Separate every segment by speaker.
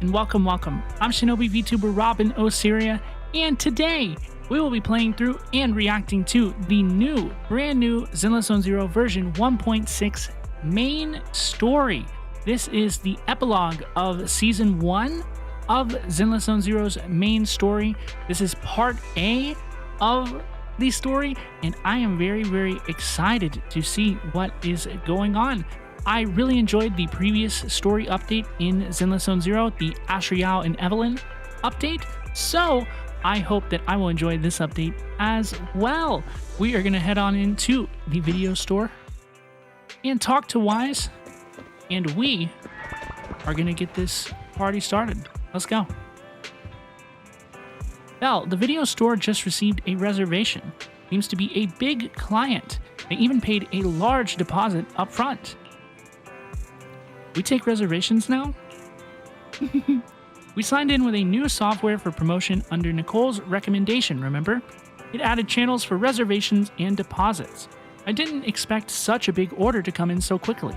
Speaker 1: and welcome. I'm Shinobi VTuber Robin Osiria, and today we will be playing through and reacting to the brand new Zenless Zone Zero version 1.6 main story. This is the epilogue of Season 1 of Zenless Zone Zero's main story. This is part A of the story, and I am very, very excited to see what is going on. I really enjoyed the previous story update in Zenless Zone Zero, the Asriel and Evelyn update, so I hope that I will enjoy this update as well. We are going to head on into the video store and talk to Wise, and we are going to get this party started. Let's go. Belle, the video store just received a reservation. Seems to be a big client. They even paid a large deposit up front. We take reservations now? We signed in with a new software for promotion under Nicole's recommendation, remember? It added channels for reservations and deposits. I didn't expect such a big order to come in so quickly.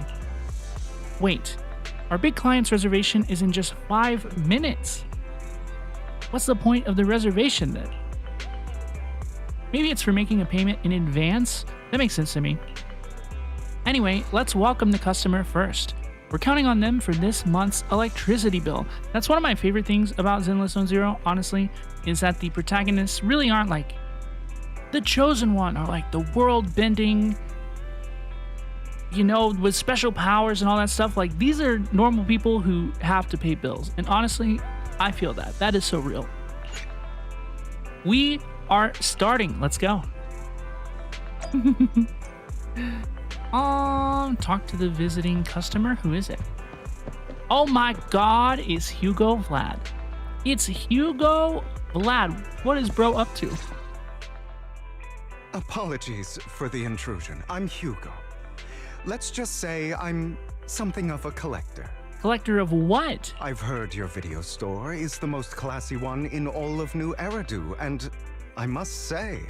Speaker 1: Wait, our big client's reservation is in just 5 minutes. What's the point of the reservation then? Maybe it's for making a payment in advance? That makes sense to me. Anyway, let's welcome the customer first. We're counting on them for this month's electricity bill. That's one of my favorite things about Zenless Zone Zero, honestly, is that the protagonists really aren't like the chosen one or like the world-bending, you know, with special powers and all that stuff. Like, these are normal people who have to pay bills. And honestly, I feel that. That is so real. We are starting. Let's go. Talk to the visiting customer. Who is it? Oh my god, it's Hugo Vlad. It's Hugo Vlad. What is bro up to?
Speaker 2: Apologies for the intrusion. I'm Hugo. Let's just say I'm something of a collector.
Speaker 1: Collector of what?
Speaker 2: I've heard your video store is the most classy one in all of New Eridu, and I must say,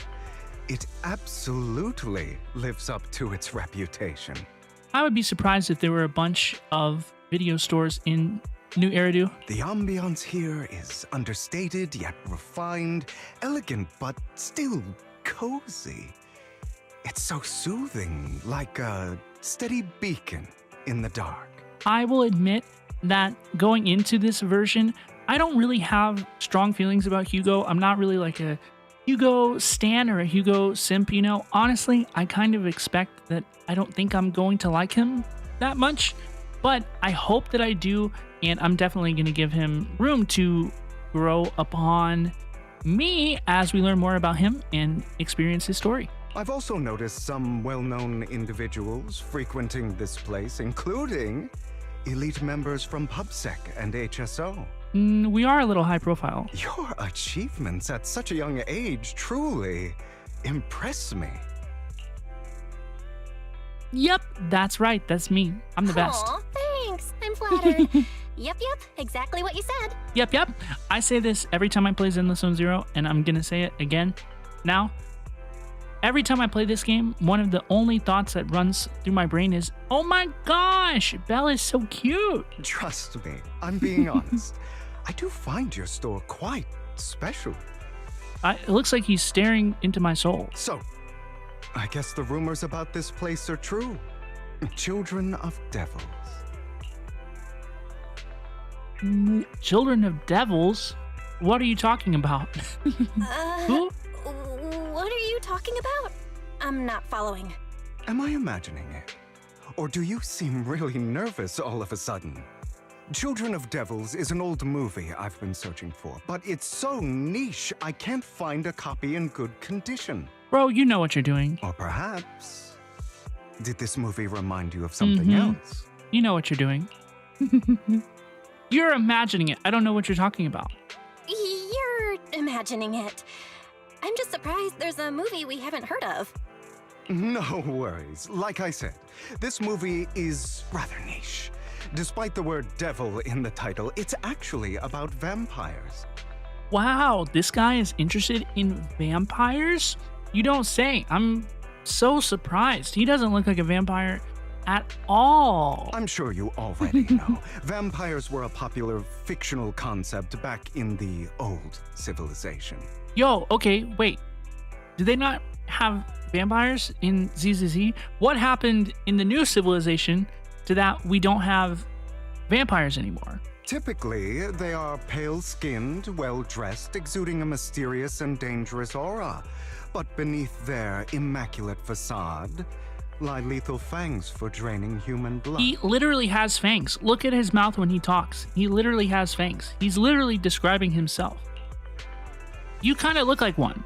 Speaker 2: it absolutely lives up to its reputation.
Speaker 1: I would be surprised if there were a bunch of video stores in New Eridu.
Speaker 2: The ambiance here is understated yet refined, elegant but still cozy. It's so soothing, like a steady beacon in the dark.
Speaker 1: I will admit that going into this version, I don't really have strong feelings about Hugo. I'm not really like a Hugo stan or a Hugo simp, you know. Honestly, I kind of expect that I don't think I'm going to like him that much, but I hope that I do, and I'm definitely going to give him room to grow upon me as we learn more about him and experience his story.
Speaker 2: I've also noticed some well-known individuals frequenting this place, including elite members from PubSec and HSO.
Speaker 1: We are a little high profile.
Speaker 2: Your achievements at such a young age truly impress me.
Speaker 1: Yep, that's right. That's me. I'm the best.
Speaker 3: Aw, thanks. I'm flattered. Yep, exactly what you said.
Speaker 1: Yep. I say this every time I play Zenless Zone Zero, and I'm gonna say it again now. Every time I play this game, one of the only thoughts that runs through my brain is, oh my gosh, Belle is so cute.
Speaker 2: Trust me, I'm being honest. I do find your store quite special.
Speaker 1: It looks like he's staring into my soul.
Speaker 2: So, I guess the rumors about this place are true. Children of devils.
Speaker 1: Children of devils? What are you talking about? Who?
Speaker 3: What are you talking about? I'm not following.
Speaker 2: Am I imagining it? Or do you seem really nervous all of a sudden? Children of Devils is an old movie I've been searching for, but it's so niche I can't find a copy in good condition.
Speaker 1: Bro, you know what you're doing.
Speaker 2: Or perhaps, did this movie remind you of something else?
Speaker 1: You know what you're doing. You're imagining it. I don't know what you're talking about.
Speaker 3: You're imagining it. I'm just surprised there's a movie we haven't heard of.
Speaker 2: No worries. Like I said, this movie is rather niche. Despite the word devil in the title, it's actually about vampires.
Speaker 1: Wow, this guy is interested in vampires? You don't say. I'm so surprised. He doesn't look like a vampire at all.
Speaker 2: I'm sure you already know. Vampires were a popular fictional concept back in the old civilization.
Speaker 1: Yo, okay, wait. Do they not have vampires in ZZZ? What happened in the new civilization to that we don't have vampires anymore?
Speaker 2: Typically, they are pale-skinned, well-dressed, exuding a mysterious and dangerous aura. But beneath their immaculate facade lie lethal fangs for draining human blood.
Speaker 1: He literally has fangs. Look at his mouth when he talks. He literally has fangs. He's literally describing himself. You kind of look like one.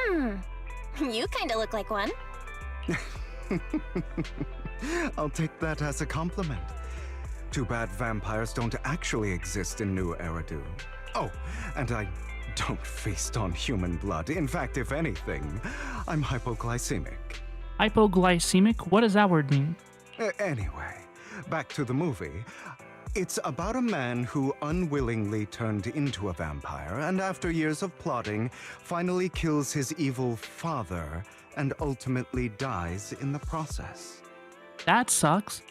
Speaker 3: You kind of look like one.
Speaker 2: I'll take that as a compliment. Too bad vampires don't actually exist in New Eridu. Oh, and I don't feast on human blood. In fact, if anything, I'm hypoglycemic.
Speaker 1: Hypoglycemic? What does that word mean?
Speaker 2: Anyway, back to the movie. It's about a man who unwillingly turned into a vampire and after years of plotting, finally kills his evil father and ultimately dies in the process.
Speaker 1: That sucks.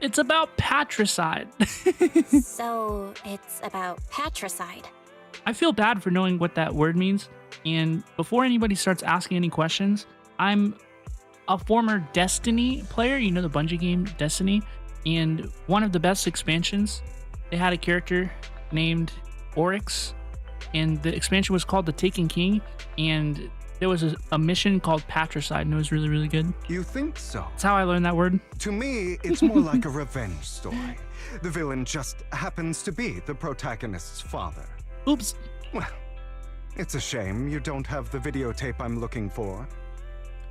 Speaker 1: It's about patricide.
Speaker 3: So it's about patricide.
Speaker 1: I feel bad for knowing what that word means. And before anybody starts asking any questions, I'm a former Destiny player. You know the Bungie game, Destiny. And one of the best expansions, they had a character named Oryx. And the expansion was called The Taken King. And there was a mission called Patricide, and it was really, really good.
Speaker 2: You think so?
Speaker 1: That's how I learned that word.
Speaker 2: To me, it's more like a revenge story. The villain just happens to be the protagonist's father.
Speaker 1: Oops.
Speaker 2: Well, it's a shame you don't have the videotape I'm looking for.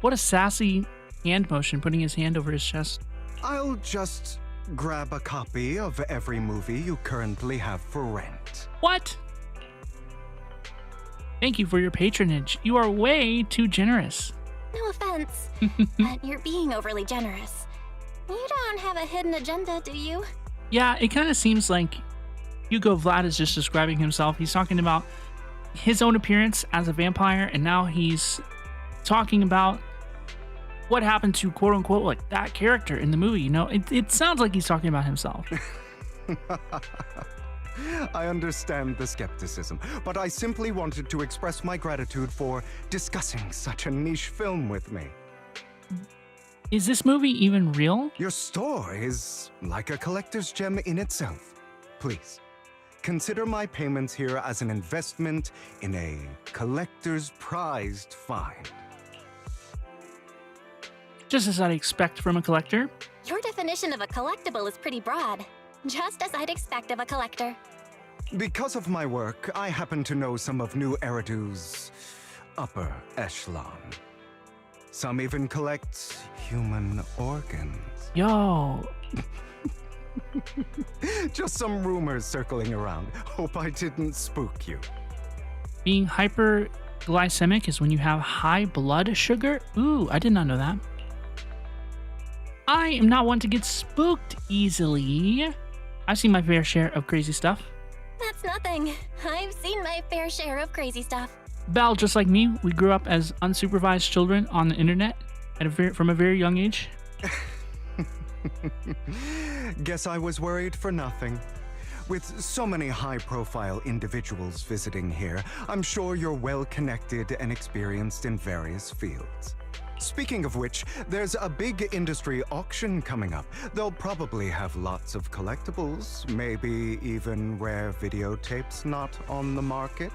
Speaker 1: What a sassy hand motion, putting his hand over his chest.
Speaker 2: I'll just grab a copy of every movie you currently have for rent.
Speaker 1: What? Thank you for your patronage. You are way too generous.
Speaker 3: No offense, but you're being overly generous. You don't have a hidden agenda, do you?
Speaker 1: Yeah, it kind of seems like Hugo Vlad is just describing himself. He's talking about his own appearance as a vampire, and now he's talking about what happened to quote unquote like that character in the movie. You know, it sounds like he's talking about himself.
Speaker 2: I understand the skepticism, but I simply wanted to express my gratitude for discussing such a niche film with me.
Speaker 1: Is this movie even real?
Speaker 2: Your store is like a collector's gem in itself. Please, consider my payments here as an investment in a collector's prized find.
Speaker 1: Just as I'd expect from a collector.
Speaker 3: Your definition of a collectible is pretty broad. Just as I'd expect of a collector.
Speaker 2: Because of my work, I happen to know some of New Eridu's upper echelon. Some even collect human organs.
Speaker 1: Yo.
Speaker 2: Just some rumors circling around. Hope I didn't spook you.
Speaker 1: Being hyperglycemic is when you have high blood sugar? Ooh, I did not know that. I am not one to get spooked easily. I've seen my fair share of crazy stuff.
Speaker 3: That's nothing. I've seen my fair share of crazy stuff.
Speaker 1: Belle, just like me, we grew up as unsupervised children on the internet from a very young age.
Speaker 2: Guess I was worried for nothing. With so many high-profile individuals visiting here, I'm sure you're well-connected and experienced in various fields. Speaking of which, there's a big industry auction coming up. They'll probably have lots of collectibles, maybe even rare videotapes not on the market.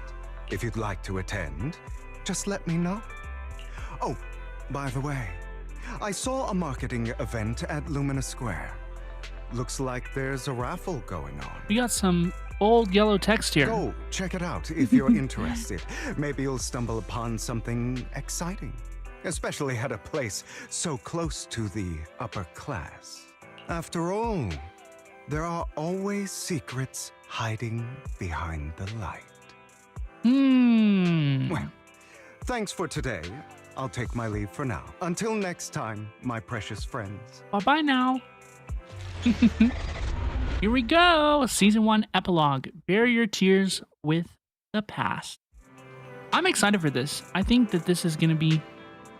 Speaker 2: If you'd like to attend, just let me know. Oh, by the way, I saw a marketing event at Lumina Square. Looks like there's a raffle going on.
Speaker 1: We got some bold yellow text here.
Speaker 2: Go check it out if you're interested. Maybe you'll stumble upon something exciting. Especially at a place so close to the upper class. After all, there are always secrets hiding behind the light. Well, thanks for today. I'll take my leave for now. Until next time, my precious friends.
Speaker 1: Bye-bye now. Here we go. Season 1 Epilogue. Bury your tears with the past. I'm excited for this. I think that this is going to be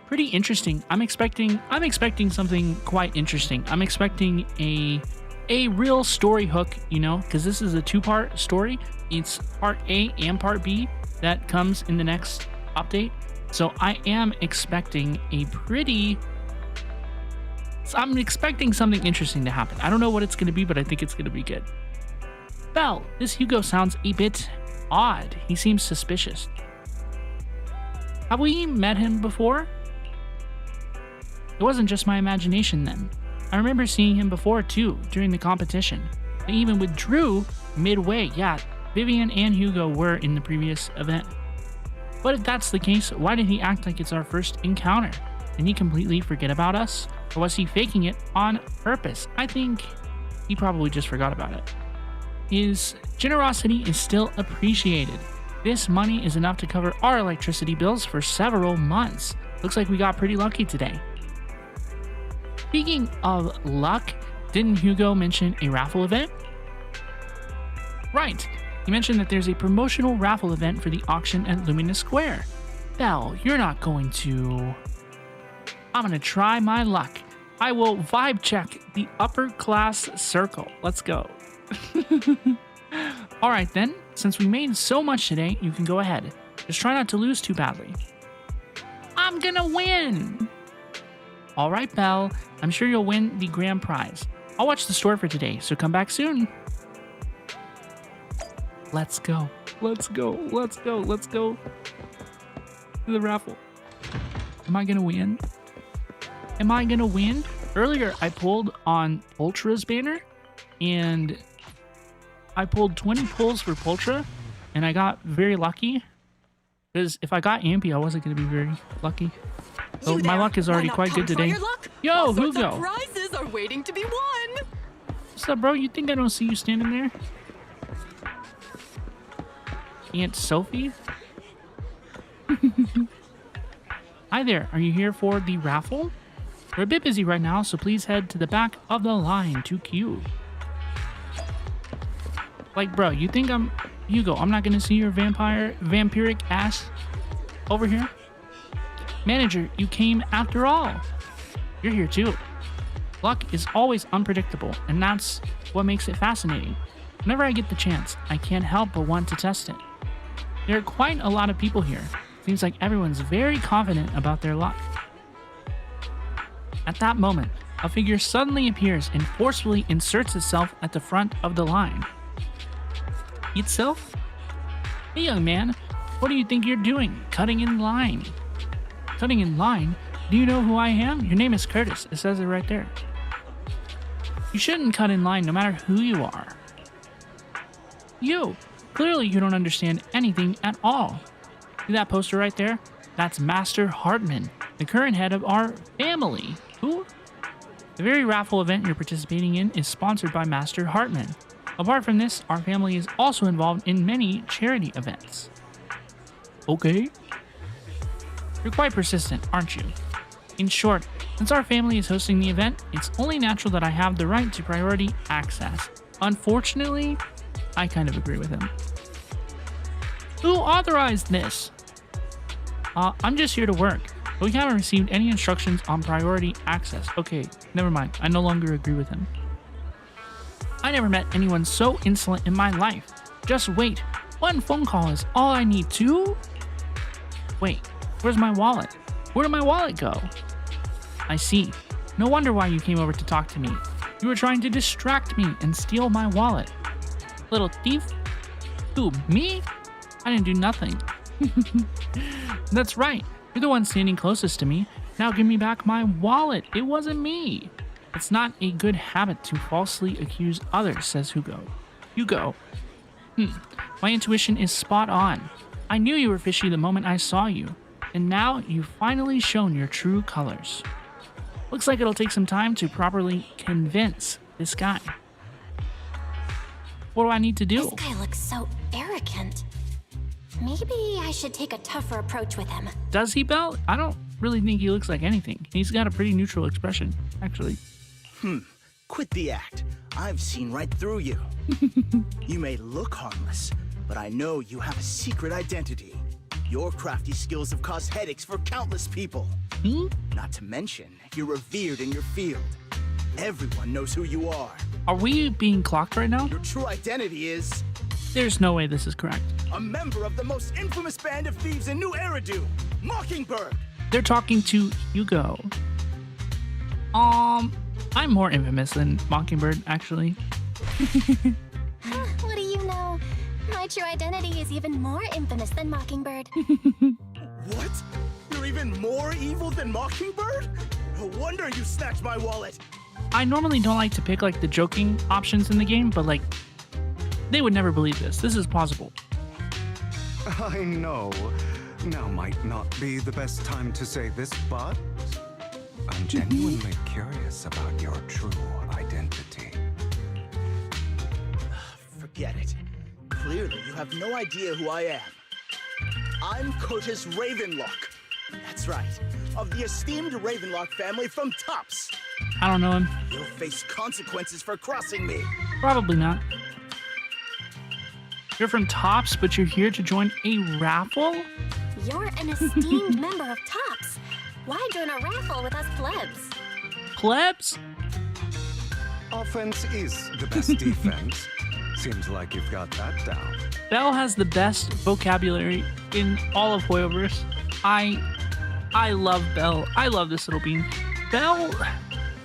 Speaker 1: pretty interesting. I'm expecting something quite interesting. I'm expecting a real story hook, you know, because this is a 2-part story. It's part A and part B that comes in the next update. So I am expecting I'm expecting something interesting to happen. I don't know what it's going to be, but I think it's going to be good. Belle, this Hugo sounds a bit odd. He seems suspicious. Have we met him before? It wasn't just my imagination then. I remember seeing him before too, during the competition. I even withdrew midway. Yeah, Vivian and Hugo were in the previous event. But if that's the case, why did he act like it's our first encounter? Did he completely forget about us? Or was he faking it on purpose? I think he probably just forgot about it. His generosity is still appreciated. This money is enough to cover our electricity bills for several months. Looks like we got pretty lucky today. Speaking of luck, didn't Hugo mention a raffle event? Right, he mentioned that there's a promotional raffle event for the auction at Luminous Square. Belle, you're not going to... I'm gonna try my luck. I will vibe check the upper class circle. Let's go. Alright then, since we made so much today, you can go ahead. Just try not to lose too badly. I'm gonna win! Alright, Belle, I'm sure you'll win the grand prize. I'll watch the store for today, so come back soon. Let's go. Let's go. Let's go. Let's go to the raffle. Am I gonna win? Am I gonna win? Earlier, I pulled on Ultra's banner, and I pulled 20 pulls for Pultra, and I got very lucky. Because if I got Ampy, I wasn't gonna be very lucky. So my luck is already quite good today. Yo, Hugo!
Speaker 4: Prizes are waiting to be won.
Speaker 1: What's up, bro? You think I don't see you standing there? Aunt Sophie? Hi there. Are you here for the raffle? We're a bit busy right now, so please head to the back of the line to queue. Like, bro, you think I'm Hugo? I'm not gonna see your vampiric ass over here. Manager, you came after all. You're here too. Luck is always unpredictable, and that's what makes it fascinating. Whenever I get the chance, I can't help but want to test it. There are quite a lot of people here. Seems like everyone's very confident about their luck. At that moment, a figure suddenly appears and forcefully inserts itself at the front of the line. Itself? Hey, young man, what do you think you're doing? Cutting in line. Cutting in line? Do you know who I am? Your name is Curtis. It says it right there. You shouldn't cut in line no matter who you are. You! Clearly you don't understand anything at all. See that poster right there? That's Master Hartman, the current head of our family. Who? The very raffle event you're participating in is sponsored by Master Hartman. Apart from this, our family is also involved in many charity events. Okay. You're quite persistent, aren't you? In short, since our family is hosting the event, it's only natural that I have the right to priority access. Unfortunately, I kind of agree with him. Who authorized this? I'm just here to work, but we haven't received any instructions on priority access. Okay, never mind. I no longer agree with him. I never met anyone so insolent in my life. Just wait. One phone call is all I need to... Wait, where's my wallet? Where did my wallet go? I see. No wonder why you came over to talk to me. You were trying to distract me and steal my wallet. Little thief? Who, me? I didn't do nothing. That's right. You're the one standing closest to me. Now give me back my wallet. It wasn't me. It's not a good habit to falsely accuse others, says Hugo. Hugo. My intuition is spot on. I knew you were fishy the moment I saw you. And now you've finally shown your true colors. Looks like it'll take some time to properly convince this guy. What do I need to do?
Speaker 3: This guy looks so arrogant. Maybe I should take a tougher approach with him.
Speaker 1: Does he, Belle? I don't really think he looks like anything. He's got a pretty neutral expression, actually.
Speaker 5: Quit the act. I've seen right through you. You may look harmless, but I know you have a secret identity. Your crafty skills have caused headaches for countless people. Not to mention, you're revered in your field. Everyone knows who you are.
Speaker 1: Are we being clocked right now?
Speaker 5: Your true identity is
Speaker 1: There's no way this is correct.
Speaker 5: a member of the most infamous band of thieves in New Eridu, Mockingbird.
Speaker 1: They're talking to Hugo. I'm more infamous than Mockingbird, actually.
Speaker 3: What do you know? My true identity is even more infamous than Mockingbird.
Speaker 5: What? You're even more evil than Mockingbird? No wonder you snatched my wallet.
Speaker 1: I normally don't like to pick like the joking options in the game, but like they would never believe this. This is plausible.
Speaker 2: I know. Now might not be the best time to say this, but I'm genuinely curious about your true identity.
Speaker 5: Forget it. Clearly, you have no idea who I am. I'm Curtis Ravenlock. That's right, of the esteemed Ravenlock family from Tops.
Speaker 1: I don't know him.
Speaker 5: You'll face consequences for crossing me.
Speaker 1: Probably not. You're from Tops, but you're here to join a raffle?
Speaker 3: You're an esteemed member of Tops. Why join a raffle with us plebs?
Speaker 1: Plebs?
Speaker 2: Offense is the best defense. Seems like you've got that down.
Speaker 1: Belle has the best vocabulary in all of Hoyoverse. I love Belle. I love this little bean. Belle,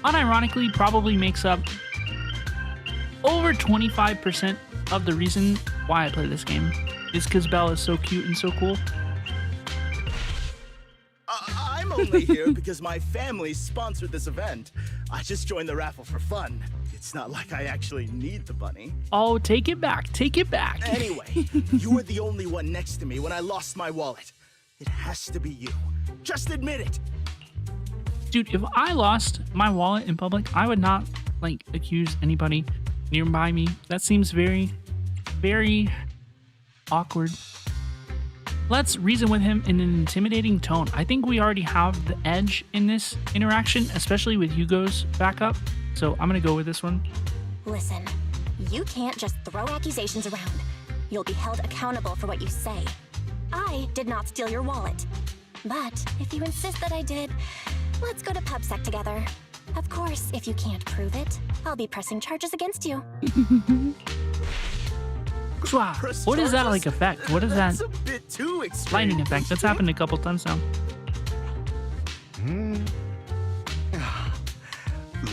Speaker 1: unironically, probably makes up over 25% of the reason why I play this game. Is because Belle is so cute and so cool.
Speaker 5: I'm only here because my family sponsored this event. I just joined the raffle for fun. It's not like I actually need the bunny.
Speaker 1: Oh, take it back. Take it back.
Speaker 5: Anyway, you were the only one next to me when I lost my wallet. It has to be you. Just admit it.
Speaker 1: Dude, if I lost my wallet in public, I would not, like, accuse anybody nearby me. That seems very, very awkward. Let's reason with him in an intimidating tone. I think we already have the edge in this interaction, especially with Hugo's backup. So I'm gonna go with this one.
Speaker 3: Listen, you can't just throw accusations around. You'll be held accountable for what you say. I did not steal your wallet. But if you insist that I did, let's go to PubSec together. Of course, if you can't prove it, I'll be pressing charges against you.
Speaker 1: What is that like effect? What is that
Speaker 5: That's a bit too extreme.
Speaker 1: lightning effect? That's happened a couple times now.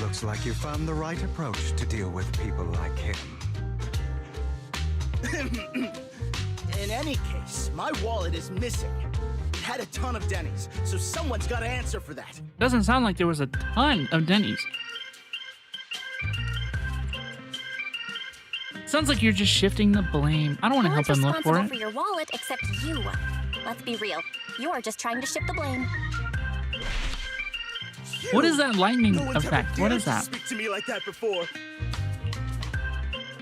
Speaker 2: Looks like you found the right approach to deal with people like him.
Speaker 5: In any case, my wallet is missing. It had a ton of Denny's, so someone's got to answer for that.
Speaker 1: Doesn't sound like there was a ton of Denny's. Sounds like you're just shifting the blame. I don't want to help him look for
Speaker 3: responsible
Speaker 1: it.
Speaker 3: for your wallet except you. Let's be real. You're just trying to shift the blame.
Speaker 1: What is that lightning
Speaker 5: No one's
Speaker 1: effect?
Speaker 5: ever
Speaker 1: What
Speaker 5: dared
Speaker 1: is
Speaker 5: to
Speaker 1: that?
Speaker 5: speak to me like that before.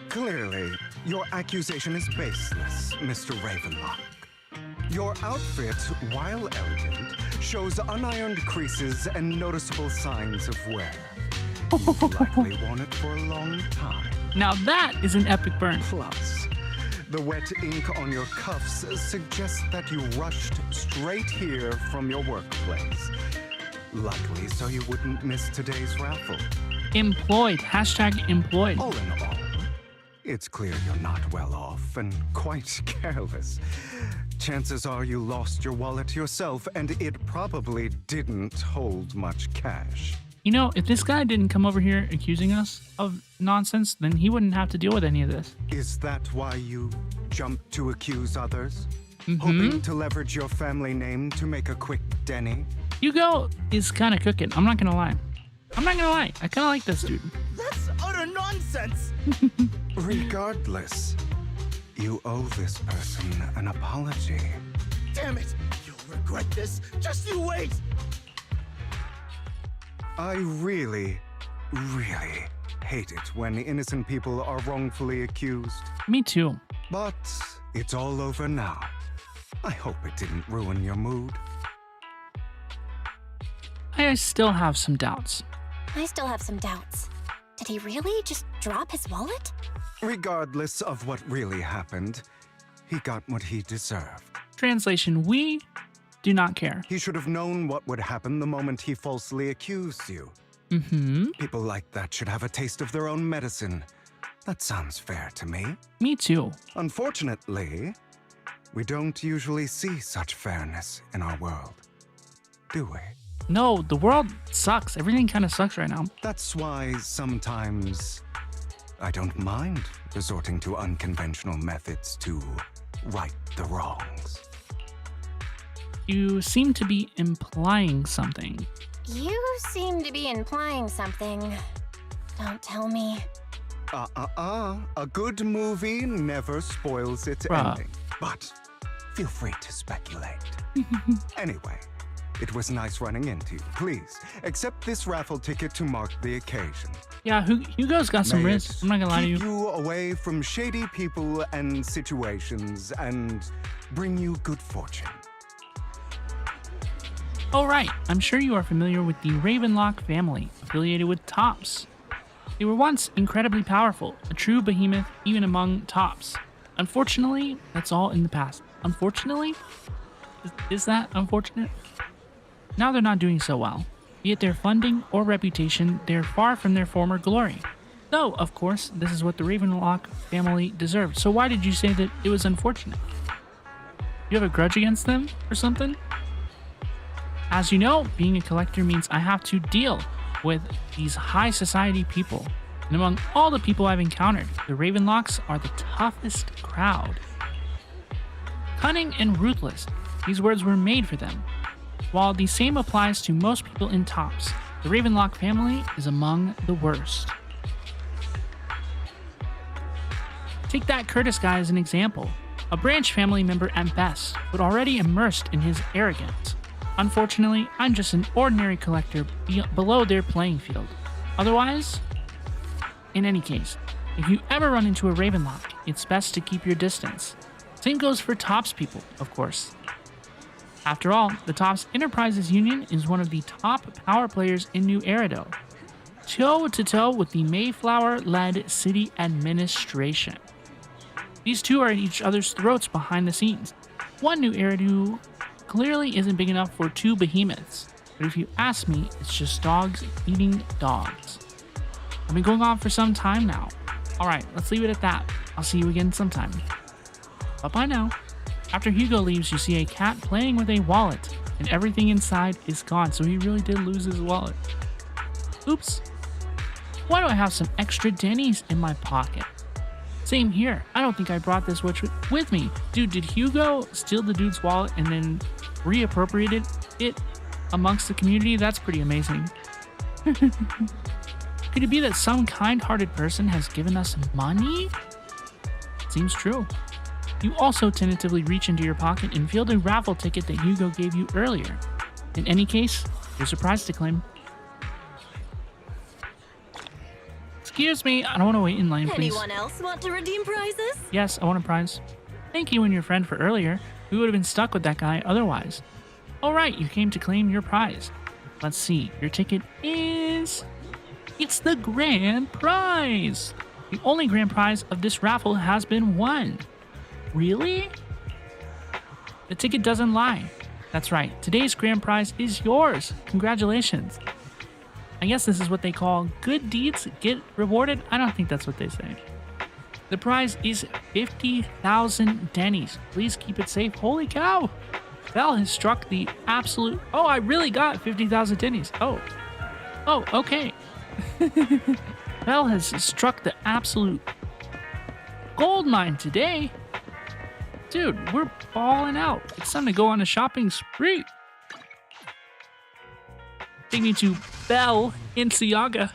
Speaker 2: Clearly, your accusation is baseless, Mr. Ravenlock. Your outfit, while elegant, shows unironed creases and noticeable signs of wear. You've likely worn it for a long time.
Speaker 1: Now that is an epic burn.
Speaker 2: Plus, the wet ink on your cuffs suggests that you rushed straight here from your workplace. Likely so you wouldn't miss today's raffle.
Speaker 1: Employed. Hashtag employed.
Speaker 2: All in all, it's clear you're not well off and quite careless. Chances are you lost your wallet yourself, and it probably didn't hold much cash.
Speaker 1: You know, if this guy didn't come over here accusing us of nonsense, then he wouldn't have to deal with any of this.
Speaker 2: Is that why you jumped to accuse others? Hoping to leverage your family name to make a quick Denny?
Speaker 1: Hugo is kind of cooking. I'm not going to lie. I'm not going to lie. I kind of like this dude.
Speaker 5: That's utter nonsense.
Speaker 2: Regardless, you owe this person an apology.
Speaker 5: Damn it. You'll regret this. Just you wait.
Speaker 2: I really, really hate it when innocent people are wrongfully accused.
Speaker 1: Me too.
Speaker 2: But it's all over now. I hope it didn't ruin your mood.
Speaker 1: I still have some doubts.
Speaker 3: I still have some doubts. Did he really just drop his wallet?
Speaker 2: Regardless of what really happened, he got what he deserved.
Speaker 1: Translation, we do not care.
Speaker 2: He should have known what would happen the moment he falsely accused you.
Speaker 1: Mm-hmm.
Speaker 2: People like that should have a taste of their own medicine. That sounds fair to me.
Speaker 1: Me too.
Speaker 2: Unfortunately, we don't usually see such fairness in our world, do we?
Speaker 1: No, the world sucks. Everything kind of sucks right now.
Speaker 2: That's why sometimes I don't mind resorting to unconventional methods to right the wrongs.
Speaker 1: You seem to be implying something.
Speaker 3: You seem to be implying something. Don't tell me.
Speaker 2: A good movie never spoils its
Speaker 1: Bruh.
Speaker 2: ending. But feel free to speculate. Anyway, it was nice running into you. Please, accept this raffle ticket to mark the occasion.
Speaker 1: Yeah, Hugo's got some
Speaker 2: May
Speaker 1: risk.
Speaker 2: it
Speaker 1: I'm not gonna lie to
Speaker 2: keep
Speaker 1: you.
Speaker 2: you away from shady people and situations and bring you good fortune.
Speaker 1: Oh, right. I'm sure you are familiar with the Ravenlock family, affiliated with Tops. They were once incredibly powerful, a true behemoth even among Tops. Unfortunately, that's all in the past. Unfortunately? Is that unfortunate? Now they're not doing so well. Be it their funding or reputation, they're far from their former glory. Though, of course, this is what the Ravenlock family deserved. So why did you say that it was unfortunate? You have a grudge against them or something? As you know, being a collector means I have to deal with these high society people. And among all the people I've encountered, the Ravenlocks are the toughest crowd. Cunning and ruthless, these words were made for them. While the same applies to most people in Tops, the Ravenlock family is among the worst. Take that Curtis guy as an example. A branch family member at best, but already immersed in his arrogance. Unfortunately, I'm just an ordinary collector below their playing field. Otherwise, in any case, if you ever run into a Ravenlock, it's best to keep your distance. Same goes for Tops people, of course. After all, the Tops Enterprises Union is one of the top power players in New Erido, toe-to-toe with the Mayflower-led city administration. These two are at each other's throats behind the scenes. One New Erido clearly isn't big enough for two behemoths, but if you ask me, it's just dogs eating dogs. I've been going on for some time now. Alright, let's leave it at that. I'll see you again sometime. Bye-bye now. After Hugo leaves, you see a cat playing with a wallet, and everything inside is gone, so he really did lose his wallet. Oops. Why do I have some extra Denny's in my pocket? Same here. I don't think I brought this with me. Dude, did Hugo steal the dude's wallet and then reappropriated it amongst the community? That's pretty amazing. Could it be that some kind-hearted person has given us money? Seems true. You also tentatively reach into your pocket and feel the raffle ticket that Hugo gave you earlier. In any case, your surprise to claim. Excuse me, I don't want to wait in line, please.
Speaker 3: Anyone else want to redeem prizes?
Speaker 1: Yes, I want a prize. Thank you and your friend for earlier. We would have been stuck with that guy otherwise. Alright, you came to claim your prize. Let's see, your ticket is... It's the grand prize! The only grand prize of this raffle has been won. Really? The ticket doesn't lie. That's right, today's grand prize is yours. Congratulations. I guess this is what they call good deeds get rewarded. I don't think that's what they say. The prize is 50,000 Denny's. Please keep it safe. Holy cow! Belle has struck the absolute... Oh, I really got 50,000 Denny's. Oh, okay. Belle has struck the absolute gold mine today. Dude, we're balling out. It's time to go on a shopping spree. Take me to Belle in Siaga.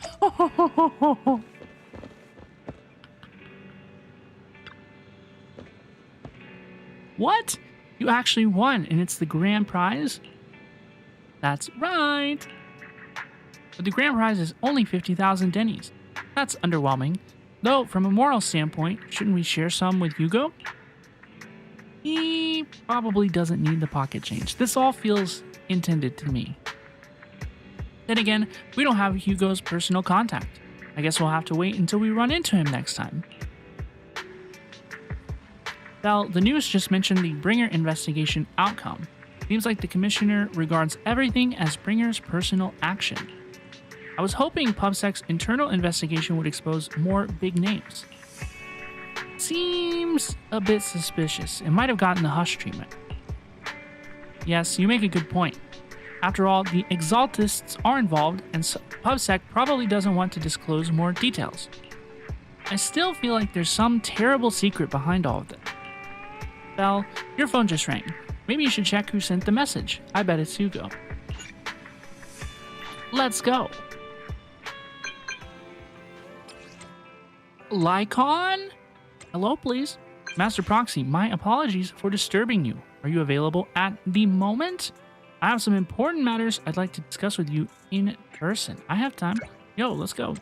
Speaker 1: What? You actually won, and it's the grand prize? That's right. But the grand prize is only 50,000 Denny's. That's underwhelming. Though, from a moral standpoint, shouldn't we share some with Hugo? He probably doesn't need the pocket change. This all feels intended to me. Then again, we don't have Hugo's personal contact. I guess we'll have to wait until we run into him next time. Belle, the news just mentioned the Bringer investigation outcome. Seems like the commissioner regards everything as Bringer's personal action. I was hoping PubSec's internal investigation would expose more big names. Seems a bit suspicious. It might have gotten the hush treatment. Yes, you make a good point. After all, the Exaltists are involved, and PubSec probably doesn't want to disclose more details. I still feel like there's some terrible secret behind all of it. Belle, your phone just rang. Maybe you should check who sent the message. I bet it's Hugo. Let's go. Lycaon? Hello, please. Master Proxy, my apologies for disturbing you. Are you available at the moment? I have some important matters I'd like to discuss with you in person. I have time. Yo, let's go.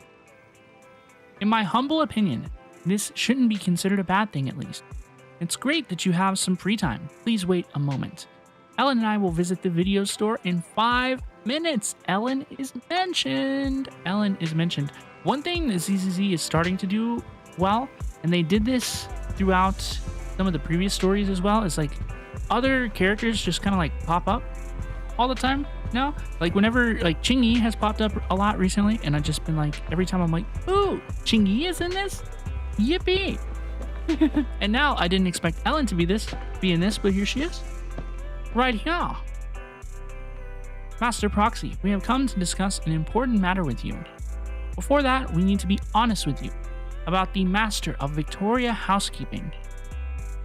Speaker 1: In my humble opinion, this shouldn't be considered a bad thing, at least. It's great that you have some free time. Please wait a moment. Ellen and I will visit the video store in 5 minutes. Ellen is mentioned. One thing that ZZZ is starting to do well, and they did this throughout some of the previous stories as well, is like other characters just kind of like pop up all the time now. Like whenever, like Chingy has popped up a lot recently, and I've just been like, every time I'm like, ooh, Chingy is in this? Yippee! And now I didn't expect Ellen to be in this, but here she is. Right here. Master Proxy, we have come to discuss an important matter with you. Before that, we need to be honest with you about the Master of Victoria Housekeeping.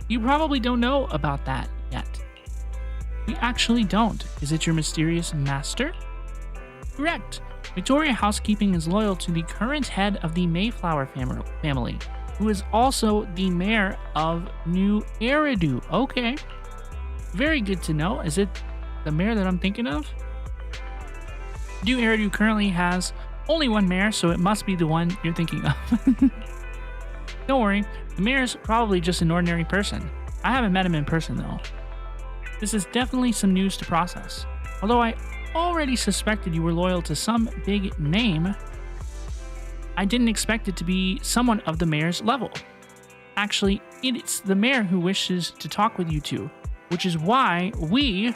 Speaker 1: You probably don't know about that yet. We actually don't. Is it your mysterious master? Correct. Victoria Housekeeping is loyal to the current head of the Mayflower family, who is also the mayor of New Eridu. Okay. Very good to know. Is it the mayor that I'm thinking of? New Eridu currently has only one mayor, so it must be the one you're thinking of. Don't worry, the mayor's probably just an ordinary person. I haven't met him in person though. This is definitely some news to process. Although I already suspected you were loyal to some big name, I didn't expect it to be someone of the mayor's level. Actually, it's the mayor who wishes to talk with you two, which is why we've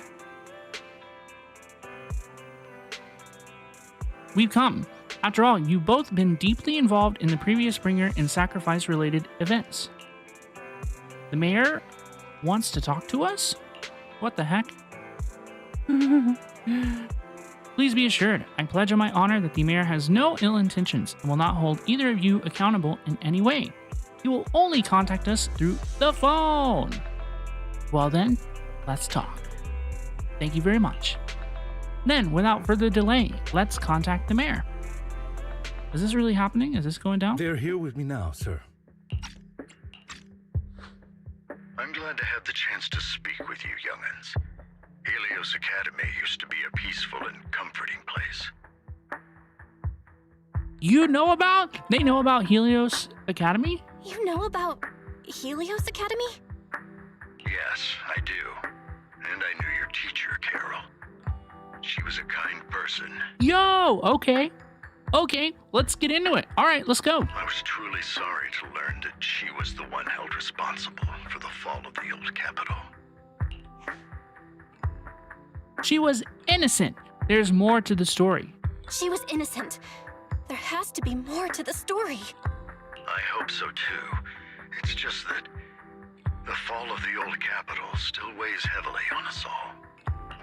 Speaker 1: come. After all, you've both been deeply involved in the previous Bringer and sacrifice-related events. The mayor wants to talk to us? What the heck? Please be assured, I pledge on my honor that the mayor has no ill intentions and will not hold either of you accountable in any way. He will only contact us through the phone. Well then, let's talk. Thank you very much. Then, without further delay, let's contact the mayor. Is this really happening? Is this going down?
Speaker 6: They're here with me now, sir.
Speaker 7: I'm glad to have the chance to speak with you, young'uns. Helios Academy used to be a peaceful and comforting place.
Speaker 1: They know about Helios Academy?
Speaker 3: You know about Helios Academy?
Speaker 7: Yes, I do. And I knew your teacher, Carol. She was a kind person.
Speaker 1: Yo, okay. Okay, let's get into it. All right, let's go.
Speaker 7: I was truly sorry to learn that she was the one held responsible for the fall of the old capital.
Speaker 1: She was innocent. There's more to the story.
Speaker 3: She was innocent. There has to be more to the story.
Speaker 7: I hope so too. It's just that the fall of the old capital still weighs heavily on us all.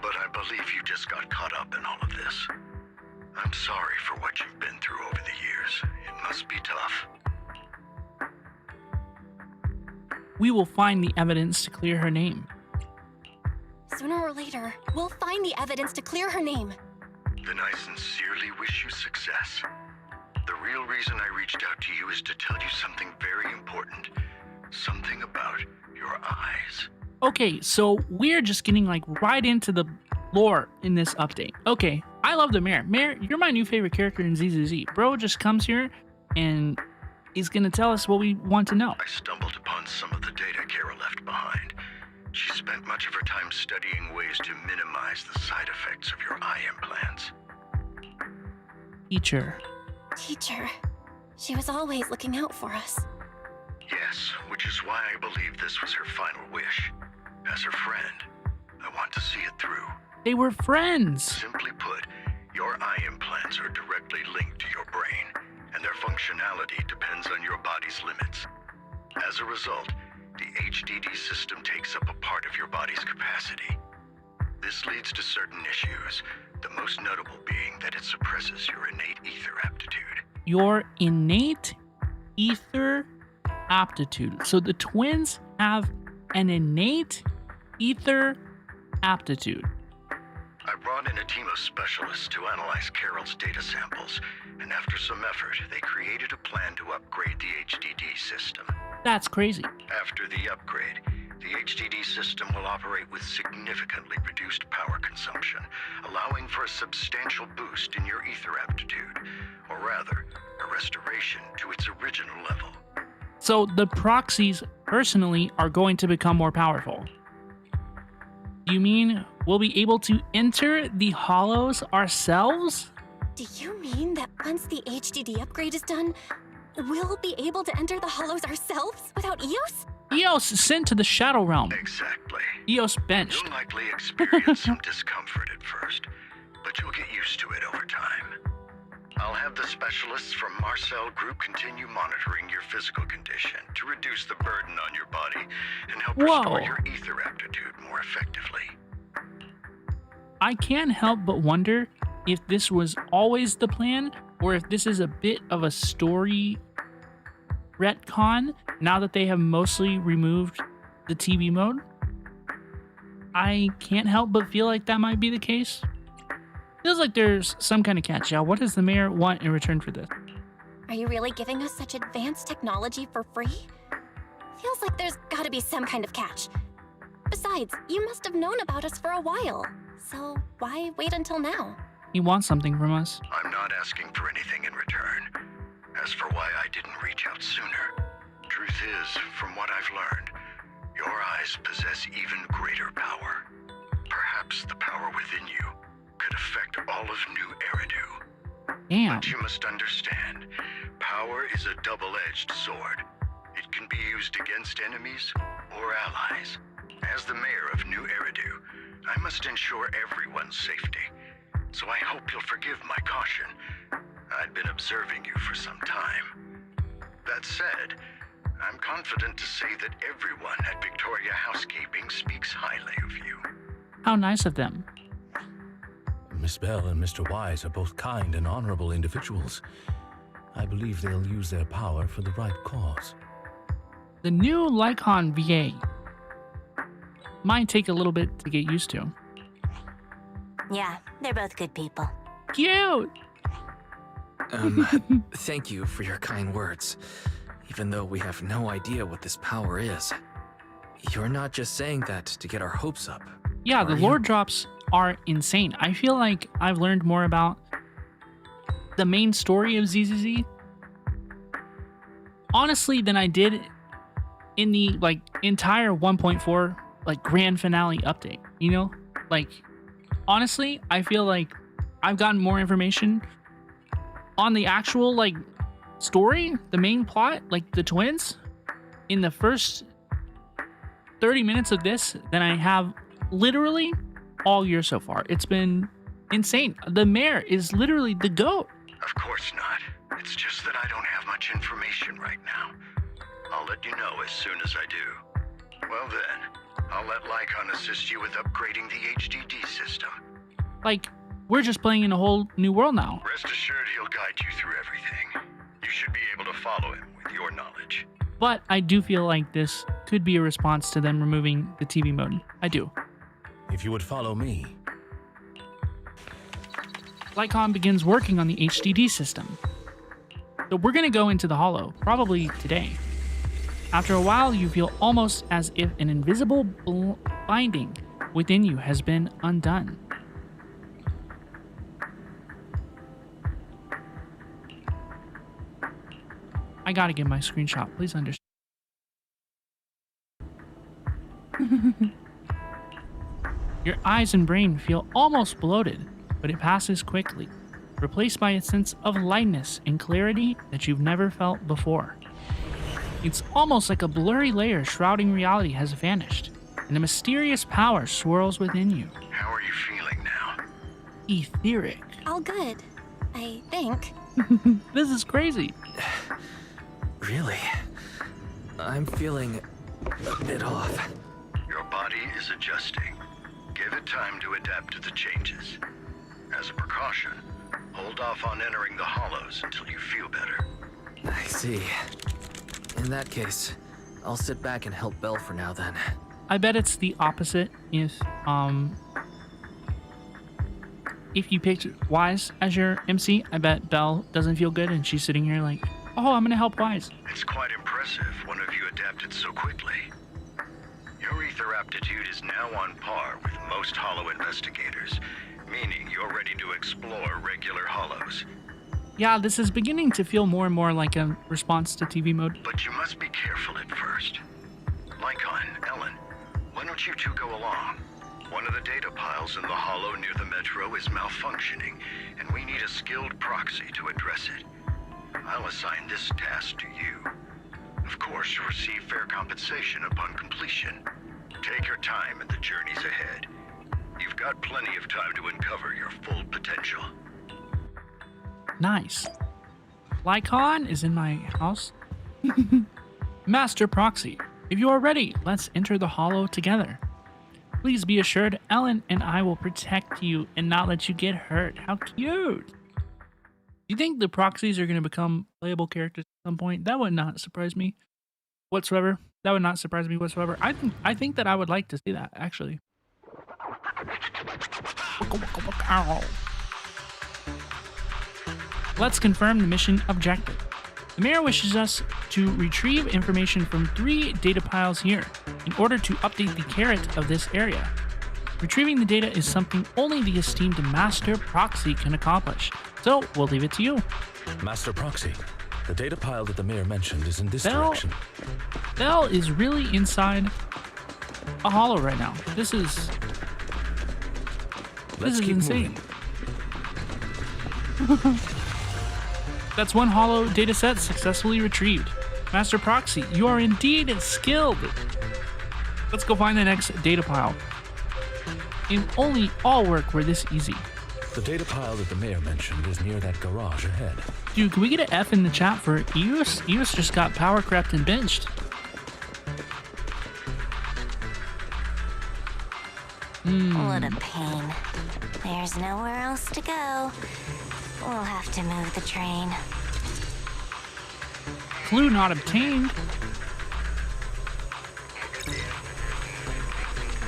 Speaker 7: But I believe you just got caught up in all of this. I'm sorry for what you've been through over the years. It must be tough.
Speaker 1: We will find the evidence to clear her name.
Speaker 3: Sooner or later, we'll find the evidence to clear her name.
Speaker 7: Then I sincerely wish you success. The real reason I reached out to you is to tell you something very important. Something about your eyes.
Speaker 1: Okay, so we're just getting like right into the lore in this update. Okay, I love the mayor. Mayor, you're my new favorite character in ZZZ. Bro just comes here and he's gonna tell us what we want to know.
Speaker 7: I stumbled upon some of the data Carol left behind. She spent much of her time studying ways to minimize the side effects of your eye implants.
Speaker 1: Teacher.
Speaker 3: Teacher. She was always looking out for us.
Speaker 7: Yes, which is why I believe this was her final wish. As her friend, I want to see it through.
Speaker 1: They were friends.
Speaker 7: Simply put, your eye implants are directly linked to your brain, and their functionality depends on your body's limits. As a result, the HDD system takes up a part of your body's capacity. This leads to certain issues, the most notable being that it suppresses your innate ether aptitude.
Speaker 1: Your innate ether aptitude. So the twins have an innate ether aptitude.
Speaker 7: I brought in a team of specialists to analyze Carol's data samples, and after some effort, they created a plan to upgrade the HDD system.
Speaker 1: That's crazy.
Speaker 7: After the upgrade, the HDD system will operate with significantly reduced power consumption, allowing for a substantial boost in your ether aptitude, or rather, a restoration to its original level.
Speaker 1: So the proxies personally are going to become more powerful. You mean we'll be able to enter the hollows ourselves?
Speaker 3: Do you mean that once the HDD upgrade is done, we'll be able to enter the hollows ourselves without Eos?
Speaker 1: Eos sent to the Shadow Realm.
Speaker 7: Exactly.
Speaker 1: Eos benched.
Speaker 7: You'll likely experience some discomfort at first, but you'll get used to it over time. I'll have the specialists from Marcel Group continue monitoring your physical condition to reduce the burden on your body and help restore your ether aptitude more effectively.
Speaker 1: I can't help but wonder if this was always the plan, or if this is a bit of a story retcon now that they have mostly removed the TV mode. I can't help but feel like that might be the case. Feels like there's some kind of catch. Yeah, what does the mayor want in return for this?
Speaker 3: Are you really giving us such advanced technology for free? Feels like there's gotta be some kind of catch. Besides, you must have known about us for a while. So why wait until now?
Speaker 1: He wants something from us.
Speaker 7: I'm not asking for anything in return. As for why I didn't reach out sooner, truth is, from what I've learned, your eyes possess even greater power. Perhaps the power within you could affect all of New Eridu.
Speaker 1: Damn.
Speaker 7: But you must understand, power is a double-edged sword. It can be used against enemies or allies. As the mayor of New Eridu, I must ensure everyone's safety. So I hope you'll forgive my caution. I'd been observing you for some time. That said, I'm confident to say that everyone at Victoria Housekeeping speaks highly of you.
Speaker 1: How nice of them.
Speaker 6: Miss Belle and Mr. Wise are both kind and honorable individuals. I believe they'll use their power for the right cause.
Speaker 1: The new Lycaon VA might take a little bit to get used to.
Speaker 8: Yeah, they're both good people.
Speaker 1: Cute!
Speaker 9: Thank you for your kind words. Even though we have no idea what this power is. You're not just saying that to get our hopes up.
Speaker 1: Yeah, the lore drops are insane. I feel like I've learned more about the main story of ZZZ, honestly, than I did in the entire 1.4 grand finale update. You know, honestly, I feel like I've gotten more information on the actual story, the main plot, the twins, in the first 30 minutes of this than I have literally all year so far. It's been insane. The mayor is literally the GOAT.
Speaker 7: Of course not. It's just that I don't have much information right now. I'll let you know as soon as I do. Well then, I'll let Lycaon assist you with upgrading the HDD system.
Speaker 1: We're just playing in a whole new world now.
Speaker 7: Rest assured he'll guide you through everything. You should be able to follow him with your knowledge.
Speaker 1: But I do feel like this could be a response to them removing the TV mode. I do.
Speaker 6: If you would follow me.
Speaker 1: Lycaon begins working on the HDD system. So we're going to go into the Hollow, probably today. After a while, you feel almost as if an invisible binding within you has been undone. I gotta get my screenshot. Please understand. Your eyes and brain feel almost bloated, but it passes quickly, replaced by a sense of lightness and clarity that you've never felt before. It's almost like a blurry layer shrouding reality has vanished, and a mysterious power swirls within you.
Speaker 7: How are you feeling now?
Speaker 1: Etheric.
Speaker 3: All good, I think.
Speaker 1: This is crazy.
Speaker 9: Really? I'm feeling a bit off.
Speaker 7: Your body is adjusting. Give it time to adapt to the changes. As a precaution, hold off on entering the hollows until you feel better.
Speaker 9: I see. In that case, I'll sit back and help Belle for now then.
Speaker 1: I bet it's the opposite if you picked Wise as your MC. I bet Belle doesn't feel good and she's sitting here like, oh, I'm gonna help Wise.
Speaker 7: It's quite impressive one of you adapted so quickly. Your ether aptitude is now on par with most hollow investigators, meaning you're ready to explore regular hollows.
Speaker 1: Yeah, this is beginning to feel more and more like a response to TV mode.
Speaker 7: But you must be careful at first. Lycaon, Ellen, why don't you two go along? One of the data piles in the hollow near the metro is malfunctioning, and we need a skilled proxy to address it. I'll assign this task to you. Of course, you'll receive fair compensation upon completion. Take your time in the journeys ahead. You've got plenty of time to uncover your full potential.
Speaker 1: Nice. Lycaon is in my house. Master Proxy, if you are ready, let's enter the hollow together. Please be assured, Ellen and I will protect you and not let you get hurt. How cute. Do you think the proxies are going to become playable characters at some point? That would not surprise me whatsoever. That would not surprise me whatsoever. I think that I would like to see that, actually. Let's confirm the mission objective. The mayor wishes us to retrieve information from 3 data piles here in order to update the carrot of this area. Retrieving the data is something only the esteemed Master Proxy can accomplish, so we'll leave it to you.
Speaker 6: Master Proxy, the data pile that the mayor mentioned is in this direction.
Speaker 1: Belle is really inside a hollow right now. This is insane. That's one hollow data set successfully retrieved. Master Proxy, you are indeed skilled. Let's go find the next data pile. If only all work were this easy.
Speaker 6: The data pile that the mayor mentioned is near that garage ahead.
Speaker 1: Dude, can we get an F in the chat for Eos? Eos just got power crept and benched.
Speaker 8: What a pain. There's nowhere else to go. We'll have to move the train.
Speaker 1: Clue not obtained.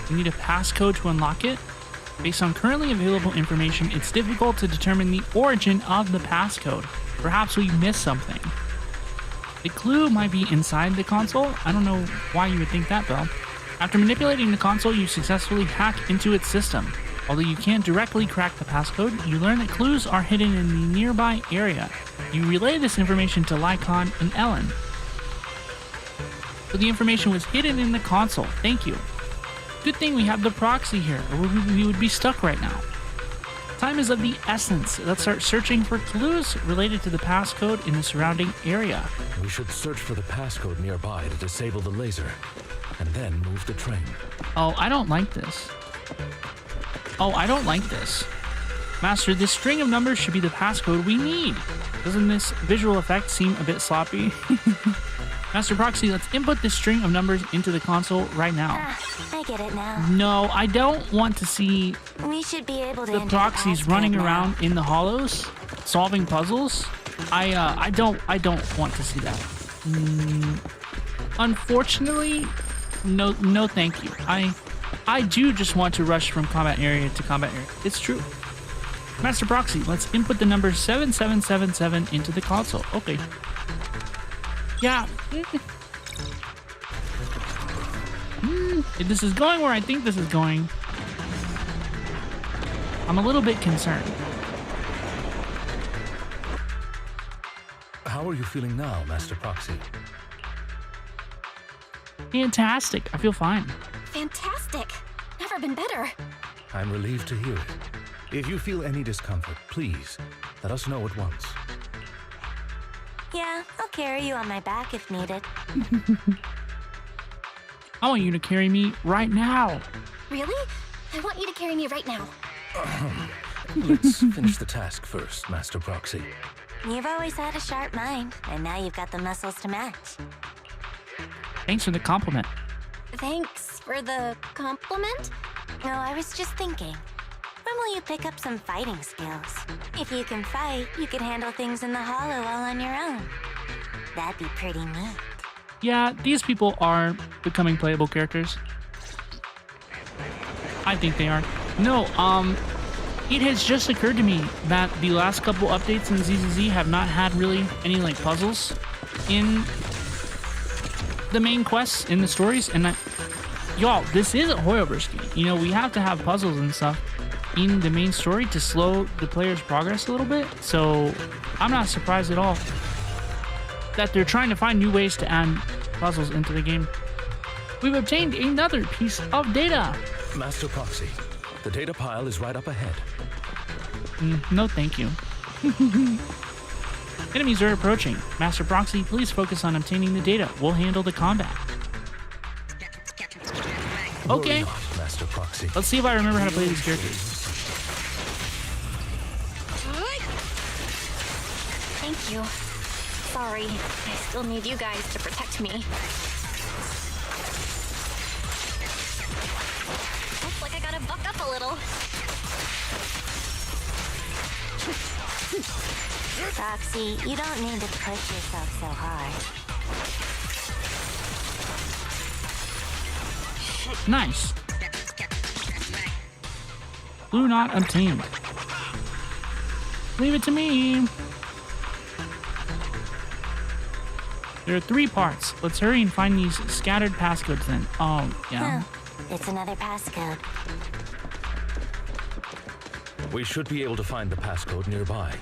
Speaker 1: We need a passcode to unlock it. Based on currently available information, it's difficult to determine the origin of the passcode. Perhaps we missed something. The clue might be inside the console. I don't know why you would think that, Belle. After manipulating the console, you successfully hack into its system. Although you can't directly crack the passcode, you learn that clues are hidden in the nearby area. You relay this information to Lycaon and Ellen. So the information was hidden in the console. Thank you. Good thing we have the proxy here, or we would be stuck right now. Time is of the essence. Let's start searching for clues related to the passcode in the surrounding area.
Speaker 6: We should search for the passcode nearby to disable the laser, and then move the train.
Speaker 1: Oh, I don't like this. Oh, I don't like this. Master, this string of numbers should be the passcode we need. Doesn't this visual effect seem a bit sloppy? Master Proxy, let's input this string of numbers into the console right now.
Speaker 8: I get it now.
Speaker 1: No, I don't want to see
Speaker 8: We should be able to
Speaker 1: the
Speaker 8: enter
Speaker 1: proxies
Speaker 8: passcode
Speaker 1: running
Speaker 8: now.
Speaker 1: around in the hollows, solving puzzles. I don't want to see that. Unfortunately, no thank you. I do just want to rush from combat area to combat area. It's true. Master Proxy, let's input the number 7777 into the console. Okay. Yeah. If this is going where I think this is going, I'm a little bit concerned.
Speaker 6: How are you feeling now, Master Proxy?
Speaker 1: Fantastic. I feel fine.
Speaker 3: Fantastic. Never been better.
Speaker 6: I'm relieved to hear it. If you feel any discomfort, please let us know at once.
Speaker 8: Yeah, I'll carry you on my back if needed.
Speaker 1: I want you to carry me right now.
Speaker 3: Really? I want you to carry me right now.
Speaker 6: Let's finish the task first, Master Proxy.
Speaker 8: You've always had a sharp mind, and now you've got the muscles to match.
Speaker 1: Thanks for the compliment.
Speaker 3: Thanks for the compliment?
Speaker 8: No, I was just thinking. When will you pick up some fighting skills? If you can fight, you could handle things in the hollow all on your own. That'd be pretty neat.
Speaker 1: Yeah, these people are becoming playable characters. I think they are. No, it has just occurred to me that the last couple updates in ZZZ have not had really any, like, puzzles in the main quests, in the stories, and y'all, this is a Hoyoverse game. You know, we have to have puzzles and stuff in the main story to slow the player's progress a little bit, so I'm not surprised at all that they're trying to find new ways to add puzzles into the game. We've obtained another piece of data.
Speaker 6: Master Proxy, the data pile is right up ahead.
Speaker 1: No, thank you. Enemies are approaching. Master Proxy, please focus on obtaining the data. We'll handle the combat. Okay.
Speaker 6: Worry not, Master Proxy.
Speaker 1: Let's see if I remember how to play these characters.
Speaker 3: Thank you. Sorry, I still need you guys to protect me. Looks like I gotta buck up a little.
Speaker 8: Proxy, you don't need to push yourself so hard.
Speaker 1: Nice. Blue knot obtained. Leave it to me. There are 3 parts. Let's hurry and find these scattered passcodes then. Oh, yeah.
Speaker 8: It's another passcode.
Speaker 6: We should be able to find the passcode nearby.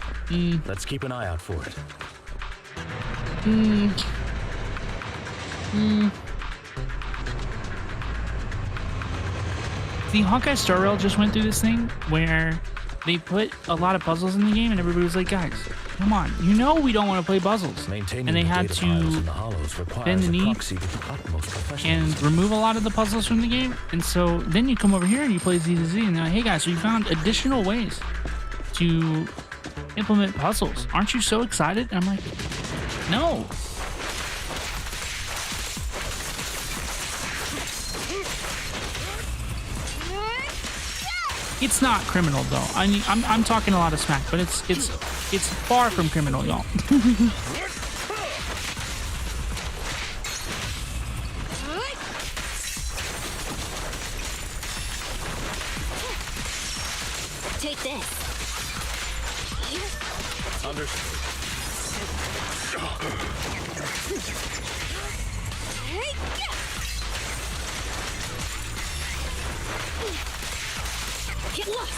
Speaker 6: Let's keep an eye out for it.
Speaker 1: The Hawkeye Star Rail just went through this thing where they put a lot of puzzles in the game and everybody was like, guys, come on, you know we don't want to play puzzles.
Speaker 6: Maintaining
Speaker 1: And they
Speaker 6: the
Speaker 1: had
Speaker 6: data
Speaker 1: to
Speaker 6: piles in the hollows requires
Speaker 1: bend the
Speaker 6: a
Speaker 1: knee
Speaker 6: proxy with the utmost professionalism.
Speaker 1: and remove a lot of the puzzles from the game. And so then you come over here and you play ZZZ and they're like, hey guys, we found additional ways to implement puzzles. Aren't you so excited? And I'm like, no. It's not criminal though. I'm talking a lot of smack, but it's far from criminal, y'all.
Speaker 3: Take this.
Speaker 6: Understood.
Speaker 3: Get lost.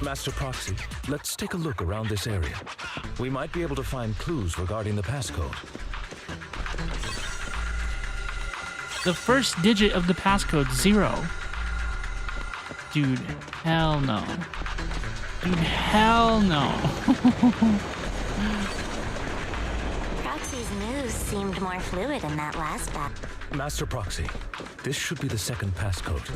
Speaker 6: Master Proxy, let's take a look around this area. We might be able to find clues regarding the passcode.
Speaker 1: The first digit of the passcode, 0. Dude, hell no. Dude, hell no.
Speaker 8: Proxy's moves seemed more fluid in that last battle.
Speaker 6: Master Proxy, this should be the second passcode.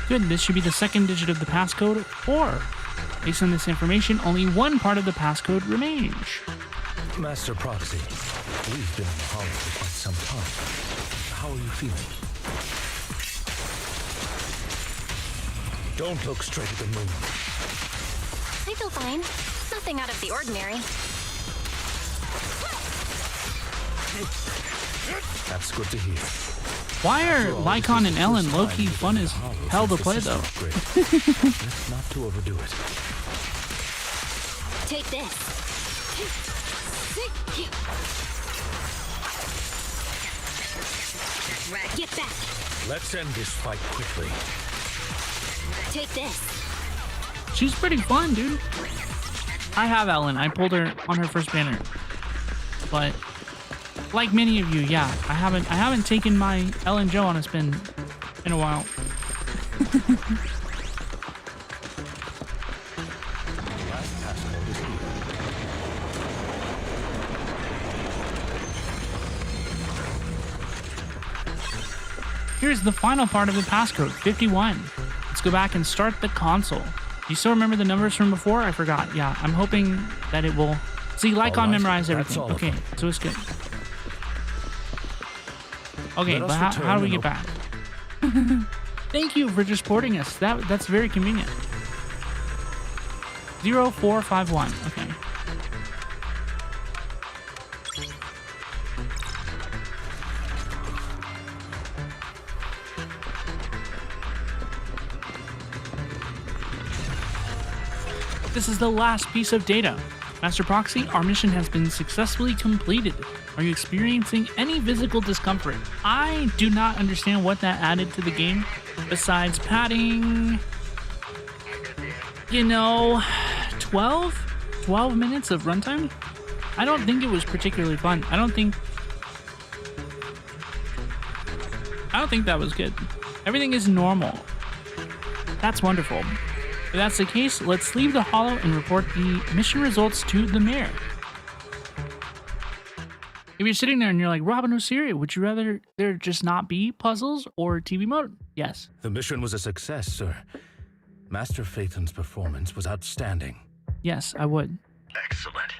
Speaker 1: Good, this should be the second digit of the passcode, 4. Based on this information, only one part of the passcode remains.
Speaker 6: Master Proxy, we've been in the hollow for quite some time. How are you feeling? Don't look straight at the moon.
Speaker 3: I feel fine. Nothing out of the ordinary.
Speaker 6: That's good to hear.
Speaker 1: Why are Lycaon and Ellen low-key fun as hell to play, though?
Speaker 6: Let's not to overdo it.
Speaker 3: Take this. Get back.
Speaker 6: Let's end this fight quickly.
Speaker 3: Take this.
Speaker 1: She's pretty fun, dude. I have Ellen. I pulled her on her first banner. But Like many of you, yeah. I haven't taken my Ellen Joe on a spin in a while. Here's the final part of the passcode, 51. Let's go back and start the console. Do you still remember the numbers from before? I forgot. Yeah, I'm hoping that it will... See, Lycaon memorized everything. Okay, so it's good. Okay, but how do we get back? Thank you for just porting us. That's very convenient. 0451. Okay. This is the last piece of data. Master Proxy, our mission has been successfully completed. Are you experiencing any physical discomfort? I do not understand what that added to the game, besides padding, 12 minutes of runtime? I don't think it was particularly fun. I don't think that was good. Everything is normal. That's wonderful. If that's the case, let's leave the holo and report the mission results to the mayor. If you're sitting there and you're like, Rob and Osiria, would you rather there just not be puzzles or TV mode? Yes.
Speaker 6: The mission was a success, sir. Master Phaeton's performance was outstanding.
Speaker 1: Yes, I would.
Speaker 7: Excellent.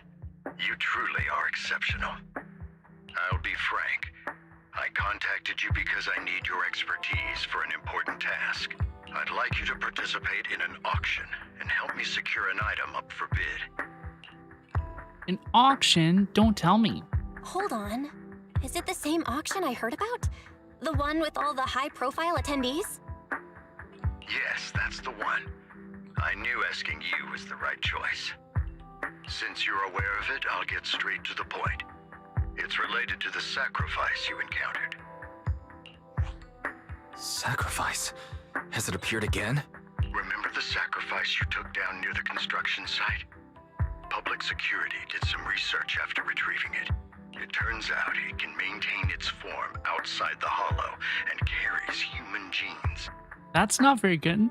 Speaker 7: You truly are exceptional. I'll be frank. I contacted you because I need your expertise for an important task. I'd like you to participate in an auction and help me secure an item up for bid.
Speaker 1: An auction? Don't tell me.
Speaker 3: Hold on. Is it the same auction I heard about? The one with all the high-profile attendees?
Speaker 7: Yes, that's the one. I knew asking you was the right choice. Since you're aware of it, I'll get straight to the point. It's related to the sacrifice you encountered.
Speaker 9: Sacrifice? Has it appeared again?
Speaker 7: Remember the sacrifice you took down near the construction site? Public security did some research after retrieving it. It turns out it can maintain its form outside the holo and carries human genes.
Speaker 1: That's not very good.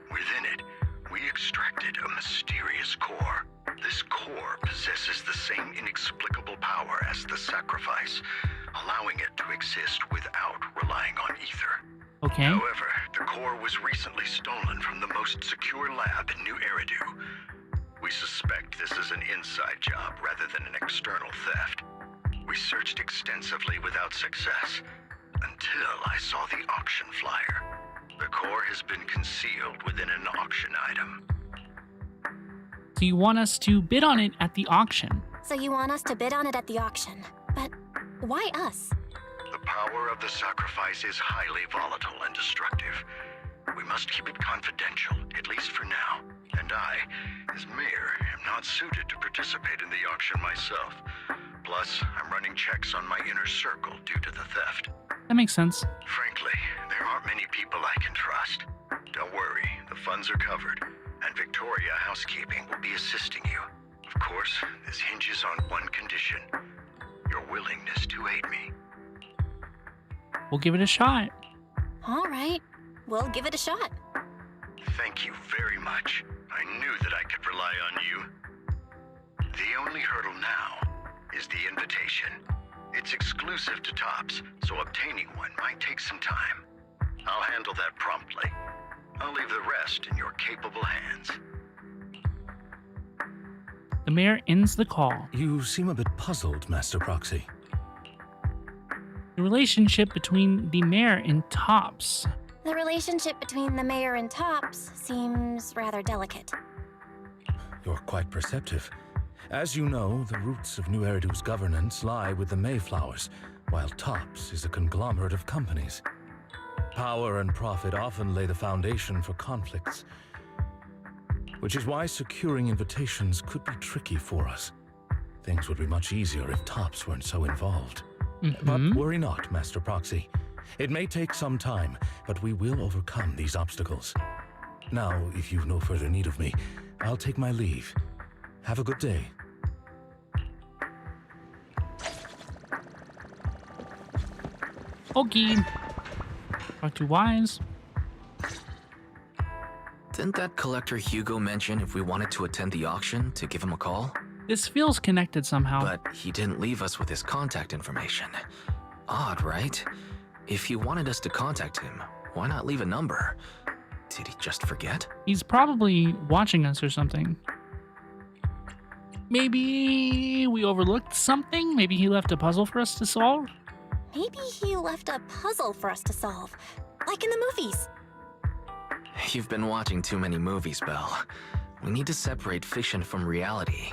Speaker 7: Within it, we extracted a mysterious core. This core possesses the same inexplicable power as the sacrifice, allowing it to exist without relying on ether.
Speaker 1: Okay.
Speaker 7: However, the core was recently stolen from the most secure lab in New Eridu. We suspect this is an inside job rather than an external theft. We searched extensively without success, until I saw the auction flyer. The core has been concealed within an auction item.
Speaker 1: So you want us to bid on it at the auction?
Speaker 3: So you want us to bid on it at the auction. But why us?
Speaker 7: The power of the sacrifice is highly volatile and destructive. We must keep it confidential, at least for now. And I, as mayor, am not suited to participate in the auction myself. Plus, I'm running checks on my inner circle due to the theft.
Speaker 1: That makes sense.
Speaker 7: Frankly, there aren't many people I can trust. Don't worry, the funds are covered, and Victoria Housekeeping will be assisting you. Of course, this hinges on one condition: your willingness to aid me.
Speaker 1: We'll give it a shot.
Speaker 3: All right, we'll give it a shot.
Speaker 7: Thank you very much. I knew that I could rely on you. The only hurdle now is the invitation. It's exclusive to Tops, so obtaining one might take some time. I'll handle that promptly. I'll leave the rest in your capable hands.
Speaker 1: The mayor ends the call.
Speaker 6: You seem a bit puzzled, Master Proxy.
Speaker 1: The relationship between the mayor and Tops.
Speaker 3: The relationship between the mayor and Tops seems rather delicate.
Speaker 6: You're quite perceptive. As you know, the roots of New Eridu's governance lie with the Mayflowers, while Tops is a conglomerate of companies. Power and profit often lay the foundation for conflicts, which is why securing invitations could be tricky for us. Things would be much easier if Tops weren't so involved. But worry not, Master Proxy. It may take some time, but we will overcome these obstacles. Now, if you've no further need of me, I'll take my leave. Have a good day.
Speaker 1: Okay. Talk to Wise.
Speaker 9: Didn't that collector Hugo mention if we wanted to attend the auction to give him a call?
Speaker 1: This feels connected somehow.
Speaker 9: But he didn't leave us with his contact information. Odd, right? If he wanted us to contact him, why not leave a number? Did he just forget?
Speaker 1: He's probably watching us or something. Maybe we overlooked something? Maybe he left a puzzle for us to solve?
Speaker 3: Maybe he left a puzzle for us to solve, like in the movies.
Speaker 9: You've been watching too many movies, Belle. We need to separate fiction from reality.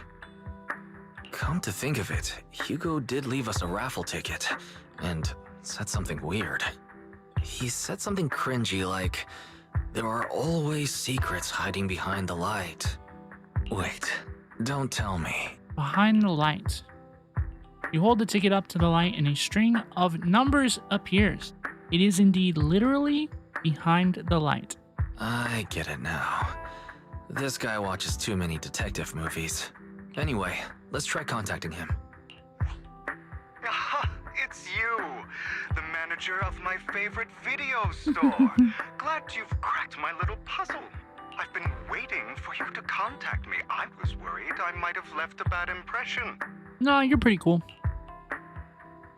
Speaker 9: Come to think of it, Hugo did leave us a raffle ticket, and said something weird. He said something cringy like, "There are always secrets hiding behind the light." Wait, don't tell me.
Speaker 1: Behind the light. You hold the ticket up to the light and a string of numbers appears. It is indeed literally behind the light.
Speaker 9: I get it now. This guy watches too many detective movies. Anyway, let's try contacting him.
Speaker 2: Aha, it's you, the manager of my favorite video store. Glad you've cracked my little puzzle. I've been waiting for you to contact me. I was worried I might have left a bad impression.
Speaker 1: No, you're pretty cool.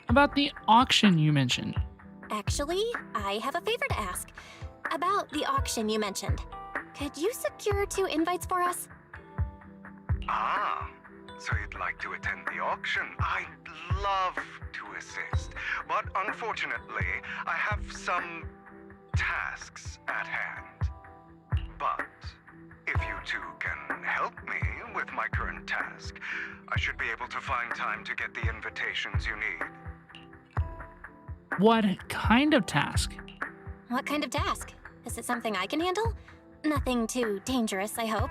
Speaker 1: About the auction you mentioned.
Speaker 3: Actually, I have a favor to ask. About the auction you mentioned. Could you secure 2 invites for us?
Speaker 2: Ah, so you'd like to attend the auction? I'd love to assist, but unfortunately, I have some tasks at hand. But if you two can help me with my current task, I should be able to find time to get the invitations you need.
Speaker 1: What kind of task?
Speaker 3: What kind of task? Is it something I can handle? Nothing too dangerous, I hope.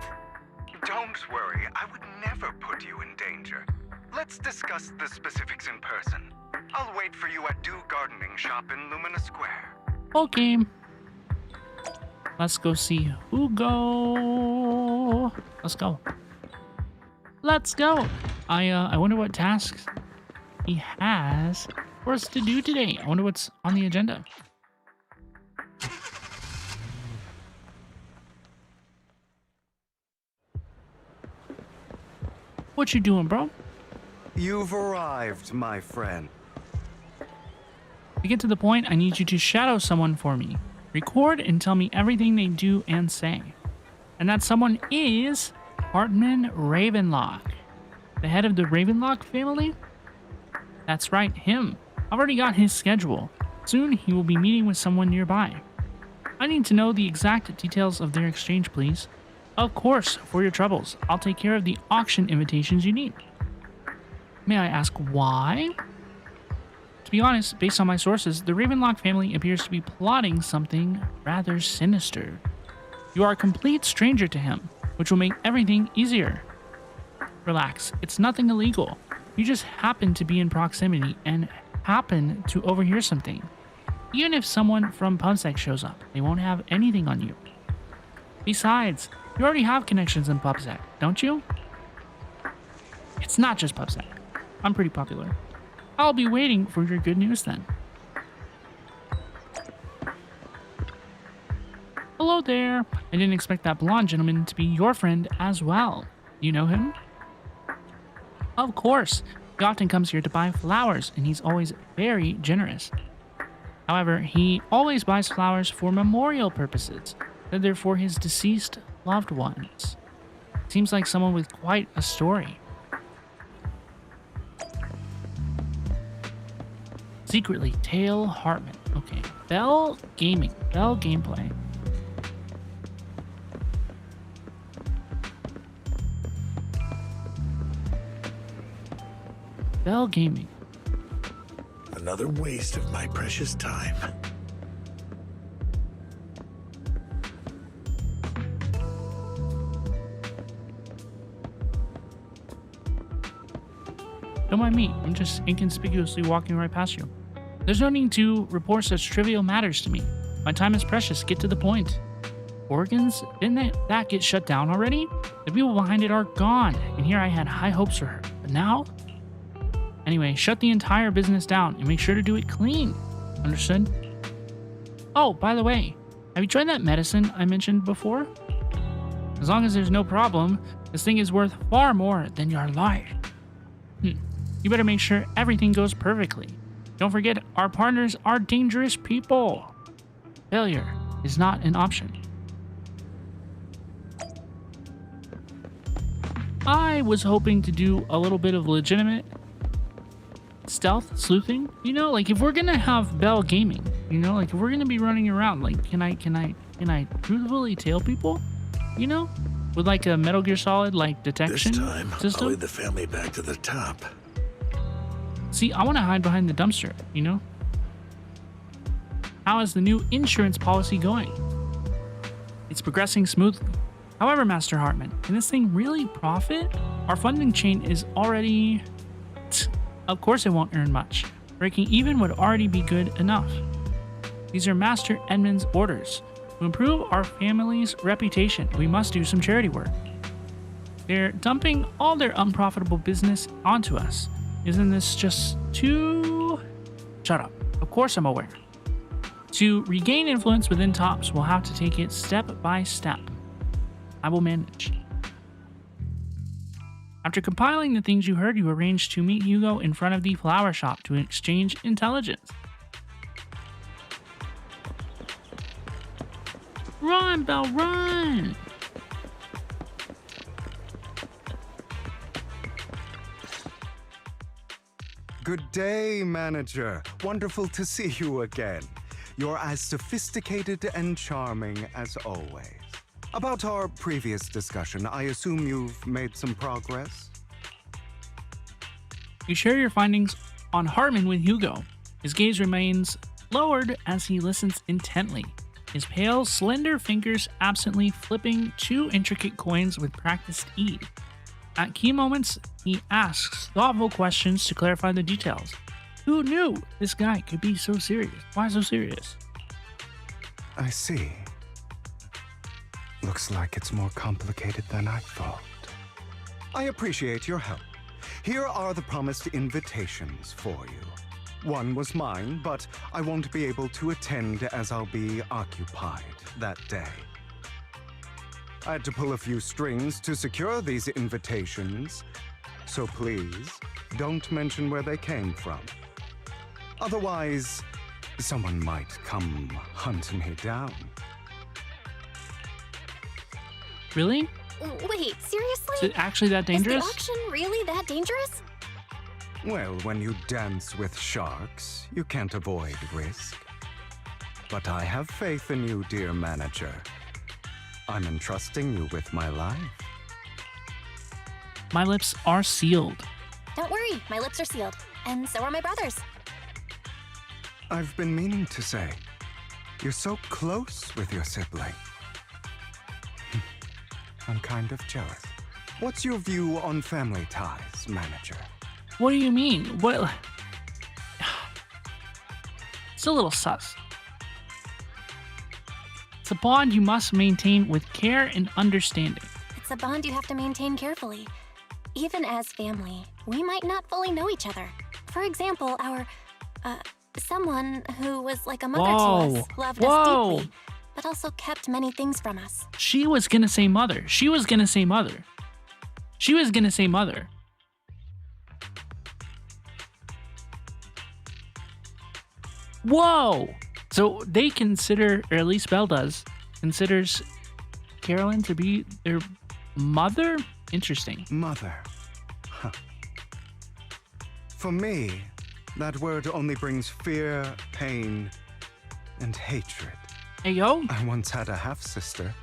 Speaker 2: Don't worry, I would never put you in danger. Let's discuss the specifics in person. I'll wait for you at Dew Gardening Shop in Lumina Square.
Speaker 1: Okay. Let's go see Hugo. Let's go. Let's go. I wonder what tasks he has for us to do today. I wonder what's on the agenda. What you doing, bro?
Speaker 2: You've arrived, my friend.
Speaker 1: To get to the point, I need you to shadow someone for me. Record and tell me everything they do and say. And that someone is Hartman Ravenlock, the head of the Ravenlock family? That's right, him. I've already got his schedule. Soon he will be meeting with someone nearby. I need to know the exact details of their exchange, please. Of course, for your troubles, I'll take care of the auction invitations you need. May I ask why? To be honest, based on my sources, the Ravenlock family appears to be plotting something rather sinister. You are a complete stranger to him, which will make everything easier. Relax, it's nothing illegal. You just happen to be in proximity and happen to overhear something. Even if someone from PubSec shows up, they won't have anything on you. Besides, you already have connections in PubSec, don't you? It's not just PubSec. I'm pretty popular. I'll be waiting for your good news then. Hello there. I didn't expect that blonde gentleman to be your friend as well. You know him? Of course. He often comes here to buy flowers, and he's always very generous. However, he always buys flowers for memorial purposes, that they're for his deceased loved ones. Seems like someone with quite a story. Secretly, Tail Hartman. Okay. Belle Gaming. Belle Gameplay. Belle Gaming.
Speaker 10: Another waste of my precious time.
Speaker 1: Don't mind me. I'm just inconspicuously walking right past you. There's no need to report such trivial matters to me. My time is precious. Get to the point. Organs? Didn't that get shut down already? The people behind it are gone, and here I had high hopes for her. But now? Anyway, shut the entire business down and make sure to do it clean. Understood? Oh, by the way, have you tried that medicine I mentioned before? As long as there's no problem, this thing is worth far more than your life. You better make sure everything goes perfectly. Don't forget, our partners are dangerous people. Failure is not an option. I was hoping to do a little bit of legitimate stealth sleuthing, you know, like if we're gonna have Belle gaming, you know, like if we're gonna be running around, like can I truthfully tail people, you know, with like a Metal Gear Solid like detection
Speaker 10: This time,
Speaker 1: system?
Speaker 10: I'll lead the family back to the top.
Speaker 1: See, I want to hide behind the dumpster, you know. How is the new insurance policy going? It's progressing smoothly. However, Master Hartman, can this thing really profit? Our funding chain is already... Of course it won't earn much. Breaking even would already be good enough. These are Master Edmund's orders. To improve our family's reputation, we must do some charity work. They're dumping all their unprofitable business onto us. Isn't this just too... Shut up. Of course I'm aware. To regain influence within Tops, we'll have to take it step by step. I will manage. After compiling the things you heard, you arranged to meet Hugo in front of the flower shop to exchange intelligence. Run, Belle, run!
Speaker 2: Good day, manager. Wonderful to see you again. You're as sophisticated and charming as always. About our previous discussion, I assume you've made some progress?
Speaker 1: You share your findings on Hartman with Hugo. His gaze remains lowered as he listens intently, his pale, slender fingers absently flipping two intricate coins with practiced ease. At key moments, he asks thoughtful questions to clarify the details. Who knew this guy could be so serious? Why so serious?
Speaker 2: I see. Looks like it's more complicated than I thought. I appreciate your help. Here are the promised invitations for you. One was mine, but I won't be able to attend as I'll be occupied that day. I had to pull a few strings to secure these invitations, so please don't mention where they came from. Otherwise, someone might come hunt me down.
Speaker 1: Really?
Speaker 3: Wait, seriously?
Speaker 1: Is it actually that dangerous?
Speaker 3: Is the auction really that dangerous?
Speaker 2: Well, when you dance with sharks, you can't avoid risk. But I have faith in you, dear manager. I'm entrusting you with my life.
Speaker 1: My lips are sealed.
Speaker 3: Don't worry, my lips are sealed. And so are my brother's.
Speaker 2: I've been meaning to say, you're so close with your sibling. I'm kind of jealous. What's your view on family ties, manager?
Speaker 1: What do you mean? What? It's a little sus. It's a bond you must maintain with care and understanding.
Speaker 3: It's a bond you have to maintain carefully. Even as family, we might not fully know each other. For example, our, someone who was like a mother to us, loved us deeply, but also kept many things from us.
Speaker 1: She was gonna say mother. She was gonna say mother. She was gonna say mother. Whoa! So they consider, or at least Belle does, considers Carolyn to be their mother? Interesting.
Speaker 2: Mother. Huh. For me, that word only brings fear, pain, and hatred.
Speaker 1: Hey, yo.
Speaker 2: I once had a half-sister.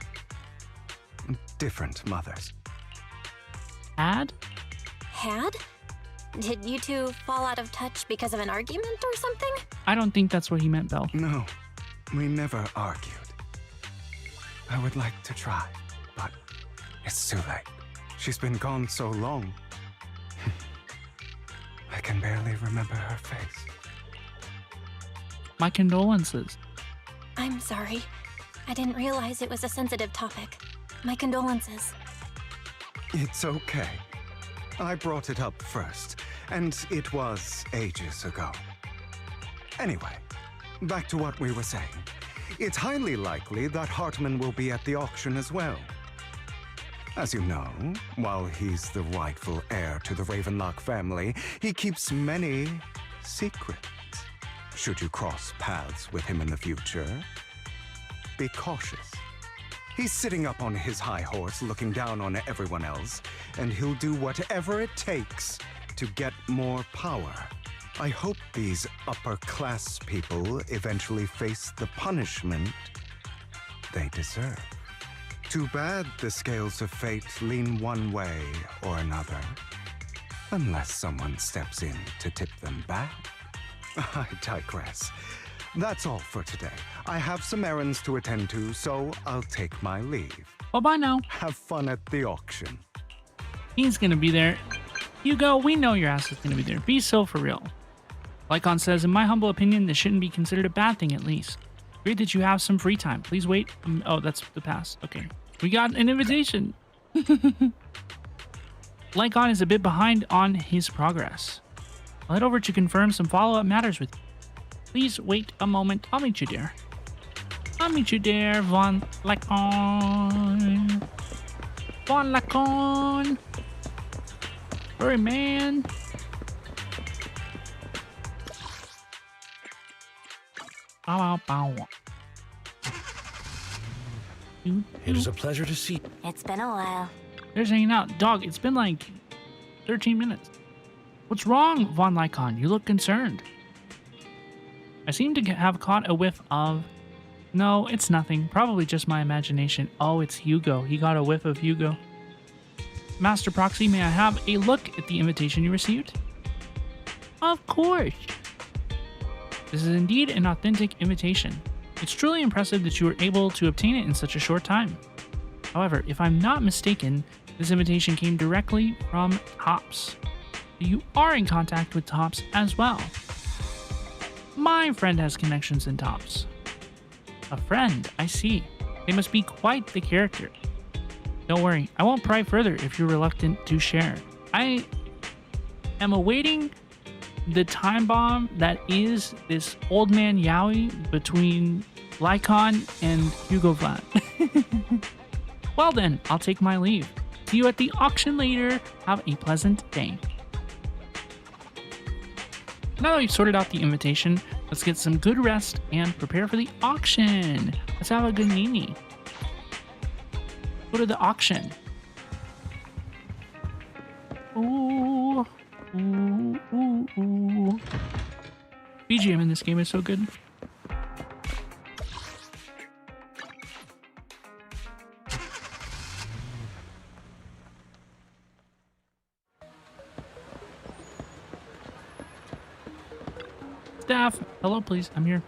Speaker 2: Different mothers.
Speaker 1: Had?
Speaker 3: Had? Did you two fall out of touch because of an argument or something?
Speaker 1: I don't think that's what he meant, Belle.
Speaker 2: No, we never argued. I would like to try, but it's too late. She's been gone so long. I can barely remember her face.
Speaker 1: My condolences.
Speaker 3: I'm sorry. I didn't realize it was a sensitive topic. My condolences.
Speaker 2: It's okay. I brought it up first, and it was ages ago. Anyway, back to what we were saying. It's highly likely that Hartman will be at the auction as well. As you know, while he's the rightful heir to the Ravenlock family, he keeps many secrets. Should you cross paths with him in the future, be cautious. He's sitting up on his high horse looking down on everyone else, and he'll do whatever it takes to get more power. I hope these upper-class people eventually face the punishment they deserve. Too bad the scales of fate lean one way or another, unless someone steps in to tip them back. I digress. That's all for today. I have some errands to attend to, so I'll take my leave.
Speaker 1: Bye-bye now.
Speaker 2: Have fun at the auction.
Speaker 1: He's gonna be there. Hugo, we know your ass is gonna be there. Be so for real. Lycaon says, in my humble opinion, this shouldn't be considered a bad thing, at least. Great that you have some free time. Please wait. Oh, that's the pass. Okay. We got an invitation. Lycaon is a bit behind on his progress. I'll head over to confirm some follow-up matters with you. Please wait a moment. I'll meet you there. I'll meet you there, Von Lycaon. Von Lycaon. Hurry, man. Bow, bow, bow.
Speaker 6: It is a pleasure to see.
Speaker 8: It's been a while.
Speaker 1: They're just hanging out. Dog, it's been like 13 minutes. What's wrong, Von Lycaon? You look concerned. I seem to have caught a whiff of... No, it's nothing. Probably just my imagination. Oh, it's Hugo. He got a whiff of Hugo. Master Proxy, may I have a look at the invitation you received? Of course. This is indeed an authentic invitation. It's truly impressive that you were able to obtain it in such a short time. However, if I'm not mistaken, this invitation came directly from Tops. You are in contact with Tops as well. My friend has connections in Tops. A friend, I see. They must be quite the character. Don't worry, I won't pry further if you're reluctant to share. I am awaiting the time bomb that is this old man yaoi between Lycaon and Hugo Vlad. Well then, I'll take my leave. See you at the auction later. Have a pleasant day. Now that we've sorted out the invitation, let's get some good rest and prepare for the auction. Let's have a good nini. Go to the auction. Ooh. Ooh, ooh, ooh. BGM in this game is so good. Staff, hello please, I'm here.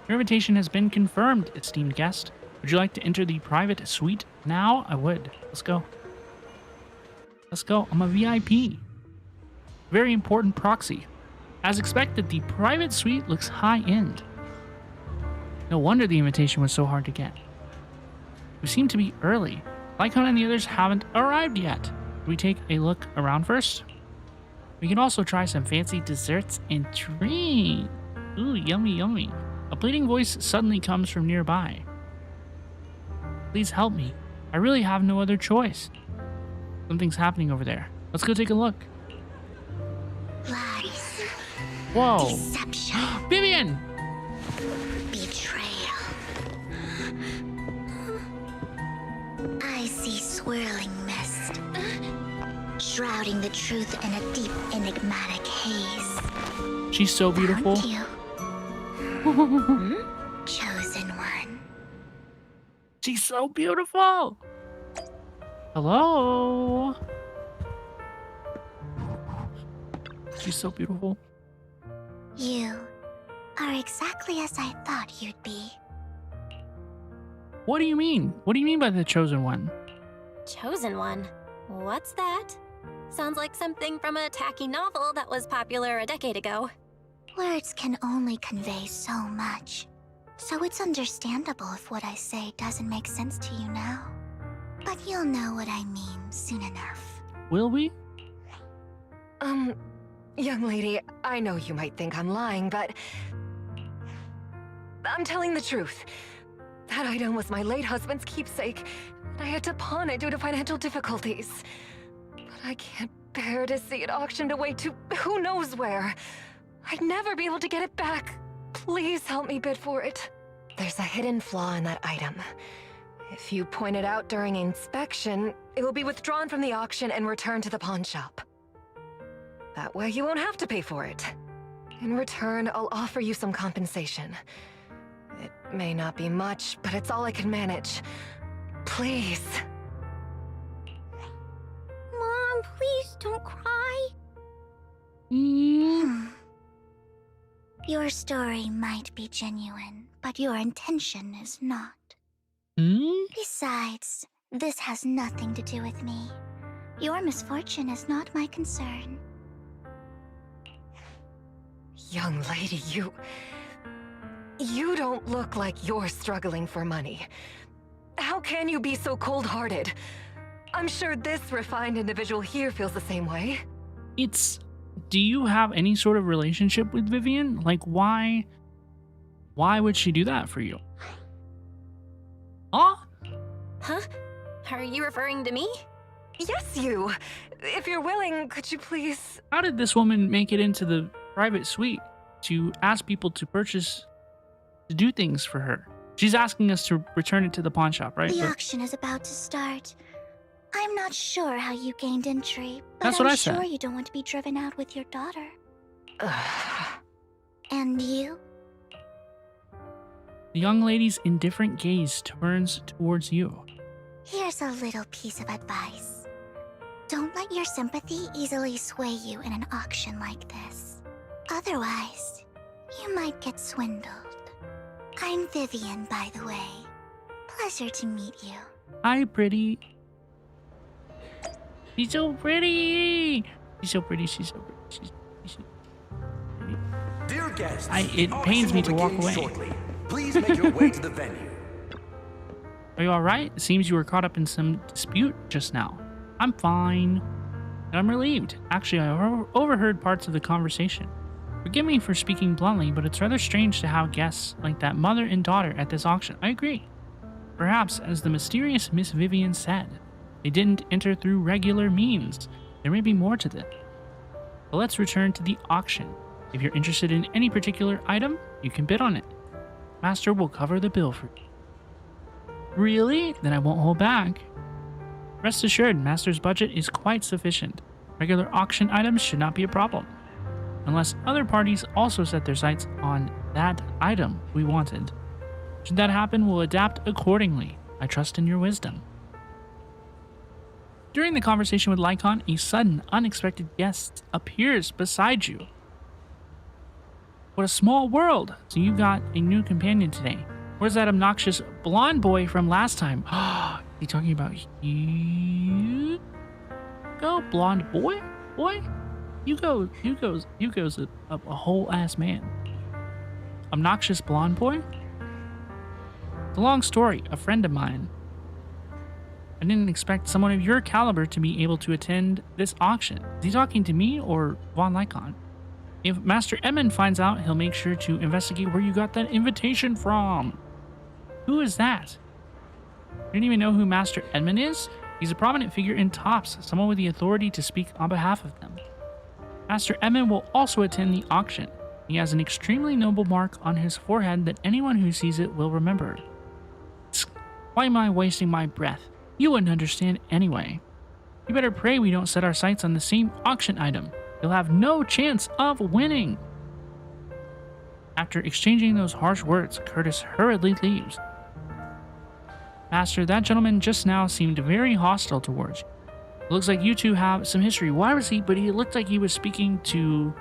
Speaker 1: Your invitation has been confirmed, esteemed guest. Would you like to enter the private suite now? I would. Let's go. Let's go. I'm a VIP. Very important proxy. As expected, the private suite looks high-end. No wonder the invitation was so hard to get. We seem to be early. Lycaon and the others haven't arrived yet. Can we take a look around first? We can also try some fancy desserts and drinks. Ooh, yummy, yummy. A pleading voice suddenly comes from nearby. Please help me. I really have no other choice. Something's happening over there. Let's go take a look.
Speaker 8: Lies.
Speaker 1: Whoa.
Speaker 8: Deception.
Speaker 1: Vivian!
Speaker 8: Betrayal. I see swirling mist, shrouding the truth in a deep, enigmatic haze.
Speaker 1: She's so beautiful.
Speaker 8: Found you. Chosen one.
Speaker 1: She's so beautiful. Hello. She's so beautiful.
Speaker 8: You are exactly as I thought you'd be.
Speaker 1: What do you mean? What do you mean by the chosen one?
Speaker 3: Chosen one? What's that? Sounds like something from a tacky novel that was popular a decade ago.
Speaker 8: Words can only convey so much, so it's understandable if what I say doesn't make sense to you now. But you'll know what I mean soon enough.
Speaker 1: Will we?
Speaker 4: Young lady, I know you might think I'm lying, but I'm telling the truth. That item was my late husband's keepsake, and I had to pawn it due to financial difficulties. But I can't bear to see it auctioned away to who knows where. I'd never be able to get it back. Please help me bid for it. There's a hidden flaw in that item. If you point it out during inspection, it will be withdrawn from the auction and returned to the pawn shop. That way you won't have to pay for it. In return, I'll offer you some compensation. It may not be much, but it's all I can manage. Please.
Speaker 8: Mom, please don't cry. Your story might be genuine, but your intention is not. Besides, this has nothing to do with me. Your misfortune is not my concern.
Speaker 4: Young lady, you don't look like you're struggling for money. How can you be so cold-hearted? I'm sure this refined individual here feels the same way.
Speaker 1: Do you have any sort of relationship with Vivian? Like, why would she do that for you?
Speaker 3: Huh? Are you referring to me?
Speaker 4: Yes, you. If you're willing, could you please...
Speaker 1: How did this woman make it into the private suite to ask people to do things for her? She's asking us to return it to the pawn shop, right?
Speaker 8: The auction is about to start. I'm not sure how you gained entry, but
Speaker 1: That's what I
Speaker 8: I'm
Speaker 1: said.
Speaker 8: sure you don't want to be driven out with your daughter. And you?
Speaker 1: The young lady's indifferent gaze turns towards you.
Speaker 8: Here's a little piece of advice. Don't let your sympathy easily sway you in an auction like this. Otherwise, you might get swindled. I'm Vivian, by the way. Pleasure to meet you.
Speaker 1: Hi, pretty. She's so pretty. She's so pretty. She's so pretty. She's pretty.
Speaker 11: Dear guests,
Speaker 1: It pains me to walk away.
Speaker 11: shortly. Please make your way to the venue.
Speaker 1: Are you alright? It seems you were caught up in some dispute just now. I'm fine. And I'm relieved. Actually, I overheard parts of the conversation. Forgive me for speaking bluntly, but it's rather strange to have guests like that mother and daughter at this auction. I agree. Perhaps, as the mysterious Miss Vivian said, they didn't enter through regular means. There may be more to this. But let's return to the auction. If you're interested in any particular item, you can bid on it. Master will cover the bill for you. Really? Then I won't hold back. Rest assured, Master's budget is quite sufficient. Regular auction items should not be a problem. Unless other parties also set their sights on that item we wanted. Should that happen, we'll adapt accordingly. I trust in your wisdom. During the conversation with Lycaon, a sudden, unexpected guest appears beside you. What a small world! So you got a new companion today. Where's that obnoxious blonde boy from last time? You talking about Hugo? Blonde boy? Hugo's a whole ass man. Obnoxious blonde boy? It's a long story. A friend of mine. I didn't expect someone of your caliber to be able to attend this auction. Is he talking to me or Von Lycaon? If Master Edmund finds out, he'll make sure to investigate where you got that invitation from. Who is that? You don't even know who Master Edmund is? He's a prominent figure in Tops, someone with the authority to speak on behalf of them. Master Edmund will also attend the auction. He has an extremely noble mark on his forehead that anyone who sees it will remember. Why am I wasting my breath? You wouldn't understand anyway. You better pray we don't set our sights on the same auction item. You'll have no chance of winning. After exchanging those harsh words, Curtis hurriedly leaves. Master, that gentleman just now seemed very hostile towards you. It looks like you two have some history. Why was he? But he looked like he was speaking to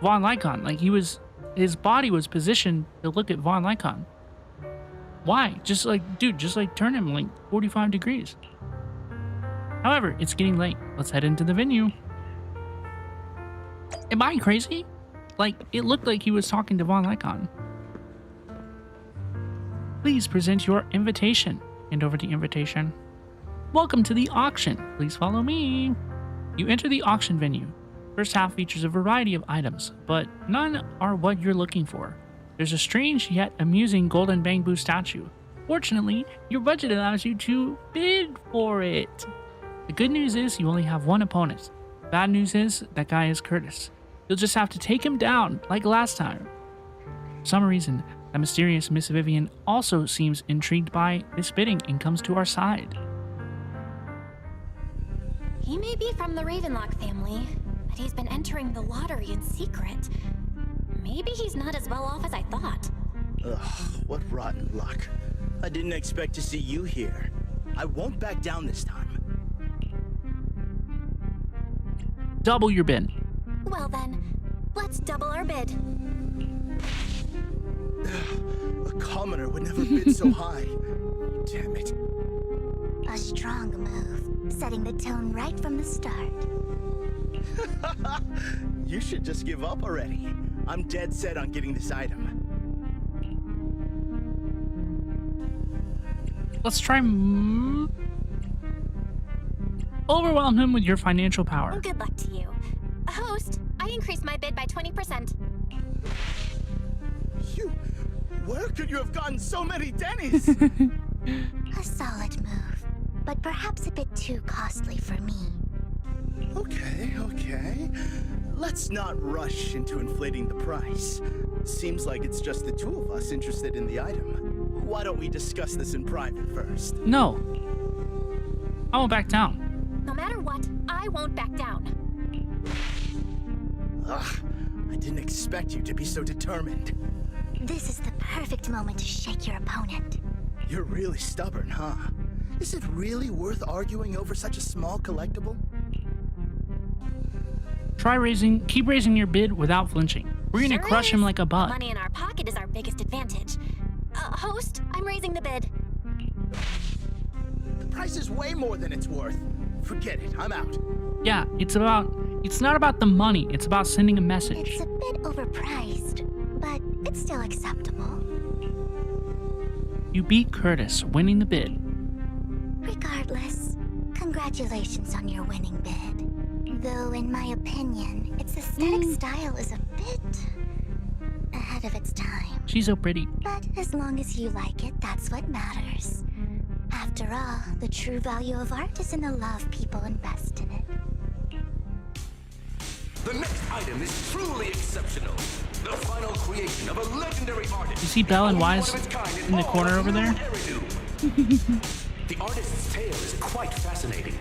Speaker 1: Von Lycaon. Like his body was positioned to look at Von Lycaon. Why? Just like, dude, just like turn him like 45 degrees. However, it's getting late. Let's head into the venue. Am I crazy? Like, it looked like he was talking to Von Lycaon. Please present your invitation. Hand over the invitation. Welcome to the auction. Please follow me. You enter the auction venue. First half features a variety of items, but none are what you're looking for. there's a strange yet amusing golden bamboo statue. Fortunately, your budget allows you to bid for it. The good news is you only have one opponent. Bad news is that guy is Curtis. You'll just have to take him down like last time. For some reason, that mysterious Miss Vivian also seems intrigued by this bidding and comes to our side.
Speaker 3: He may be from the Ravenlock family, but he's been entering the lottery in secret. Maybe he's not as well off as I thought.
Speaker 5: Ugh, what rotten luck. I didn't expect to see you here. I won't back down this time.
Speaker 1: Double your bid.
Speaker 3: Well then, let's double our bid.
Speaker 5: A commoner would never bid so high. Damn it.
Speaker 8: A strong move, setting the tone right from the start.
Speaker 5: You should just give up already. I'm dead set on getting this item.
Speaker 1: Let's try overwhelm him with your financial power.
Speaker 3: Good luck to you. Host, I increased my bid by 20%.
Speaker 5: Where could you have gotten so many Denny's?
Speaker 8: A solid move, but perhaps a bit too costly for me.
Speaker 5: Okay. Let's not rush into inflating the price. Seems like it's just the two of us interested in the item. Why don't we discuss this in private first?
Speaker 1: No. I won't back down.
Speaker 3: No matter what, I won't back down.
Speaker 5: Ugh, I didn't expect you to be so determined.
Speaker 8: This is the perfect moment to shake your opponent.
Speaker 5: You're really stubborn, huh? Is it really worth arguing over such a small collectible?
Speaker 1: Keep raising your bid without flinching. We're gonna crush him like a bug.
Speaker 3: Money in our pocket is our biggest advantage. Host, I'm raising the bid.
Speaker 5: The price is way more than it's worth. Forget it, I'm out.
Speaker 1: Yeah, it's not about the money, it's about sending a message.
Speaker 8: It's a bit overpriced, but it's still acceptable.
Speaker 1: You beat Curtis, winning the bid.
Speaker 8: Regardless, congratulations on your winning bid. Though, in my opinion, its aesthetic style is a bit ahead of its time.
Speaker 1: She's so pretty.
Speaker 8: But as long as you like it, that's what matters. After all, the true value of art is in the love people invest in it.
Speaker 11: The next item is truly exceptional. The final creation of a legendary artist.
Speaker 1: You see Belle and Wise in the corner over there?
Speaker 11: The artist's tale is quite fascinating.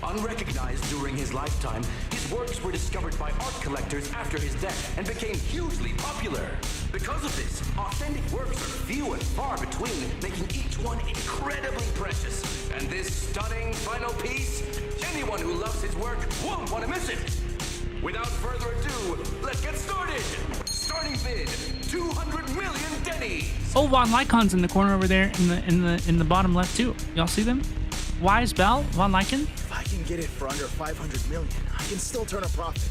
Speaker 11: Unrecognized during his lifetime, his works were discovered by art collectors after his death and became hugely popular. Because of this, authentic works are few and far between, making each one incredibly precious. And this stunning final piece, anyone who loves his work won't want to miss it. Without further ado, let's get started! Starting bid, 200 million Denny's!
Speaker 1: Oh, Von Lycaon's in the corner over there in the bottom left too. Y'all see them? Wise, Belle, Von Lycaon?
Speaker 5: If I can get it for under 500 million, I can still turn a profit.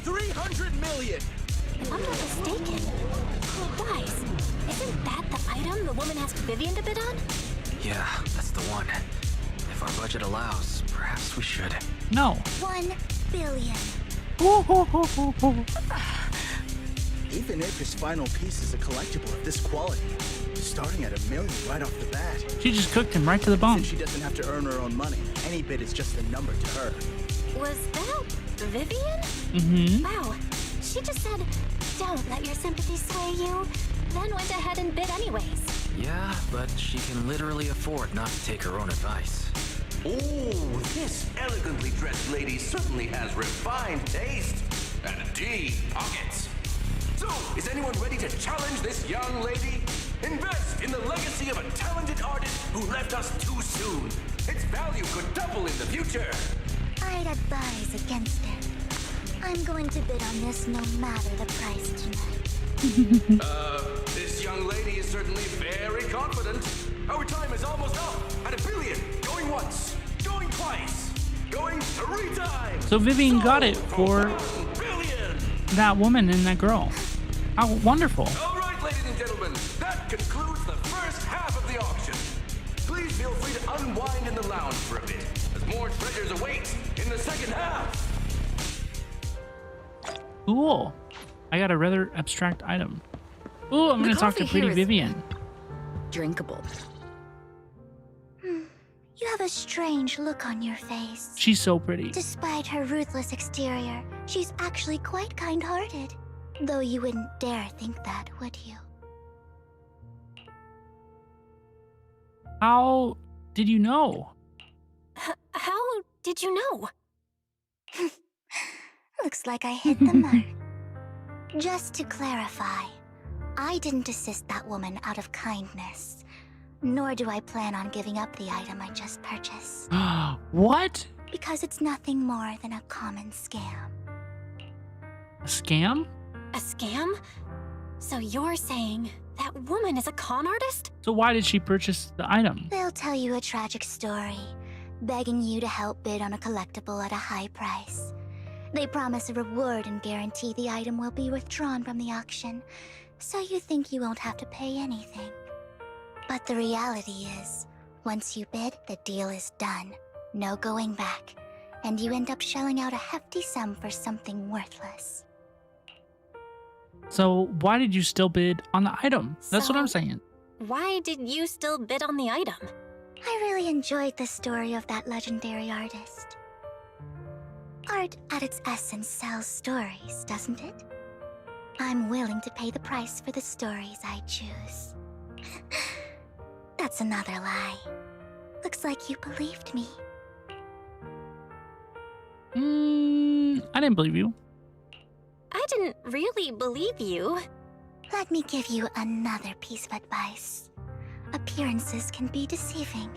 Speaker 5: 300 million!
Speaker 3: If I'm not mistaken, Wise, isn't that the item the woman asked Vivian to bid on?
Speaker 9: Yeah, that's the one. If our budget allows, perhaps we should.
Speaker 1: No.
Speaker 8: 1 billion.
Speaker 5: Even if his final piece is a collectible of this quality, starting at $1 million right off the bat.
Speaker 1: She just cooked him right to the bone.
Speaker 5: Since she doesn't have to earn her own money, any bid is just a number to her.
Speaker 3: Was that Vivian?
Speaker 1: Mm-hmm.
Speaker 3: Wow, she just said, don't let your sympathy sway you, then went ahead and bid anyways.
Speaker 9: Yeah, but she can literally afford not to take her own advice.
Speaker 11: Oh, this elegantly dressed lady certainly has refined taste. And deep pockets. So, is anyone ready to challenge this young lady? Invest in the legacy of a talented artist who left us too soon. Its value could double in the future.
Speaker 8: I'd advise against it. I'm going to bid on this no matter the price tonight.
Speaker 11: This young lady is certainly very confident. Our time is almost up at $1 billion. Going once, going twice, going 3 times.
Speaker 1: So Vivian got it for
Speaker 11: $1 billion.
Speaker 1: that woman and that girl. How wonderful.
Speaker 11: All right, ladies and gentlemen, that concludes the first half of the auction. Please feel free to unwind in the lounge for a bit, as more treasures await in the second half.
Speaker 1: Cool. I got a rather abstract item. Ooh, I'm
Speaker 4: The
Speaker 1: gonna talk to
Speaker 4: coffee here
Speaker 1: pretty
Speaker 4: is
Speaker 1: Vivian.
Speaker 4: drinkable.
Speaker 8: You have a strange look on your face.
Speaker 1: She's so pretty.
Speaker 8: Despite her ruthless exterior, she's actually quite kind-hearted. Though you wouldn't dare think that, would you?
Speaker 1: How did you know?
Speaker 3: How did you know?
Speaker 8: Looks like I hit the mark. Just to clarify, I didn't assist that woman out of kindness. Nor do I plan on giving up the item I just purchased.
Speaker 1: What?
Speaker 8: Because it's nothing more than a common scam.
Speaker 1: A scam?
Speaker 3: A scam? So you're saying that woman is a con artist?
Speaker 1: So why did she purchase the item?
Speaker 8: They'll tell you a tragic story, begging you to help bid on a collectible at a high price. They promise a reward and guarantee the item will be withdrawn from the auction, so you think you won't have to pay anything. But the reality is, once you bid, the deal is done. No going back. And you end up shelling out a hefty sum for something worthless.
Speaker 1: So why did you still bid on the item? That's what I'm
Speaker 3: So-
Speaker 1: saying.
Speaker 3: Why did you still bid on the item?
Speaker 8: I really enjoyed the story of that legendary artist. Art at its essence sells stories, doesn't it? I'm willing to pay the price for the stories I choose. That's another lie. Looks like you believed me.
Speaker 1: I didn't believe you.
Speaker 3: I didn't really believe you.
Speaker 8: Let me give you another piece of advice. Appearances can be deceiving.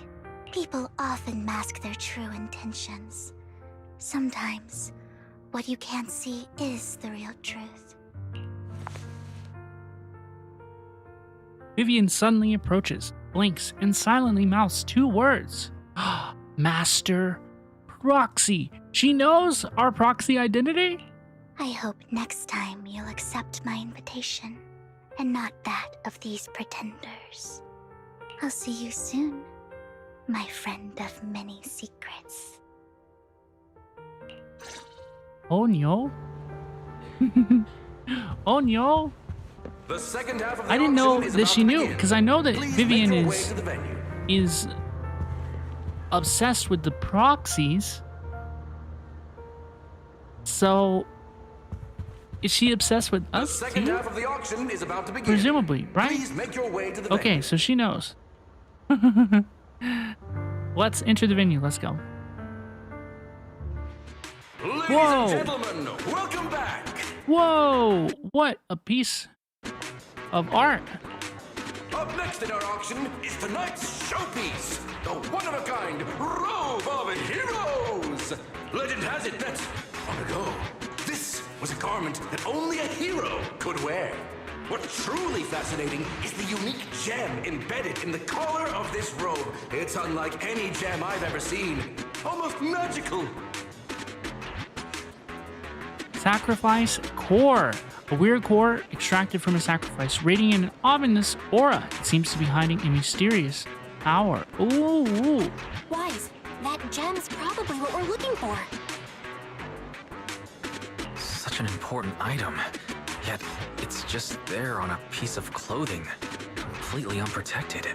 Speaker 8: People often mask their true intentions. Sometimes, what you can't see is the real truth.
Speaker 1: Vivian suddenly approaches, blinks, and silently mouths two words. Master Proxy. She knows our proxy identity?
Speaker 8: I hope next time you'll accept my invitation, and not that of these pretenders. I'll see you soon, my friend of many secrets.
Speaker 1: Oh no. Oh no.
Speaker 11: The second half of the
Speaker 1: I didn't know
Speaker 11: auction is
Speaker 1: that
Speaker 11: about
Speaker 1: she
Speaker 11: to
Speaker 1: knew,
Speaker 11: begin.
Speaker 1: because I know that
Speaker 11: Please
Speaker 1: Vivian
Speaker 11: make your way to the venue.
Speaker 1: is obsessed with the proxies. So, is she obsessed with
Speaker 11: The
Speaker 1: us
Speaker 11: second
Speaker 1: too?
Speaker 11: half of the auction is about to begin.
Speaker 1: Presumably, right?
Speaker 11: Please make your way to the
Speaker 1: Okay,
Speaker 11: venue.
Speaker 1: so she knows. Let's enter the venue. Let's go.
Speaker 11: Ladies
Speaker 1: Whoa.
Speaker 11: and gentlemen, welcome back.
Speaker 1: Whoa! What a piece of art.
Speaker 11: Up next in our auction is tonight's showpiece, the one-of-a-kind Robe of Heroes. Legend has it that, long ago, this was a garment that only a hero could wear. What's truly fascinating is the unique gem embedded in the collar of this robe. It's unlike any gem I've ever seen. Almost magical.
Speaker 1: Sacrifice core. A weird core extracted from a sacrifice, radiating an ominous aura. It seems to be hiding a mysterious power. Ooh.
Speaker 3: Wise, that gem's probably what we're looking for.
Speaker 9: Such an important item, yet it's just there on a piece of clothing, completely unprotected.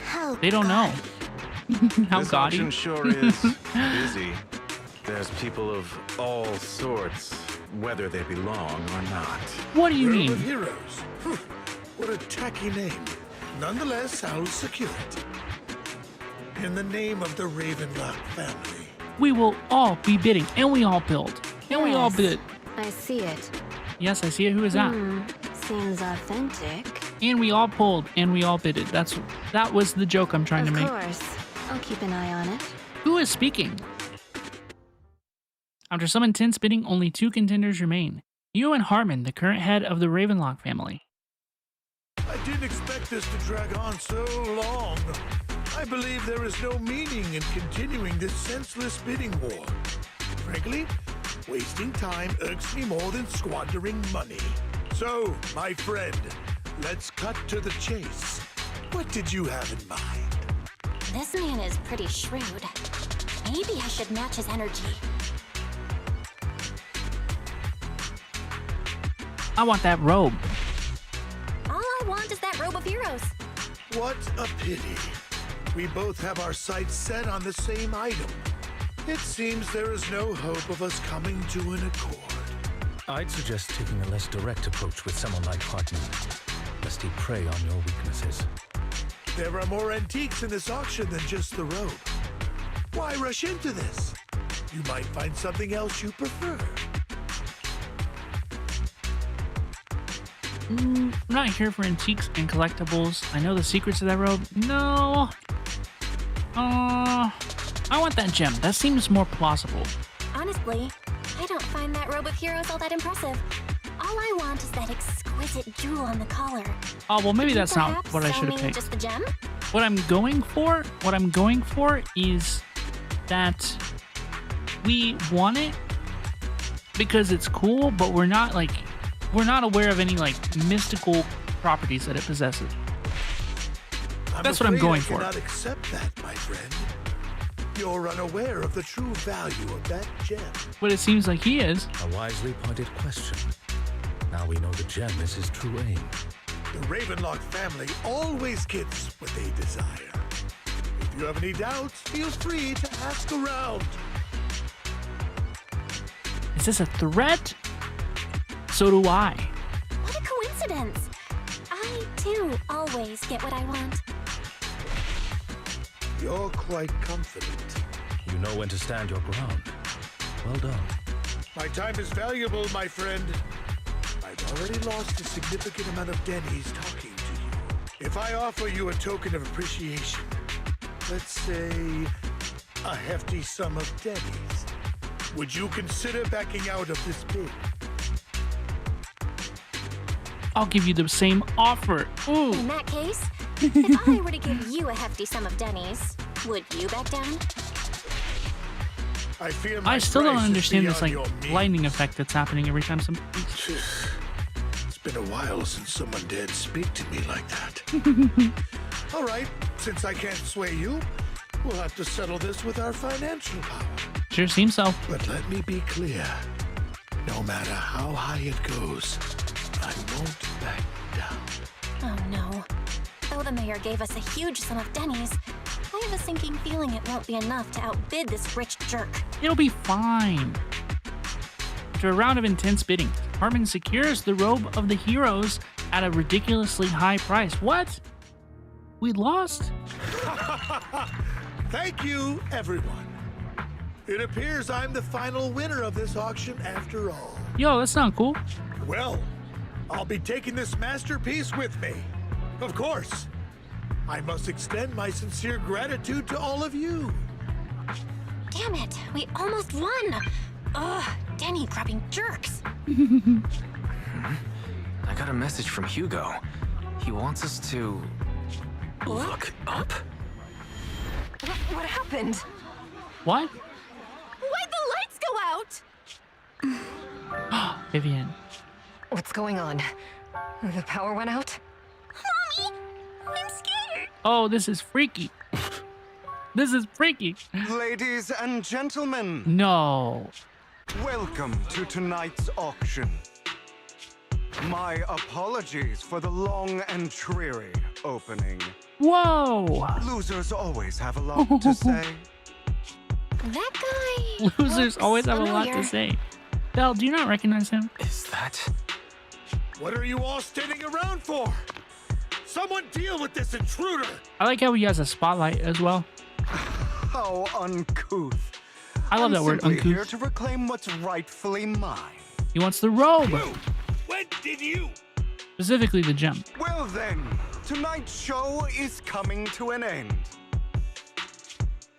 Speaker 8: How
Speaker 1: They don't know. How
Speaker 12: This
Speaker 1: gaudy.
Speaker 12: auction sure is busy. There's people of all sorts, whether they belong or not.
Speaker 1: What do you
Speaker 10: Robe
Speaker 1: mean?
Speaker 10: of Heroes. What a tacky name. Nonetheless, I'll secure it. In the name of the Ravenlock family.
Speaker 1: We will all be bidding, and we all build, and we all
Speaker 4: Yes.
Speaker 1: bid.
Speaker 4: I see it.
Speaker 1: Yes, I see it. Who is that?
Speaker 4: Seems authentic.
Speaker 1: And we all pulled, and we all bidded. That was the joke I'm trying to
Speaker 4: Of
Speaker 1: make.
Speaker 4: course. I'll keep an eye on it.
Speaker 1: Who is speaking? After some intense bidding, only two contenders remain. You and Hartman, the current head of the Ravenlock family.
Speaker 10: I didn't expect this to drag on so long. I believe there is no meaning in continuing this senseless bidding war. Frankly, wasting time irks me more than squandering money. So, my friend, let's cut to the chase. What did you have in mind?
Speaker 3: This man is pretty shrewd. Maybe I should match his energy.
Speaker 1: I want that robe.
Speaker 3: All I want is that robe of heroes.
Speaker 10: What a pity. We both have our sights set on the same item. It seems there is no hope of us coming to an accord.
Speaker 6: I'd suggest taking a less direct approach with someone like Hartman, lest he prey on your weaknesses.
Speaker 10: There are more antiques in this auction than just the robe. Why rush into this? You might find something else you prefer.
Speaker 1: I'm not here for antiques and collectibles. I know the secrets of that robe. No. I want that gem. That seems more plausible.
Speaker 3: Honestly, I don't find that robe of heroes all that impressive. All I want is that exquisite jewel on the collar.
Speaker 1: Oh, well, maybe
Speaker 3: Could you
Speaker 1: that's not
Speaker 3: perhaps
Speaker 1: what I
Speaker 3: sell
Speaker 1: should have
Speaker 3: me
Speaker 1: picked.
Speaker 3: Just the gem?
Speaker 1: What I'm going for is that we want it because it's cool, but we're not aware of any like mystical properties that it possesses. That's what I'm going for.
Speaker 10: I cannot accept that, my friend. You're unaware of the true value of that gem.
Speaker 1: But it seems like he is.
Speaker 6: A wisely pointed question. Now we know the gem is his true aim.
Speaker 10: The Ravenlock family always gets what they desire. If you have any doubts, feel free to ask around.
Speaker 1: Is this a threat? So do I.
Speaker 3: What a coincidence. I, too, always get what I want.
Speaker 10: You're quite confident.
Speaker 6: You know when to stand your ground. Well done.
Speaker 10: My time is valuable, my friend. I've already lost a significant amount of Denny's talking to you. If I offer you a token of appreciation, let's say a hefty sum of Denny's, would you consider backing out of this bid?
Speaker 1: I'll give you the same offer. Ooh.
Speaker 3: In that case, if I were to give you a hefty sum of Denny's, would you back down?
Speaker 10: I fear
Speaker 1: I still don't
Speaker 10: price is
Speaker 1: understand this like
Speaker 10: beyond your means.
Speaker 1: lightning effect that's happening every time some.
Speaker 10: It's been a while since someone dared speak to me like that. All right, since I can't sway you, we'll have to settle this with our financial power.
Speaker 1: Sure seems so.
Speaker 10: But let me be clear. No matter how high it goes, I won't back down.
Speaker 3: Oh no. Though the mayor gave us a huge sum of Denny's, I have a sinking feeling it won't be enough to outbid this rich jerk.
Speaker 1: It'll be fine. After a round of intense bidding, Hartman secures the robe of the heroes at a ridiculously high price. What? We lost?
Speaker 10: Thank you, everyone. It appears I'm the final winner of this auction after all.
Speaker 1: Yo, that's not cool.
Speaker 10: Well, I'll be taking this masterpiece with me. Of course. I must extend my sincere gratitude to all of you.
Speaker 3: Damn it, we almost won. Ugh, Denny grabbing jerks.
Speaker 9: I got a message from Hugo. He wants us to look up.
Speaker 4: What happened?
Speaker 1: What?
Speaker 3: Why'd the lights go out?
Speaker 1: Vivian.
Speaker 4: What's going on? The power went out?
Speaker 3: Mommy, I'm scared.
Speaker 1: Oh, this is freaky. This is freaky.
Speaker 2: Ladies and gentlemen,
Speaker 1: No.
Speaker 2: welcome to tonight's auction. My apologies for the long and dreary opening.
Speaker 1: Whoa.
Speaker 2: Losers always have a lot to say.
Speaker 3: That guy.
Speaker 1: Losers
Speaker 3: looks
Speaker 1: always have a lot to
Speaker 3: familiar.
Speaker 1: say. Belle, do you not recognize him?
Speaker 9: Is that?
Speaker 10: What are you all standing around for? Someone deal with this intruder!
Speaker 1: I like how he has a spotlight as well.
Speaker 2: How uncouth.
Speaker 1: I love that word,
Speaker 2: I'm simply
Speaker 1: uncouth.
Speaker 2: here to reclaim what's rightfully mine.
Speaker 1: He wants the robe.
Speaker 10: When did you?
Speaker 1: Specifically the gem.
Speaker 2: Well then, tonight's show is coming to an end.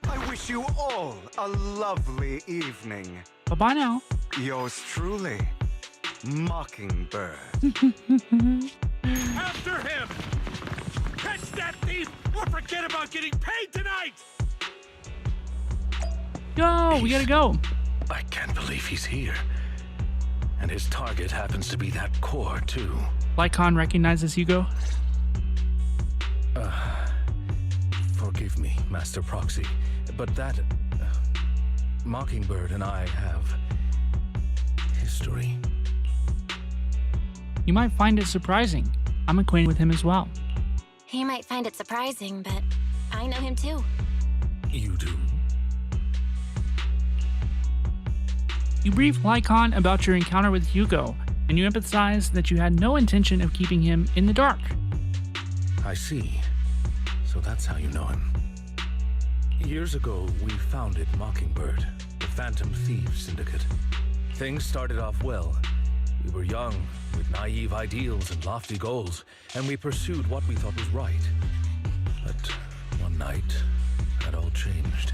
Speaker 2: I wish you all a lovely evening.
Speaker 1: Bye-bye now.
Speaker 2: Yours truly, Mockingbird.
Speaker 10: After him! Catch that thief or forget about getting paid tonight!
Speaker 1: Go, we gotta go.
Speaker 6: I can't believe he's here. And his target happens to be that core, too.
Speaker 1: Lycaon recognizes Hugo.
Speaker 6: Forgive me, Master Proxy, but that Mockingbird and I have history.
Speaker 1: You might find it surprising. I'm acquainted with him as well.
Speaker 3: He might find it surprising, but I know him too.
Speaker 6: You do?
Speaker 1: You brief Lycaon about your encounter with Hugo, and you empathize that you had no intention of keeping him in the dark.
Speaker 6: I see. So that's how you know him. Years ago, we founded Mockingbird, the Phantom Thieves Syndicate. Things started off well. We were young, with naive ideals and lofty goals, and we pursued what we thought was right. But one night, that all changed.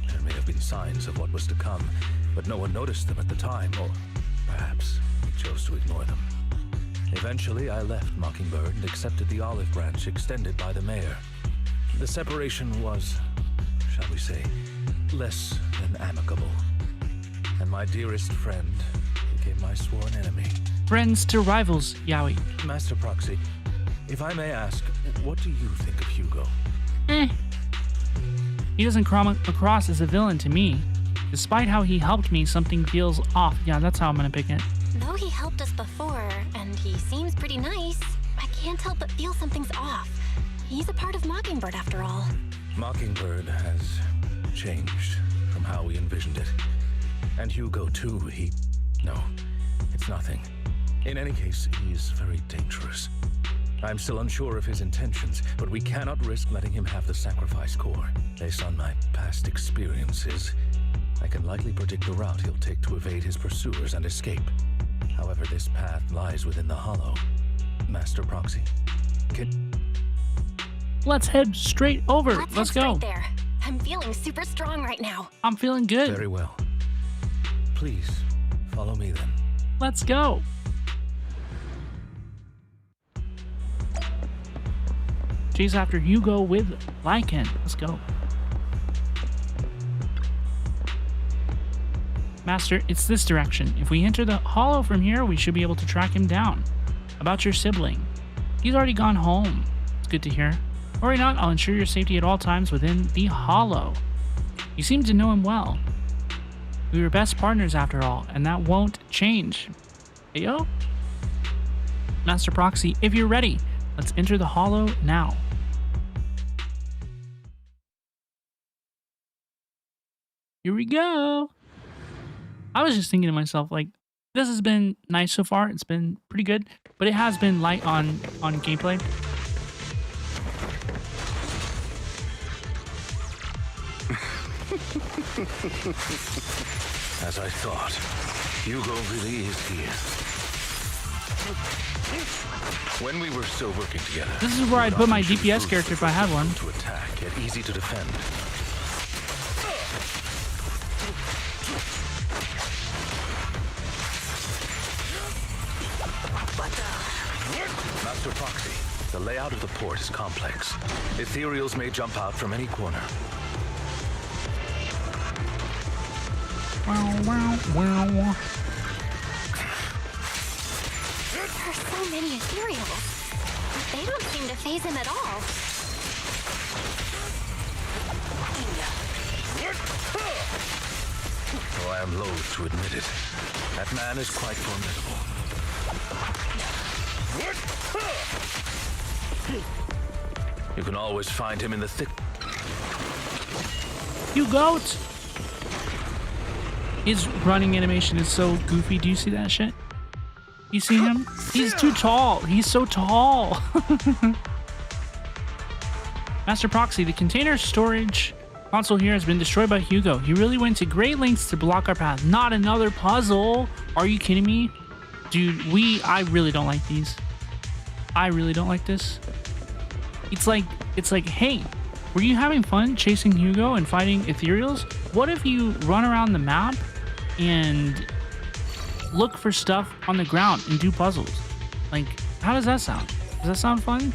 Speaker 6: There may have been signs of what was to come, but no one noticed them at the time, or perhaps we chose to ignore them. Eventually, I left Mockingbird and accepted the olive branch extended by the mayor. The separation was, shall we say, less than amicable. And my dearest friend became my sworn enemy.
Speaker 1: Friends to rivals, Yowie.
Speaker 6: Master Proxy, if I may ask, what do you think of Hugo?
Speaker 1: He doesn't come across as a villain to me. Despite how he helped me, something feels off. Yeah, that's how I'm gonna pick it.
Speaker 3: Though he helped us before, and he seems pretty nice, I can't help but feel something's off. He's a part of Mockingbird after all.
Speaker 6: Mockingbird has changed from how we envisioned it. And Hugo too, no, it's nothing. In any case, he's very dangerous. I'm still unsure of his intentions, but we cannot risk letting him have the sacrifice core. Based on my past experiences, I can likely predict the route he'll take to evade his pursuers and escape. However, this path lies within the hollow. Master Proxy,
Speaker 1: Let's head straight over. Let's go.
Speaker 3: Head straight there. I'm feeling super strong right now.
Speaker 1: I'm feeling good.
Speaker 6: Very well. Please, follow me then.
Speaker 1: Let's go. Chase after Hugo with Lycaon. Let's go. Master, it's this direction. If we enter the hollow from here, we should be able to track him down. About your sibling. He's already gone home. It's good to hear. Worry not, I'll ensure your safety at all times within the hollow. You seem to know him well. We were best partners after all, and that won't change. Heyo? Master Proxy, if you're ready, let's enter the hollow now. Here we go. I was just thinking to myself, like, this has been nice so far. It's been pretty good, but it has been light on gameplay.
Speaker 6: As I thought, Hugo really is here. When we were still working together,
Speaker 1: this is where I'd put my DPS character if I had one.
Speaker 6: To attack, yet easy to defend. Master Proxy, the layout of the port is complex. Ethereals may jump out from any corner.
Speaker 1: Wow, wow, wow.
Speaker 3: There are so many ethereals, but they don't seem to faze him at all.
Speaker 6: Though I am loath to admit it, that man is quite formidable. You can always find him in the thick.
Speaker 1: You goat! His running animation is so goofy. Do you see that shit? You see him? He's too tall. He's so tall. Master Proxy, the container storage console here has been destroyed by Hugo. He really went to great lengths to block our path. Not another puzzle. Are you kidding me? Dude, I really don't like these. I really don't like this. It's like, hey, were you having fun chasing Hugo and fighting ethereals? What if you run around the map and look for stuff on the ground and do puzzles? Like, how does that sound? Does that sound fun?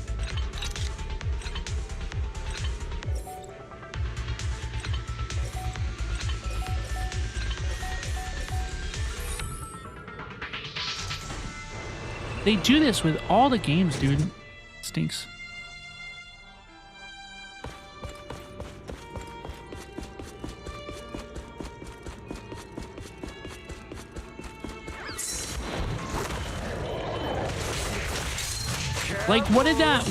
Speaker 1: They do this with all the games, dude. Stinks. Like, what did that,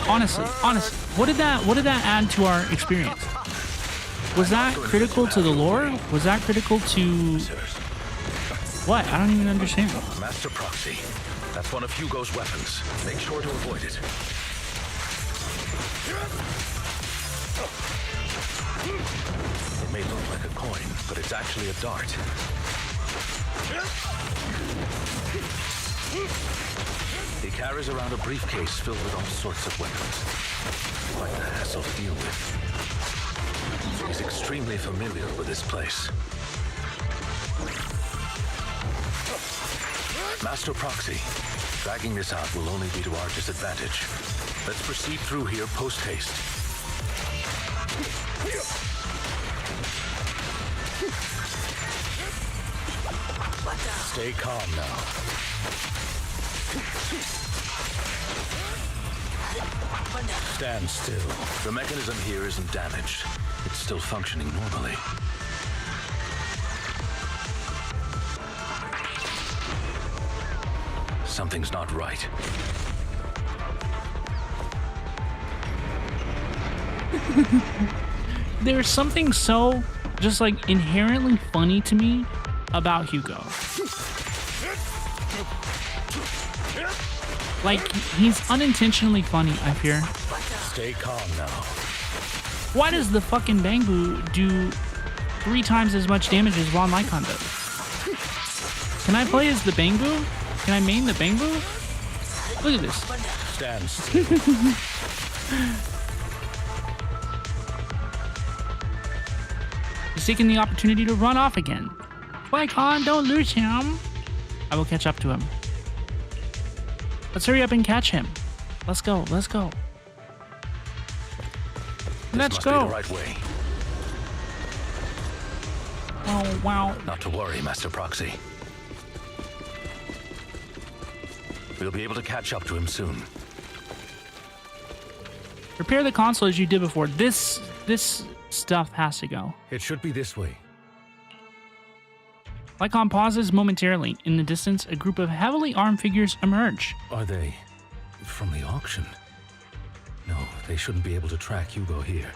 Speaker 1: honestly, what did that add to our experience? Was that critical to the lore? Was that critical to what? I don't even understand.
Speaker 6: Master Proxy. That's one of Hugo's weapons. Make sure to avoid it. It may look like a coin, but it's actually a dart. He carries around a briefcase filled with all sorts of weapons. Quite a hassle to deal with. He's extremely familiar with this place. Master Proxy, dragging this out will only be to our disadvantage. Let's proceed through here post-haste. Stay calm now. Stand still. The mechanism here isn't damaged. It's still functioning normally. Something's not right.
Speaker 1: There's something so just like inherently funny to me about Hugo. Like, he's unintentionally funny, I fear.
Speaker 6: Stay calm now.
Speaker 1: Why does the fucking Bangbu do 3 times as much damage as Ron Lycaon does? Can I play as the Bangbu? Can I main the Bangbu? Look at this.
Speaker 6: Stand still.
Speaker 1: He's taking the opportunity to run off again. Lycaon, don't lose him. I will catch up to him. Let's hurry up and catch him. Let's go. Let's go. Let's go.
Speaker 6: Be the right way.
Speaker 1: Oh, wow.
Speaker 6: Not to worry, Master Proxy. We'll be able to catch up to him soon.
Speaker 1: Repair the console as you did before. This stuff has to go.
Speaker 6: It should be this way.
Speaker 1: Lycaon pauses momentarily. In the distance, a group of heavily armed figures emerge.
Speaker 6: Are they from the auction? No, they shouldn't be able to track Hugo here.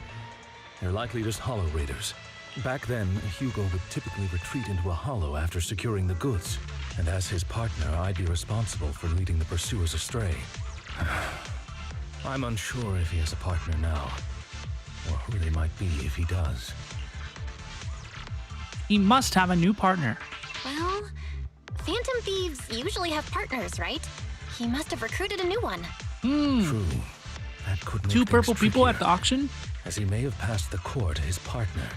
Speaker 6: They're likely just hollow raiders. Back then, Hugo would typically retreat into a hollow after securing the goods. And as his partner, I'd be responsible for leading the pursuers astray. I'm unsure if he has a partner now, or who they might be if he does.
Speaker 1: He must have a new partner.
Speaker 3: Well, Phantom Thieves usually have partners, right? He must have recruited a new one.
Speaker 6: True. That could make
Speaker 1: 2 purple
Speaker 6: things
Speaker 1: people
Speaker 6: trickier,
Speaker 1: at the auction?
Speaker 6: as he may have passed the core to his partner.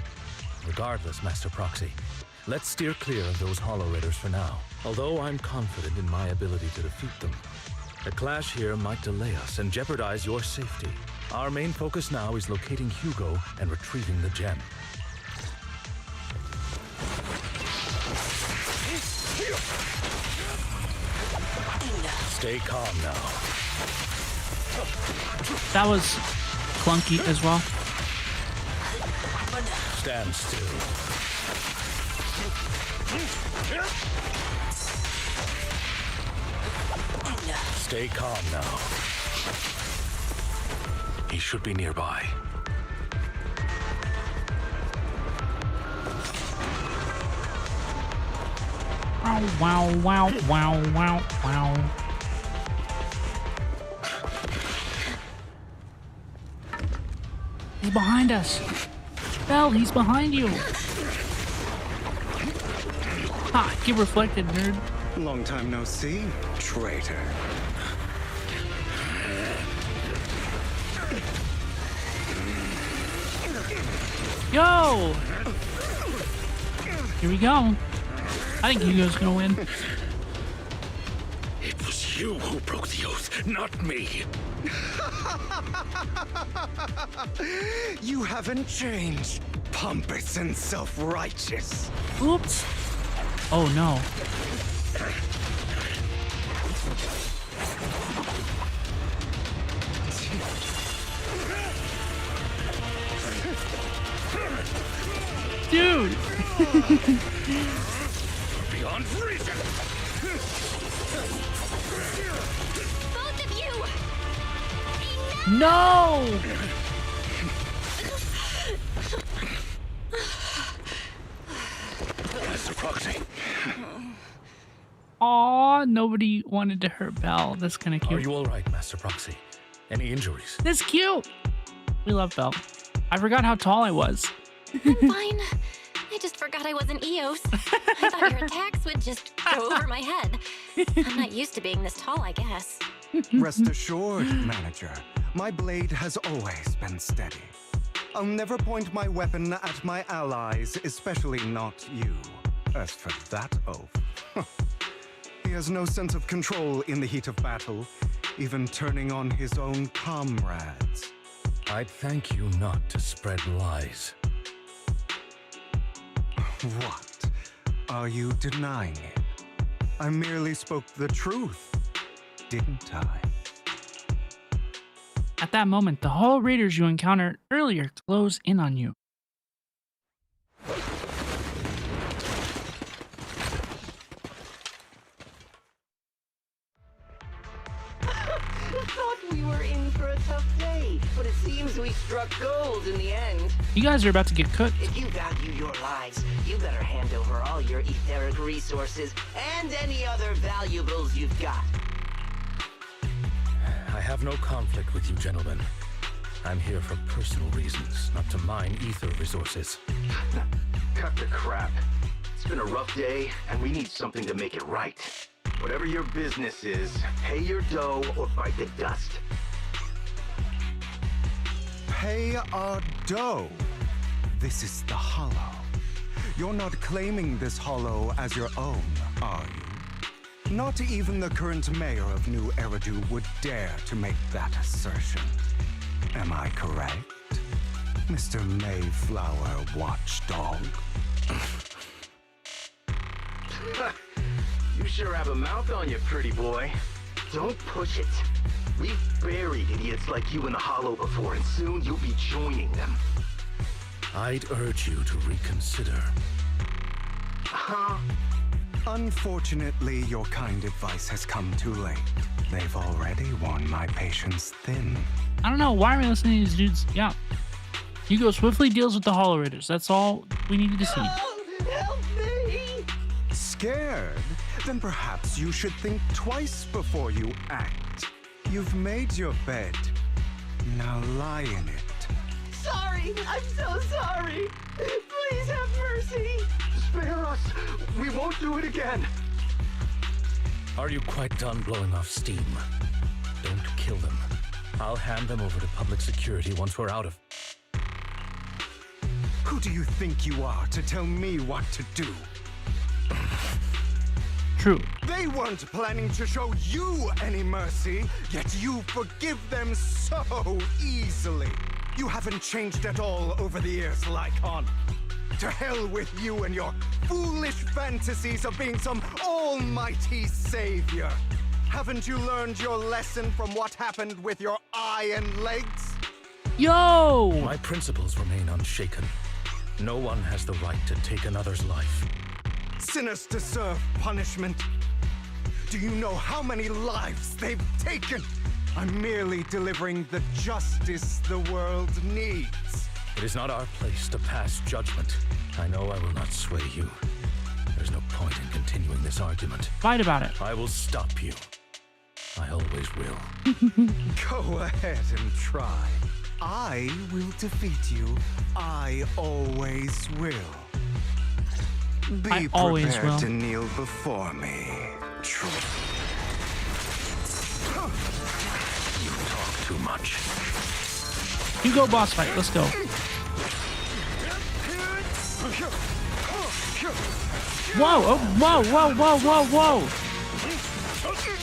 Speaker 6: Regardless, Master Proxy, let's steer clear of those hollow raiders for now. Although I'm confident in my ability to defeat them, the clash here might delay us and jeopardize your safety. Our main focus now is locating Hugo and retrieving the gem. Stay calm now.
Speaker 1: That was clunky as well.
Speaker 6: Stand still. Stay calm now. He should be nearby.
Speaker 1: Wow, wow, wow, wow, wow. He's behind us. Belle, he's behind you. Ha, get reflected, nerd.
Speaker 2: Long time no see, traitor.
Speaker 1: Yo! Here we go. I think Hugo's gonna win.
Speaker 10: It was you who broke the oath, not me.
Speaker 2: You haven't changed, pompous and self-righteous.
Speaker 1: Oops. Oh no. Dude.
Speaker 10: Beyond reason.
Speaker 3: Both of you!
Speaker 1: No!
Speaker 6: Master Proxy.
Speaker 1: Aw, nobody wanted to hurt Belle. That's kind of cute.
Speaker 6: Are you all right, Master Proxy? Any injuries?
Speaker 1: That's cute. We love Belle. I forgot how tall I was.
Speaker 3: I'm fine. I just forgot I wasn't Eos. I thought your attacks would just go over my head. I'm not used to being this tall, I guess.
Speaker 2: Rest assured, manager. My blade has always been steady. I'll never point my weapon at my allies, especially not you. As for that oaf, he has no sense of control in the heat of battle, even turning on his own comrades.
Speaker 6: I'd thank you not to spread lies.
Speaker 2: What? Are you denying it? I merely spoke the truth, didn't I?
Speaker 1: At that moment, the Hollow Raiders you encountered earlier close in on you.
Speaker 13: Thought we were in for a tough day, but it seems we struck gold in the end.
Speaker 1: You guys are about to get cooked.
Speaker 13: If you value your lives, you better hand over all your etheric resources and any other valuables you've got.
Speaker 6: I have no conflict with you, gentlemen. I'm here for personal reasons, not to mine ether resources.
Speaker 11: Cut the crap. It's been a rough day, and we need something to make it right. Whatever your business is, pay your dough or bite the dust.
Speaker 2: Pay our dough. This is the Hollow. You're not claiming this Hollow as your own, are you? Not even the current mayor of New Eridu would dare to make that assertion. Am I correct, Mr. Mayflower Watchdog?
Speaker 11: You sure have a mouth on you, pretty boy. Don't push it. We've buried idiots like you in the Hollow before, and soon you'll be joining them.
Speaker 6: I'd urge you to reconsider.
Speaker 11: Huh?
Speaker 2: Unfortunately, your kind advice has come too late. They've already worn my patience thin.
Speaker 1: I don't know. Why are we listening to these dudes? Yeah. Hugo swiftly deals with the Hollow Raiders. That's all we needed to see.
Speaker 13: Help me!
Speaker 2: Scared? Then perhaps you should think twice before you act. You've made your bed. Now lie in it.
Speaker 13: Sorry! I'm so sorry! Please have mercy!
Speaker 11: Spare us! We won't do it again!
Speaker 6: Are you quite done blowing off steam? Don't kill them. I'll hand them over to public security once we're out of...
Speaker 2: Who do you think you are to tell me what to do?
Speaker 1: True.
Speaker 2: They weren't planning to show you any mercy, yet you forgive them so easily. You haven't changed at all over the years, Lycaon. To hell with you and your foolish fantasies of being some almighty savior. Haven't you learned your lesson from what happened with your eye and legs?
Speaker 1: Yo!
Speaker 6: My principles remain unshaken. No one has the right to take another's life.
Speaker 2: Sinners deserve punishment. Do you know how many lives they've taken? I'm merely delivering the justice the world needs.
Speaker 6: It is not our place to pass judgment. I know I will not sway you. There's no point in continuing this argument.
Speaker 1: Fight about it.
Speaker 6: I will stop you. I always will.
Speaker 2: Go ahead and try. I will defeat you. I always will. Be prepared to kneel before me.
Speaker 6: You talk too much.
Speaker 1: Hugo boss fight. Let's go. Whoa! Oh, whoa! Whoa! Whoa! Whoa! Whoa!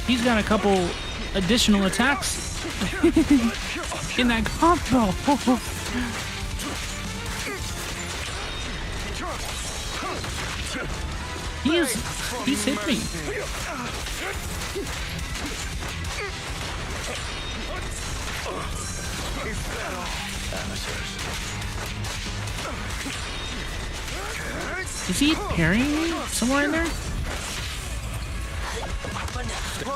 Speaker 1: He's got a couple additional attacks in that combo. He's hit me. Is he parrying me somewhere in there?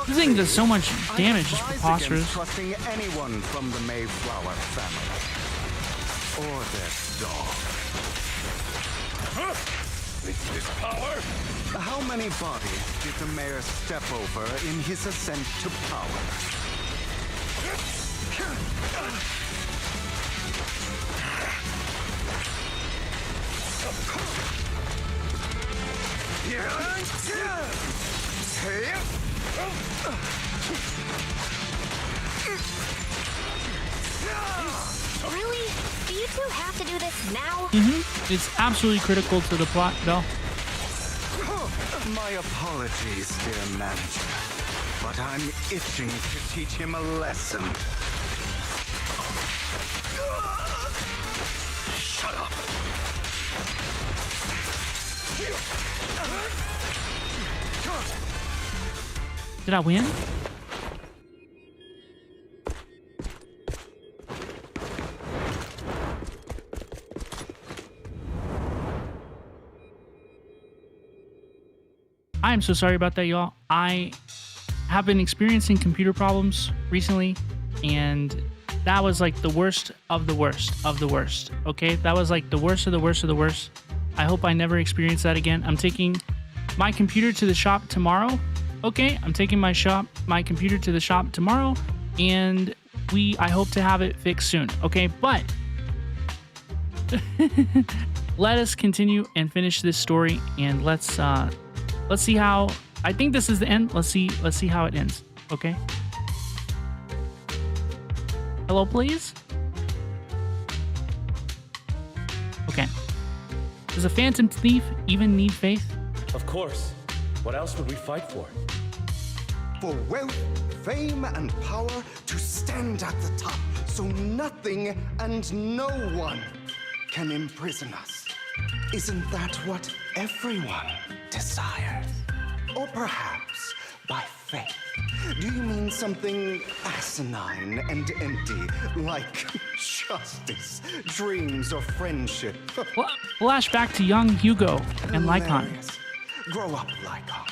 Speaker 1: This thing does so much damage, it's
Speaker 2: I advise
Speaker 1: preposterous.
Speaker 2: against trusting anyone from the Mayflower family. Or their dog.
Speaker 10: This power?
Speaker 2: How many bodies did the mayor step over in his ascent to power?
Speaker 3: Really? Do you two have to do this now?
Speaker 1: It's absolutely critical to the plot, Belle.
Speaker 2: My apologies, dear manager, but I'm itching to teach him a lesson.
Speaker 10: Shut up.
Speaker 1: Did I win? I am so sorry about that, y'all. I have been experiencing computer problems recently, and that was like the worst of the worst of the worst. Okay, that was like the worst of the worst of the worst. I hope I never experience that again. I'm taking my computer to the shop tomorrow. Okay, I'm taking my computer to the shop tomorrow, and I hope to have it fixed soon. Okay, but let us continue and finish this story, and let's see how. I think this is the end. Let's see how it ends. Okay. Hello, please. Okay. Does a phantom thief even need faith?
Speaker 11: Of course. What else would we fight for?
Speaker 2: For wealth, fame, and power to stand at the top, so nothing and no one can imprison us. Isn't that what everyone desires? Or perhaps by faith. Do you mean something asinine and empty, like justice, dreams, or friendship?
Speaker 1: Flashback to young Hugo and Lycaon.
Speaker 2: Hilarious. Grow up, Lycaon.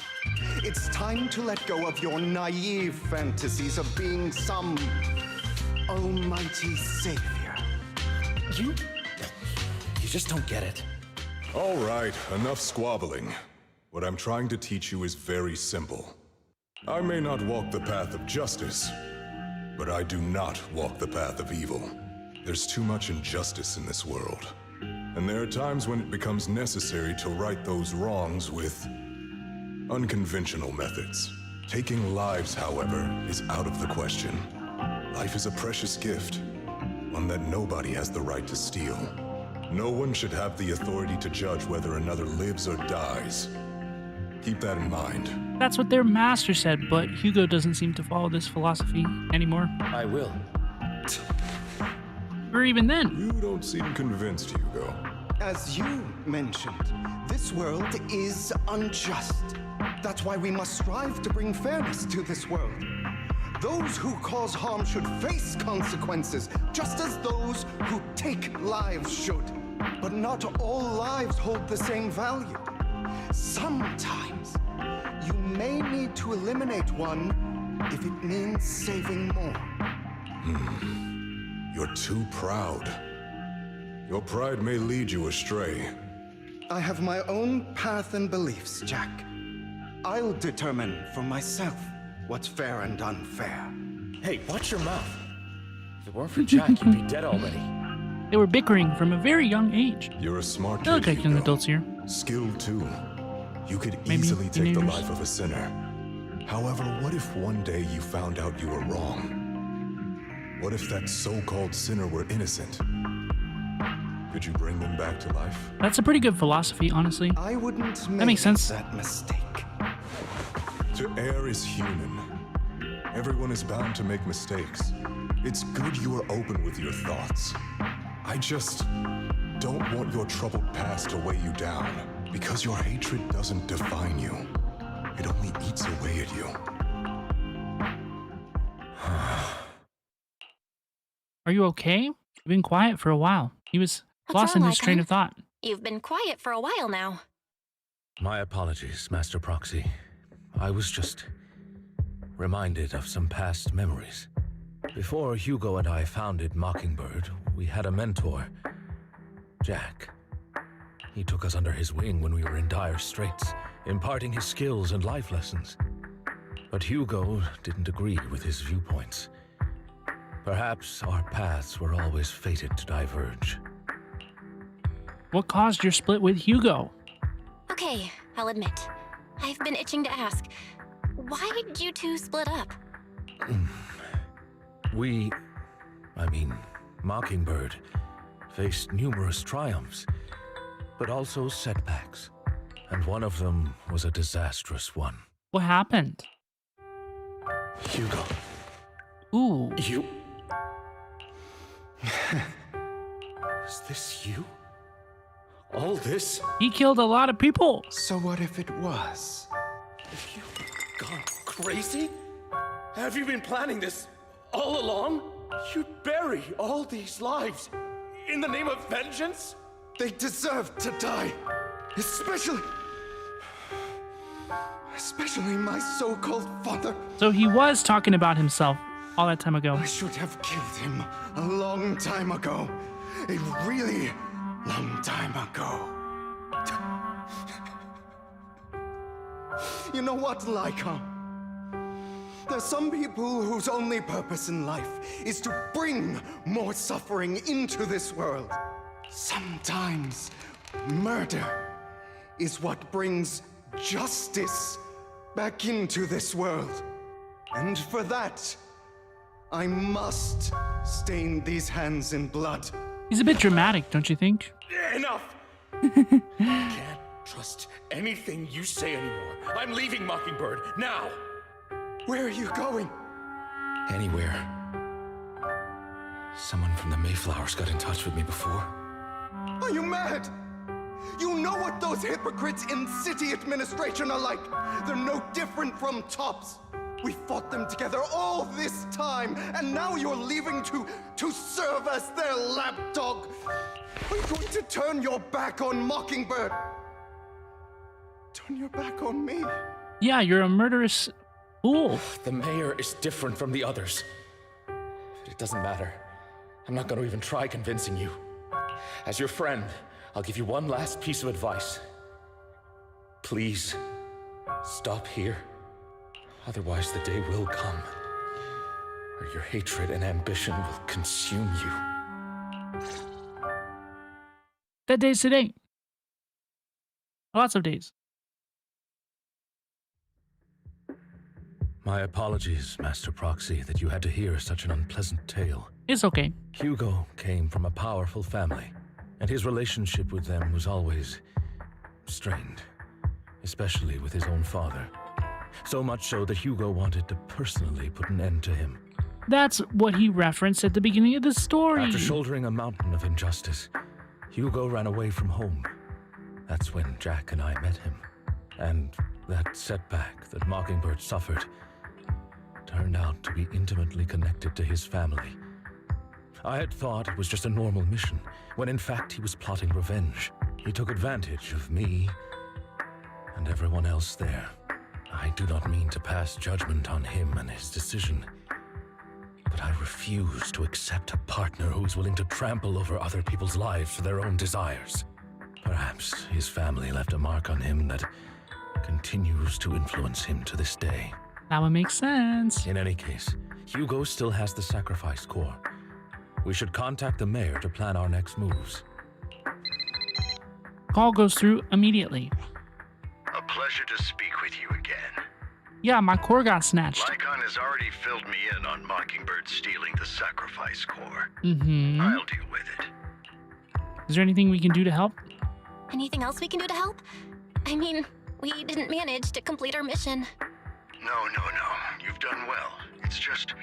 Speaker 2: It's time to let go of your naive fantasies of being some almighty savior.
Speaker 11: You just don't get it.
Speaker 14: All right, enough squabbling. What I'm trying to teach you is very simple. I may not walk the path of justice, but I do not walk the path of evil. There's too much injustice in this world, and there are times when it becomes necessary to right those wrongs with unconventional methods. Taking lives, however, is out of the question. Life is a precious gift, one that nobody has the right to steal. No one should have the authority to judge whether another lives or dies. Keep that in mind.
Speaker 1: That's what their master said, but Hugo doesn't seem to follow this philosophy anymore.
Speaker 11: I will.
Speaker 1: Or even then.
Speaker 14: You don't seem convinced, Hugo.
Speaker 2: As you mentioned, this world is unjust. That's why we must strive to bring fairness to this world. Those who cause harm should face consequences, just as those who take lives should. But not all lives hold the same value. Sometimes, you may need to eliminate one if it means saving more.
Speaker 14: You're too proud. Your pride may lead you astray.
Speaker 2: I have my own path and beliefs, Jack. I'll determine for myself what's fair and unfair.
Speaker 11: Hey, watch your mouth. If it weren't for Jack, you'd be dead already.
Speaker 1: They were bickering from a very young age.
Speaker 14: You're a smart
Speaker 1: They look
Speaker 14: kid,
Speaker 1: like young
Speaker 14: Hugo.
Speaker 1: adults here.
Speaker 14: Skilled too. You could
Speaker 1: Maybe
Speaker 14: easily take the
Speaker 1: teenagers.
Speaker 14: life of a sinner. However, what if one day you found out you were wrong? What if that so-called sinner were innocent? Could you bring them back to life?
Speaker 1: That's a pretty good philosophy, honestly.
Speaker 2: I wouldn't make
Speaker 1: That makes sense.
Speaker 2: that mistake.
Speaker 14: To err is human. Everyone is bound to make mistakes. It's good you are open with your thoughts. I just don't want your troubled past to weigh you down, because your hatred doesn't define you. It only eats away at you.
Speaker 1: Are you okay? You've been quiet for a while. He was
Speaker 3: What's
Speaker 1: lost in
Speaker 3: wrong,
Speaker 1: his train
Speaker 3: Lycaon?
Speaker 1: of thought.
Speaker 3: You've been quiet for a while now.
Speaker 6: My apologies, Master Proxy. I was just reminded of some past memories. Before Hugo and I founded Mockingbird, we had a mentor, Jack. He took us under his wing when we were in dire straits, imparting his skills and life lessons. But Hugo didn't agree with his viewpoints. Perhaps our paths were always fated to diverge.
Speaker 1: What caused your split with Hugo?
Speaker 3: Okay, I'll admit. I've been itching to ask. Why did you two split up?
Speaker 6: Mockingbird faced numerous triumphs, but also setbacks. And one of them was a disastrous one.
Speaker 1: What happened?
Speaker 6: Hugo.
Speaker 1: Ooh.
Speaker 6: You? Is this you? All this?
Speaker 1: He killed a lot of people.
Speaker 2: So what if it was?
Speaker 6: Have you gone crazy? Have you been planning this all along? You'd bury all these lives in the name of vengeance?
Speaker 2: They deserve to die. Especially my so-called father.
Speaker 1: So he was talking about himself all that time ago.
Speaker 2: I should have killed him a long time ago. A really long time ago. You know what, Lycaon? There's some people whose only purpose in life is to bring more suffering into this world. Sometimes murder is what brings justice back into this world. And for that, I must stain these hands in blood.
Speaker 1: He's a bit dramatic, don't you think?
Speaker 6: Enough! Can't trust anything you say anymore. I'm leaving Mockingbird, now!
Speaker 2: Where are you going?
Speaker 6: Anywhere. Someone from the Mayflowers got in touch with me before.
Speaker 2: Are you mad? You know what those hypocrites in city administration are like. They're no different from tops. We fought them together all this time, and now you're leaving to serve as their lapdog. Are you going to turn your back on Mockingbird? Turn your back on me?
Speaker 1: Yeah, you're a murderous fool.
Speaker 6: The mayor is different from the others. But it doesn't matter. I'm not going to even try convincing you. As your friend, I'll give you one last piece of advice. Please, stop here. Otherwise, the day will come where your hatred and ambition will consume you.
Speaker 1: That day's today. Lots of days.
Speaker 6: My apologies, Master Proxy, that you had to hear such an unpleasant tale.
Speaker 1: It's okay.
Speaker 6: Hugo came from a powerful family, and his relationship with them was always strained, especially with his own father. So much so that Hugo wanted to personally put an end to him.
Speaker 1: That's what he referenced at the beginning of the story.
Speaker 6: After shouldering a mountain of injustice, Hugo ran away from home. That's when Jack and I met him. And that setback that Mockingbird suffered turned out to be intimately connected to his family. I had thought it was just a normal mission, when in fact he was plotting revenge. He took advantage of me and everyone else there. I do not mean to pass judgment on him and his decision, but I refuse to accept a partner who is willing to trample over other people's lives for their own desires. Perhaps his family left a mark on him that continues to influence him to this day.
Speaker 1: That would make sense.
Speaker 6: In any case, Hugo still has the sacrifice core. We should contact the mayor to plan our next moves.
Speaker 1: Call goes through immediately.
Speaker 7: A pleasure to speak with you again.
Speaker 1: Yeah, my core got snatched.
Speaker 7: Lycaon has already filled me in on Mockingbird stealing the sacrifice core.
Speaker 1: Mm-hmm.
Speaker 7: I'll deal with it.
Speaker 1: Is there anything we can do to help?
Speaker 3: Anything else we can do to help? I mean, we didn't manage to complete our mission.
Speaker 7: No. You've done well. It's just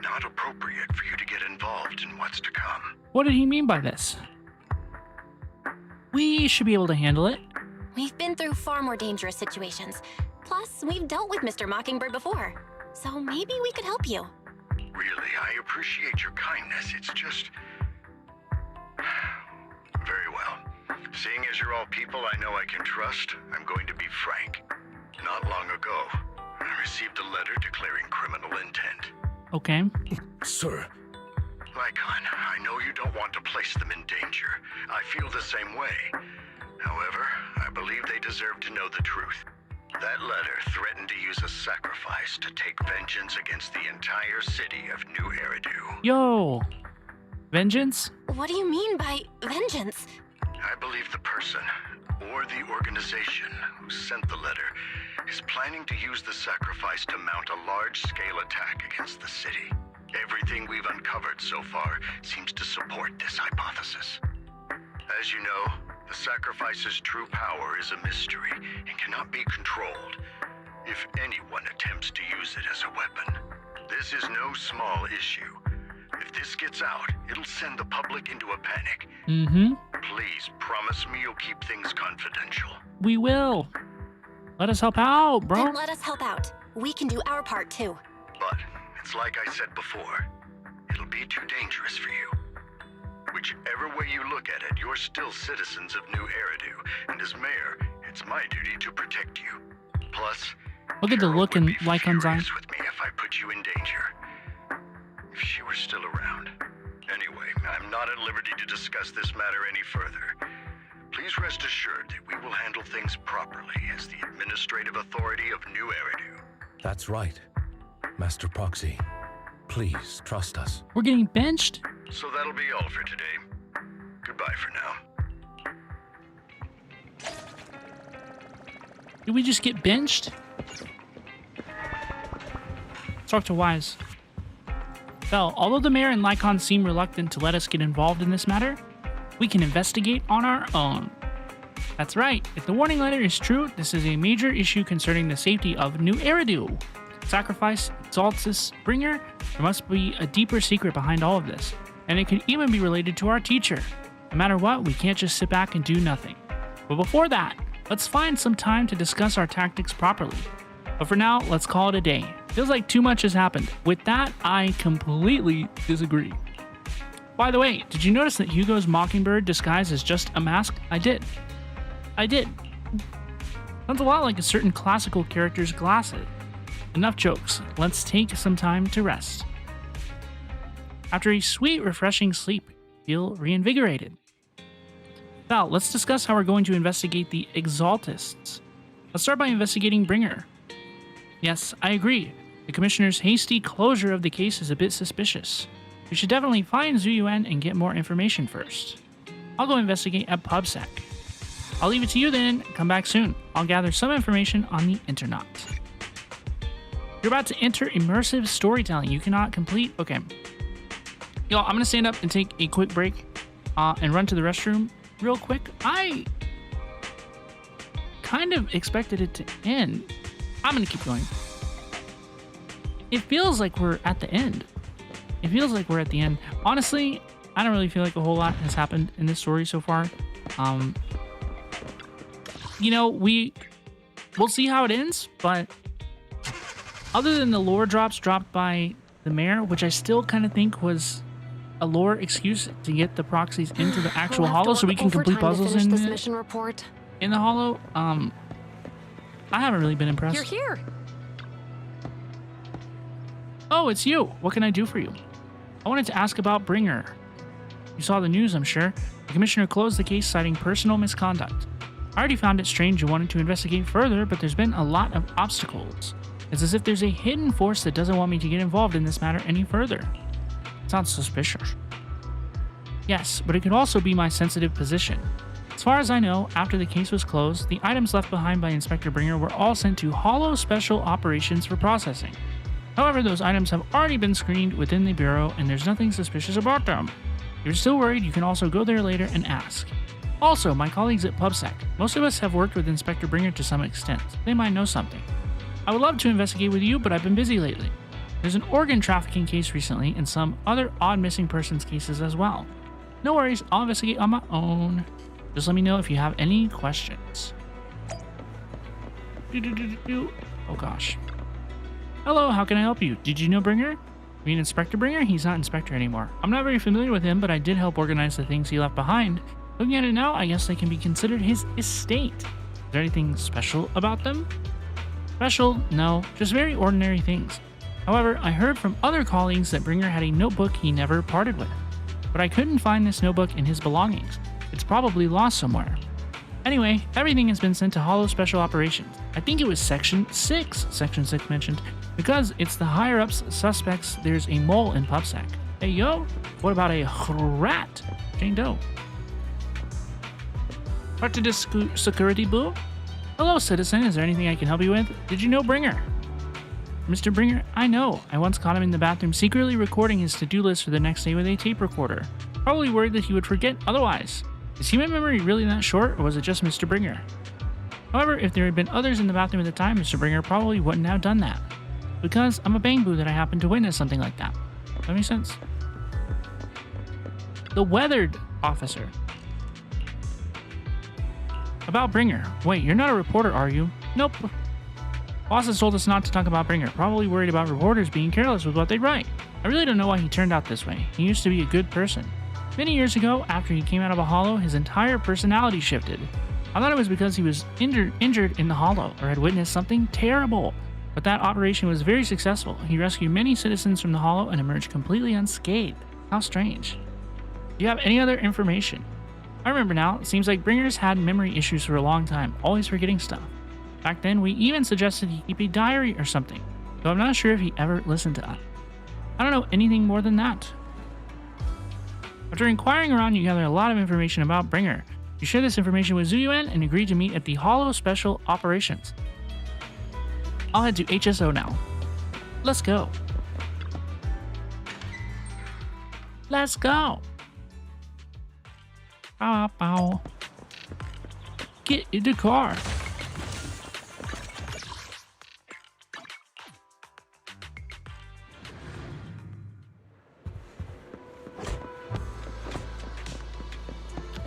Speaker 7: not appropriate for you to get involved in what's to come.
Speaker 1: What did he mean by this? We should be able to handle it.
Speaker 3: We've been through far more dangerous situations. Plus, we've dealt with Mr. Mockingbird before. So maybe we could help you.
Speaker 7: Really, I appreciate your kindness. It's just... Very well. Seeing as you're all people I know I can trust, I'm going to be frank. Not long ago, received a letter declaring criminal intent.
Speaker 1: Okay.
Speaker 6: Sir.
Speaker 7: Lycaon, I know you don't want to place them in danger. I feel the same way. However, I believe they deserve to know the truth. That letter threatened to use a sacrifice to take vengeance against the entire city of New Eridu.
Speaker 1: Yo. Vengeance?
Speaker 3: What do you mean by vengeance?
Speaker 7: I believe the person, or the organization, who sent the letter is planning to use the sacrifice to mount a large-scale attack against the city. Everything we've uncovered so far seems to support this hypothesis. As you know, the sacrifice's true power is a mystery and cannot be controlled. If anyone attempts to use it as a weapon, this is no small issue. If this gets out, it'll send the public into a panic. Please promise me you'll keep things confidential.
Speaker 1: We will. Let us help out, bro.
Speaker 3: Then let us help out. We can do our part too.
Speaker 7: But it's like I said before, it'll be too dangerous for you. Whichever way you look at it, you're still citizens of New Eridu, and as mayor, it's my duty to protect you. Plus,
Speaker 1: look at the look in Lycaon's eyes.
Speaker 7: with me if I put you in danger. If she were still around. Anyway, I'm not at liberty to discuss this matter any further. Please rest assured that we will handle things properly as the administrative authority of New Eridu.
Speaker 6: That's right. Master Proxy, please trust us.
Speaker 1: We're getting benched?
Speaker 7: So that'll be all for today. Goodbye for now.
Speaker 1: Did we just get benched? Let's talk to Wise. Belle, although the mayor and Lycaon seem reluctant to let us get involved in this matter, we can investigate on our own. That's right. If the warning letter is true, this is a major issue concerning the safety of New Eridu. Sacrifice Exaltus Bringer, there must be a deeper secret behind all of this, and it could even be related to our teacher. No matter what, we can't just sit back and do nothing. But before that, let's find some time to discuss our tactics properly. But for now, let's call it a day. Feels like too much has happened. With that, I completely disagree. By the way, did you notice that Hugo's mockingbird disguise is just a mask? I did. Sounds a lot like a certain classical character's glasses. Enough jokes. Let's take some time to rest. After a sweet, refreshing sleep, feel reinvigorated. Val, let's discuss how we're going to investigate the Exaltists. Let's start by investigating Bringer. Yes, I agree. The Commissioner's hasty closure of the case is a bit suspicious. We should definitely find Zuyuan and get more information first. I'll go investigate at PubSec. I'll leave it to you then. Come back soon. I'll gather some information on the internet. You're about to enter immersive storytelling. You cannot complete... Okay. Yo, I'm going to stand up and take a quick break and run to the restroom real quick. I kind of expected it to end. I'm going to keep going. It feels like we're at the end. Honestly, I don't really feel like a whole lot has happened in this story so far. You know, we'll see how it ends, but other than the lore drops dropped by the mayor, which I still kind of think was a lore excuse to get the proxies into the actual hollow so we can complete puzzles in
Speaker 4: this mission report.
Speaker 1: In the hollow, I haven't really been impressed.
Speaker 4: You're here.
Speaker 1: Oh, it's you. What can I do for you? I wanted to ask about Bringer. You saw the news, I'm sure. The Commissioner closed the case citing personal misconduct. I already found it strange you wanted to investigate further, but there's been a lot of obstacles. It's as if there's a hidden force that doesn't want me to get involved in this matter any further. Sounds suspicious. Yes, but it could also be my sensitive position. As far as I know, after the case was closed, the items left behind by Inspector Bringer were all sent to Hollow Special Operations for processing. However, those items have already been screened within the Bureau and there's nothing suspicious about them. If you're still worried, you can also go there later and ask. Also, my colleagues at PubSec, most of us have worked with Inspector Bringer to some extent. They might know something. I would love to investigate with you, but I've been busy lately. There's an organ trafficking case recently and some other odd missing persons cases as well. No worries, I'll investigate on my own. Just let me know if you have any questions. Oh gosh. Hello, how can I help you? Did you know Bringer? You mean Inspector Bringer? He's not Inspector anymore. I'm not very familiar with him, but I did help organize the things he left behind. Looking at it now, I guess they can be considered his estate. Is there anything special about them? Special? No, just very ordinary things. However, I heard from other colleagues that Bringer had a notebook he never parted with. But I couldn't find this notebook in his belongings. It's probably lost somewhere. Anyway, everything has been sent to Hollow Special Operations. I think it was Section 6 mentioned, because it's the higher-ups suspects there's a mole in PubSec. Hey yo, what about a rat? Jane Doe. Part to this security boo? Hello citizen, is there anything I can help you with? Did you know Bringer? Mr. Bringer, I know. I once caught him in the bathroom secretly recording his to-do list for the next day with a tape recorder. Probably worried that he would forget otherwise. Is human memory really that short, or was it just Mr. Bringer? However, if there had been others in the bathroom at the time, Mr. Bringer probably wouldn't have done that. Because I'm a bang boo that I happened to witness something like that. That makes sense. The weathered officer. About Bringer. Wait, you're not a reporter, are you? Nope. Boss has told us not to talk about Bringer, probably worried about reporters being careless with what they write. I really don't know why he turned out this way. He used to be a good person. Many years ago, after he came out of a hollow, his entire personality shifted. I thought it was because he was injured in the hollow, or had witnessed something terrible. But that operation was very successful. He rescued many citizens from the hollow and emerged completely unscathed. How strange. Do you have any other information? I remember now, it seems like Bringer's had memory issues for a long time, always forgetting stuff. Back then, we even suggested he keep a diary or something, though I'm not sure if he ever listened to that. I don't know anything more than that. After inquiring around, you gather a lot of information about Bringer. You share this information with Zuyuan and agree to meet at the Hollow Special Operations. I'll head to HSO now. Let's go. Let's go. Bow, bow. Get in the car.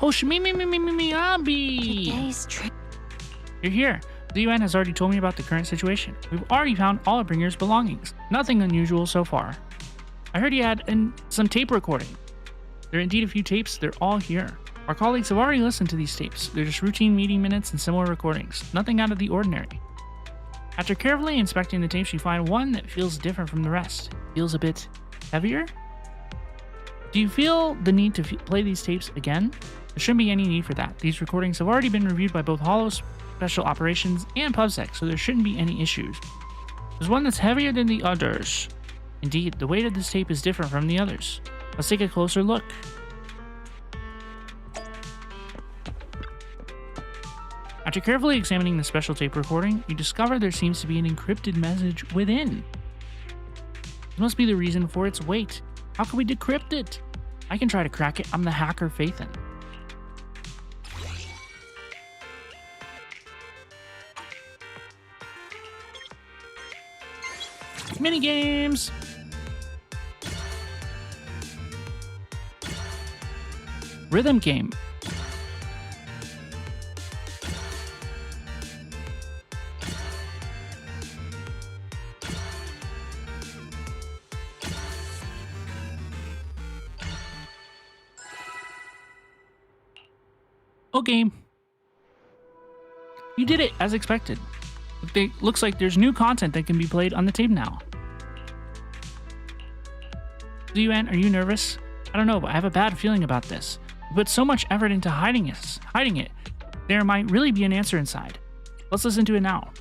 Speaker 1: Oh, Abi!
Speaker 4: Today's trip.
Speaker 1: You're here. The UN has already told me about the current situation. We've already found all of Bringer's belongings. Nothing unusual so far. I heard he had some tape recording. There are indeed a few tapes. They're all here. Our colleagues have already listened to these tapes. They're just routine meeting minutes and similar recordings. Nothing out of the ordinary. After carefully inspecting the tapes, you find one that feels different from the rest. Feels a bit heavier? Do you feel the need to play these tapes again? There shouldn't be any need for that. These recordings have already been reviewed by both Hollow Special Operations and PubSec, so there shouldn't be any issues. There's one that's heavier than the others. Indeed, the weight of this tape is different from the others. Let's take a closer look. After carefully examining the special tape recording, you discover there seems to be an encrypted message within. This must be the reason for its weight. How can we decrypt it? I can try to crack it. I'm the hacker Phaethon. Minigames! Rhythm game. Okay. You did it, as expected. Looks like there's new content that can be played on the tape now. Zuyuan, are you nervous? I don't know, but I have a bad feeling about this. We put so much effort into hiding it. There might really be an answer inside. Let's listen to it now.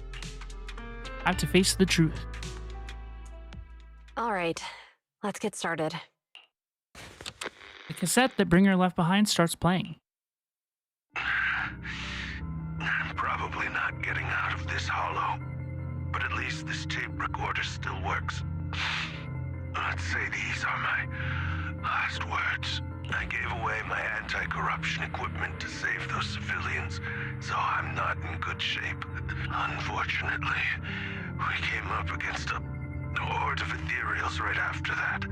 Speaker 1: I have to face the truth.
Speaker 4: All right, let's get started.
Speaker 1: The cassette that Bringer left behind starts playing.
Speaker 7: I'm probably not getting out of this hollow, but at least this tape recorder still works. Let's say these are my last words. I gave away my anti-corruption equipment to save those civilians, so I'm not in good shape. Unfortunately, we came up against a horde of ethereals right after that.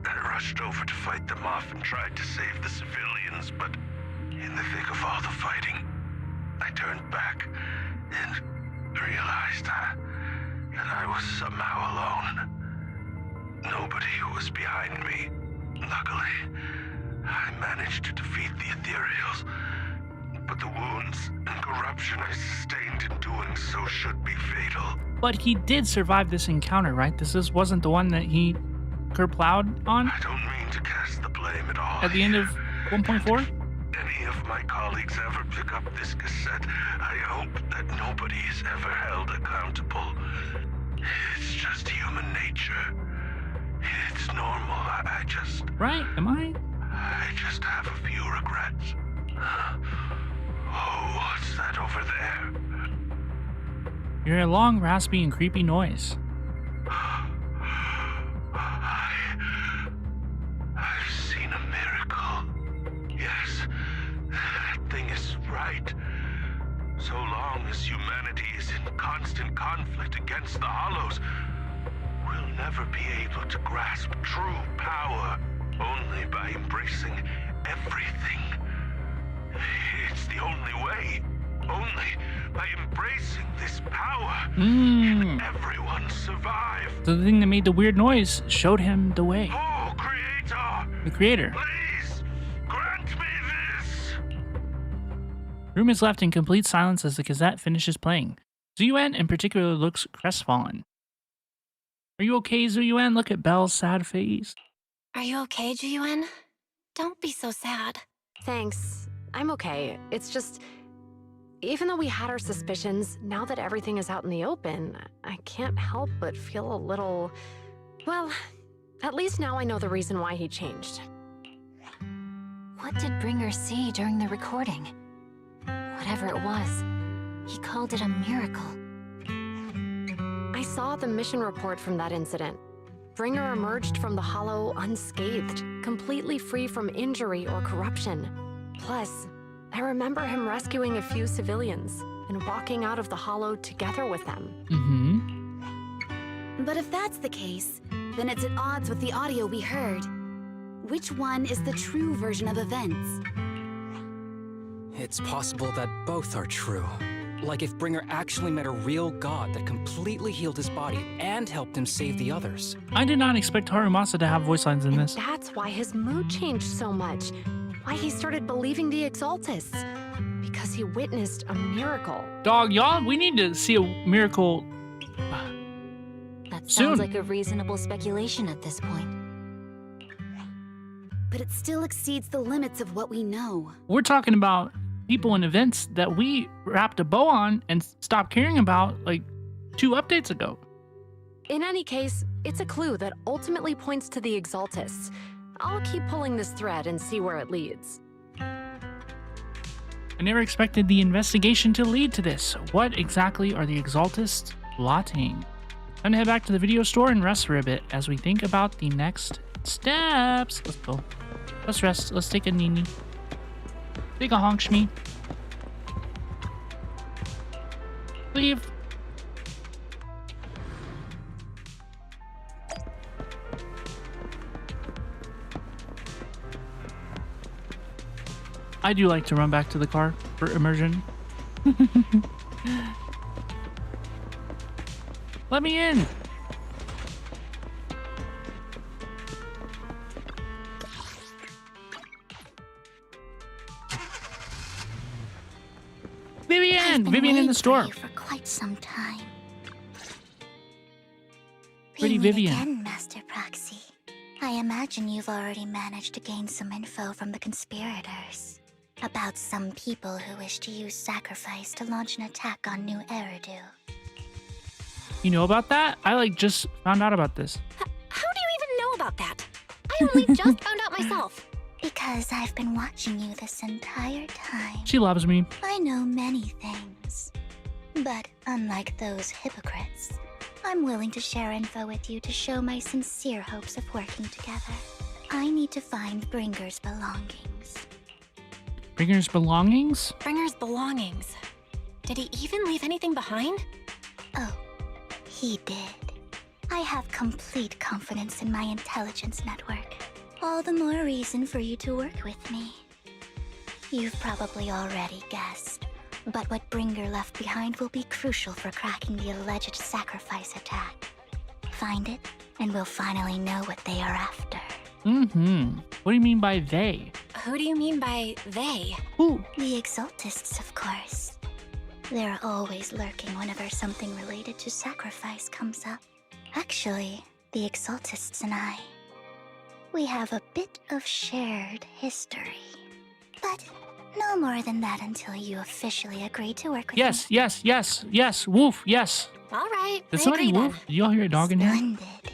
Speaker 7: I rushed over to fight them off and tried to save the civilians, but in the thick of all the fighting, I turned back and realized that I was somehow alone. Nobody was behind me. Luckily, I managed to defeat the ethereals, but the wounds and corruption I sustained instinct in doing so should be fatal.
Speaker 1: But he did survive this encounter, right? This wasn't the one that he kerplowed on?
Speaker 7: I don't mean to cast the blame at all.
Speaker 1: At the end of 1.4?
Speaker 7: Any of my colleagues ever pick up this cassette, I hope that nobody is ever held accountable. It's just human nature. It's normal. I just...
Speaker 1: Right, am I?
Speaker 7: I just have a few regrets. Oh, what's that over there?
Speaker 1: You hear a long, raspy, and creepy noise.
Speaker 7: I've seen a miracle. Yes, that thing is right. So long as humanity is in constant conflict against the Hollows, we'll never be able to grasp true power. Only by embracing everything. It's the only way. Only by embracing this power can everyone survive.
Speaker 1: So the thing that made the weird noise showed him the way.
Speaker 7: Oh, Creator!
Speaker 1: The creator.
Speaker 7: Please, grant me this!
Speaker 1: Room is left in complete silence as the cassette finishes playing. Zuyuan in particular looks crestfallen. Are you okay, Zuyuan? Look at Belle's sad face.
Speaker 3: Are you okay, Jiyuan? Don't be so sad.
Speaker 4: Thanks. I'm okay. It's just... Even though we had our suspicions, now that everything is out in the open, I can't help but feel a little... Well, at least now I know the reason why he changed.
Speaker 15: What did Bringer see during the recording? Whatever it was, he called it a miracle.
Speaker 4: I saw the mission report from that incident. Bringer emerged from the Hollow unscathed, completely free from injury or corruption. Plus, I remember him rescuing a few civilians and walking out of the Hollow together with them.
Speaker 16: But if that's the case, then it's at odds with the audio we heard. Which one is the true version of events?
Speaker 17: It's possible that both are true. Like if Bringer actually met a real god that completely healed his body and helped him save the others.
Speaker 1: I did not expect Harumasa to have voice lines in this.
Speaker 4: That's why his mood changed so much. Why he started believing the Exaltists. Because he witnessed a miracle.
Speaker 1: Dog, y'all, we need to see a miracle
Speaker 15: That
Speaker 1: soon.
Speaker 15: sounds like a reasonable speculation at this point.
Speaker 16: But it still exceeds the limits of what we know.
Speaker 1: We're talking about people and events that we wrapped a bow on and stopped caring about like 2 updates ago.
Speaker 4: In any case, it's a clue that ultimately points to the Exaltists. I'll keep pulling this thread and see where it leads.
Speaker 1: I never expected the investigation to lead to this. What exactly are the Exaltists plotting? Time to head back to the video store and rest for a bit as we think about the next steps. Let's go. Let's rest. Let's take a nini. Take a honk shmee. Leave. I do like to run back to the car for immersion. Let me in. Vivian! Vivian in the store.
Speaker 8: For quite some time.
Speaker 1: Pretty
Speaker 8: We meet
Speaker 1: Vivian.
Speaker 8: Again, Master Proxy. I imagine you've already managed to gain some info from the conspirators about some people who wish to use sacrifice to launch an attack on New Eridu.
Speaker 1: You know about that? I just found out about this.
Speaker 3: How do you even know about that? I only just found out myself.
Speaker 8: Because I've been watching you this entire time.
Speaker 1: She loves me.
Speaker 8: I know many things. But unlike those hypocrites, I'm willing to share info with you to show my sincere hopes of working together. I need to find Bringer's belongings.
Speaker 1: Bringer's belongings?
Speaker 3: Bringer's belongings. Did he even leave anything behind?
Speaker 8: Oh, he did. I have complete confidence in my intelligence network. All the more reason for you to work with me. You've probably already guessed, but what Bringer left behind will be crucial for cracking the alleged sacrifice attack. Find it, and we'll finally know what they are after.
Speaker 1: What do you mean by they?
Speaker 3: Who do you mean by they?
Speaker 1: Who?
Speaker 8: The Exaltists, of course. They're always lurking whenever something related to sacrifice comes up. Actually, the Exaltists and I, we have a bit of shared history. But no more than that until you officially agree to work with me.
Speaker 1: Yes. Woof, yes.
Speaker 3: All right.
Speaker 1: Did somebody woof? Did y'all hear a dog in here?
Speaker 8: Splendid.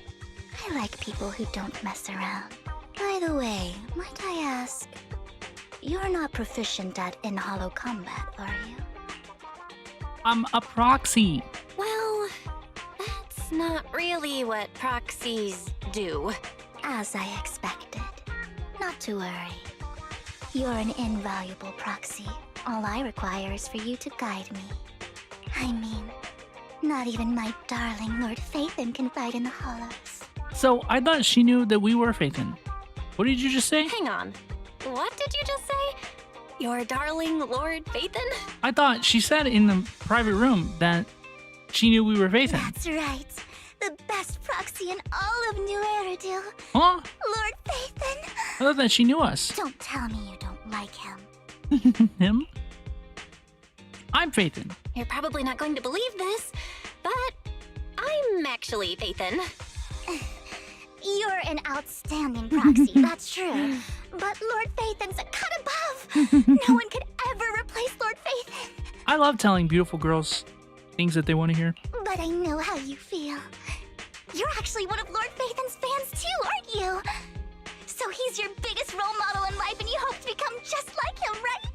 Speaker 8: I like people who don't mess around. By the way, might I ask, you're not proficient at in-hollow combat, are you?
Speaker 1: I'm a proxy.
Speaker 3: Well, that's not really what proxies do.
Speaker 8: As I expected. Not to worry. You're an invaluable proxy. All I require is for you to guide me. I mean, not even my darling Lord Phaethon can fight in the hollows.
Speaker 1: So I thought she knew that we were Phaethon. What did you just say?
Speaker 3: Hang on. What did you just say? Your darling Lord Phaethon?
Speaker 1: I thought she said in the private room that she knew we were Phaethon.
Speaker 8: That's right. The best proxy in all of New Eridu.
Speaker 1: Huh?
Speaker 8: Lord Phaethon.
Speaker 1: I thought that she knew us.
Speaker 8: Don't tell me you don't like him.
Speaker 1: Him? I'm Phaethon.
Speaker 3: You're probably not going to believe this, but I'm actually Phaethon.
Speaker 8: You're an outstanding proxy, that's true. But Lord Phaethon's a cut above. No one could ever replace Lord Phaethon.
Speaker 1: I love telling beautiful girls things that they want to hear.
Speaker 8: But I know how you feel. You're actually one of Lord Phaethon's fans too, aren't you? So he's your biggest role model in life and you hope to become just like him, right?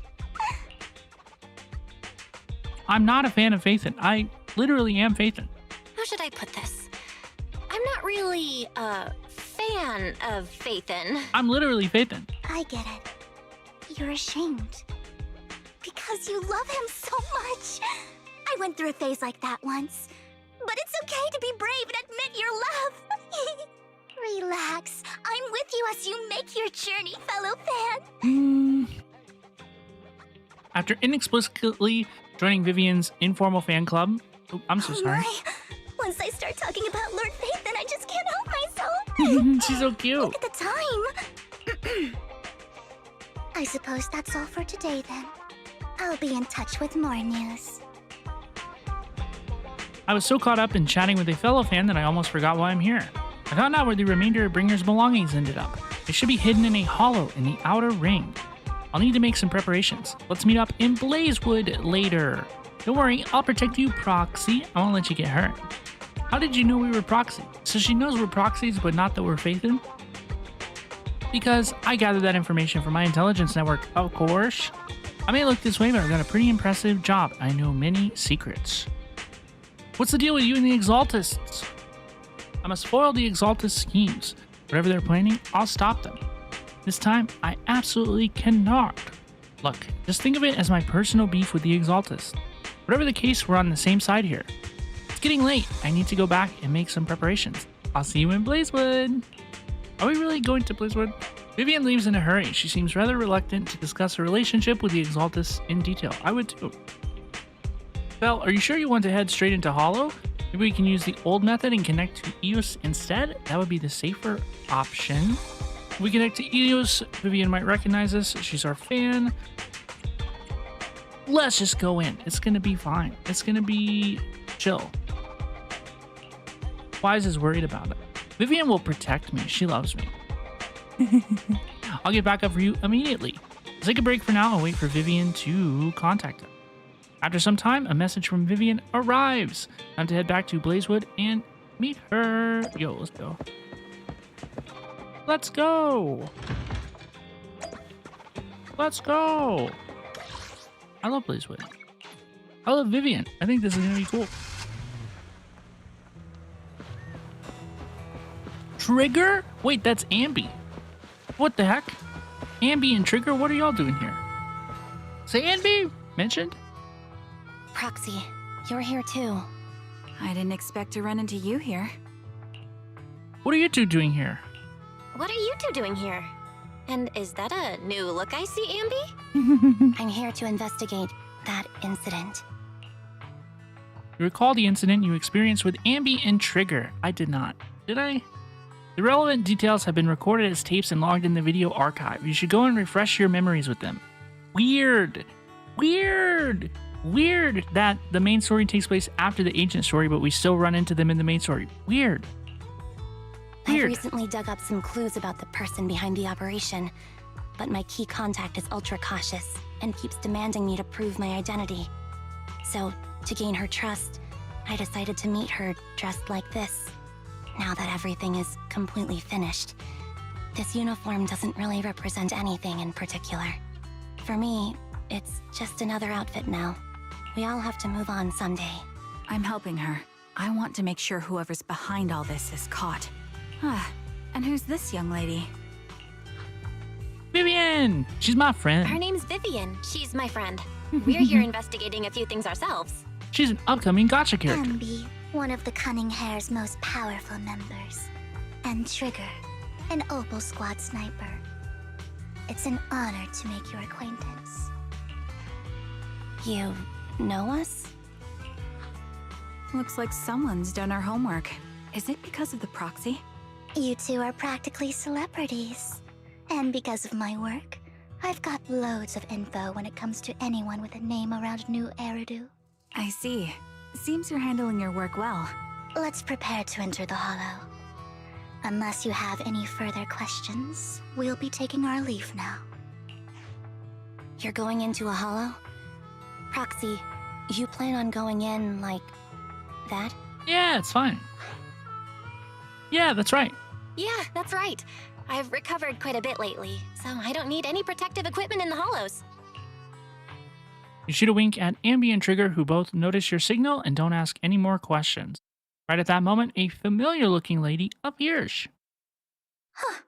Speaker 1: I'm not a fan of Phaethon. I literally am Phaethon.
Speaker 3: How should I put this? I'm not really a fan of Phaethon.
Speaker 1: I'm literally Phaethon.
Speaker 8: I get it. You're ashamed. Because you love him so much. I went through a phase like that once. But it's okay to be brave and admit your love. Relax. I'm with you as you make your journey, fellow fan.
Speaker 1: After inexplicably joining Vivian's informal fan club, I'm so sorry.
Speaker 8: My. Once I start talking about Lord Phaethon, I just can't help myself.
Speaker 1: She's so cute.
Speaker 8: Look at the time. I suppose that's all for today then. I'll be in touch with more news.
Speaker 1: I was so caught up in chatting with a fellow fan that I almost forgot why I'm here. I found out where the remainder of Bringer's belongings ended up. They should be hidden in a hollow in the outer ring. I'll need to make some preparations. Let's meet up in Blazewood later. Don't worry, I'll protect you, Proxy. I won't let you get hurt. How did you know we were Proxy? So she knows we're Proxies, but not that we're Phaethon? Because I gathered that information from my intelligence network, of course. I may look this way, but I've done a pretty impressive job. I know many secrets. What's the deal with you and the Exaltists? I must foil the Exaltist schemes. Whatever they're planning, I'll stop them. This time, I absolutely cannot. Look, just think of it as my personal beef with the Exaltists. Whatever the case, we're on the same side here. It's getting late. I need to go back and make some preparations. I'll see you in Blazewood. Are we really going to Blazewood? Vivian leaves in a hurry. She seems rather reluctant to discuss her relationship with the Exaltists in detail. I would too. Belle, are you sure you want to head straight into Hollow? Maybe we can use the old method and connect to Eos instead? That would be the safer option. If we connect to Eos, Vivian might recognize us. She's our fan. Let's just go in. It's gonna be fine. It's gonna be chill. Wise is worried about it. Vivian will protect me. She loves me. I'll get back up for you immediately. Let's take a break for now and wait for Vivian to contact him. After some time, a message from Vivian arrives. Time to head back to Blazewood and meet her. Yo, let's go. Let's go. Let's go. I love Blazewood. I love Vivian. I think this is gonna be cool. Trigger? Wait, that's Ambi. What the heck? Ambi and Trigger, what are y'all doing here? Say Ambi mentioned?
Speaker 16: Proxy, you're here too. I didn't expect to run into you here.
Speaker 1: What are you two doing here?
Speaker 3: What are you two doing here? And is that a new look I see, Ambi?
Speaker 8: I'm here to investigate that incident.
Speaker 1: You recall the incident you experienced with Ambi and Trigger. I did not. Did I? The relevant details have been recorded as tapes and logged in the video archive. You should go and refresh your memories with them. Weird. Weird. Weird that the main story takes place after the agent story, but we still run into them in the main story. Weird.
Speaker 3: I've recently dug up some clues about the person behind the operation, but my key contact is ultra cautious and keeps demanding me to prove my identity. So, to gain her trust, I decided to meet her dressed like this. Now that everything is completely finished, this uniform doesn't really represent anything in particular. For me, it's just another outfit now. We all have to move on someday.
Speaker 16: I'm helping her. I want to make sure whoever's behind all this is caught. Ah, and who's this young lady?
Speaker 1: Vivian! She's my friend.
Speaker 3: Her name's Vivian. She's my friend. We're here investigating a few things ourselves.
Speaker 1: She's an upcoming gacha character.
Speaker 8: Ambi, one of the Cunning Hair's most powerful members. And Trigger, an Opal Squad sniper. It's an honor to make your acquaintance.
Speaker 3: You know us?
Speaker 16: Looks like someone's done our homework. Is it because of the proxy?
Speaker 8: You two are practically celebrities. And because of my work, I've got loads of info when it comes to anyone with a name around New Eridu.
Speaker 16: I see. Seems you're handling your work well.
Speaker 8: Let's prepare to enter the Hollow. Unless you have any further questions, we'll be taking our leave now.
Speaker 3: You're going into a hollow? Proxy, you plan on going in like that?
Speaker 1: Yeah, it's fine. Yeah, that's right.
Speaker 3: Yeah, that's right. I've recovered quite a bit lately, so I don't need any protective equipment in the hollows.
Speaker 1: You shoot a wink at Ambi and Trigger, who both notice your signal and don't ask any more questions. Right at that moment, a familiar-looking lady appears.
Speaker 8: Huh.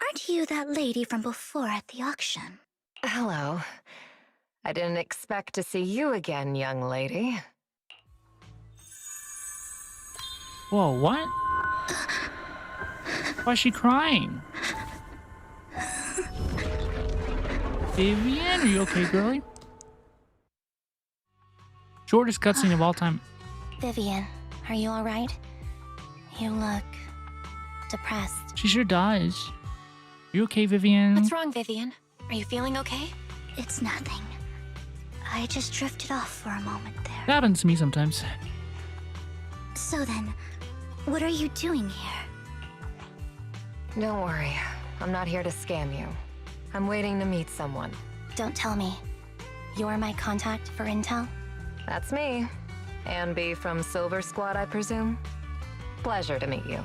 Speaker 8: Aren't you that lady from before at the auction?
Speaker 4: Hello. I didn't expect to see you again, young lady.
Speaker 1: Whoa, what? Why is she crying? Vivian, are you okay, girlie? Shortest cutscene of all time.
Speaker 3: Vivian, are you alright? You look depressed.
Speaker 1: She sure does. Are you okay, Vivian?
Speaker 3: What's wrong, Vivian? Are you feeling okay?
Speaker 8: It's nothing. I just drifted off for a moment there.
Speaker 1: That happens to me sometimes.
Speaker 8: So then, what are you doing here?
Speaker 4: Don't worry. I'm not here to scam you. I'm waiting to meet someone.
Speaker 3: Don't tell me. You're my contact for intel?
Speaker 4: That's me. Ambi from Silver Squad, I presume? Pleasure to meet you.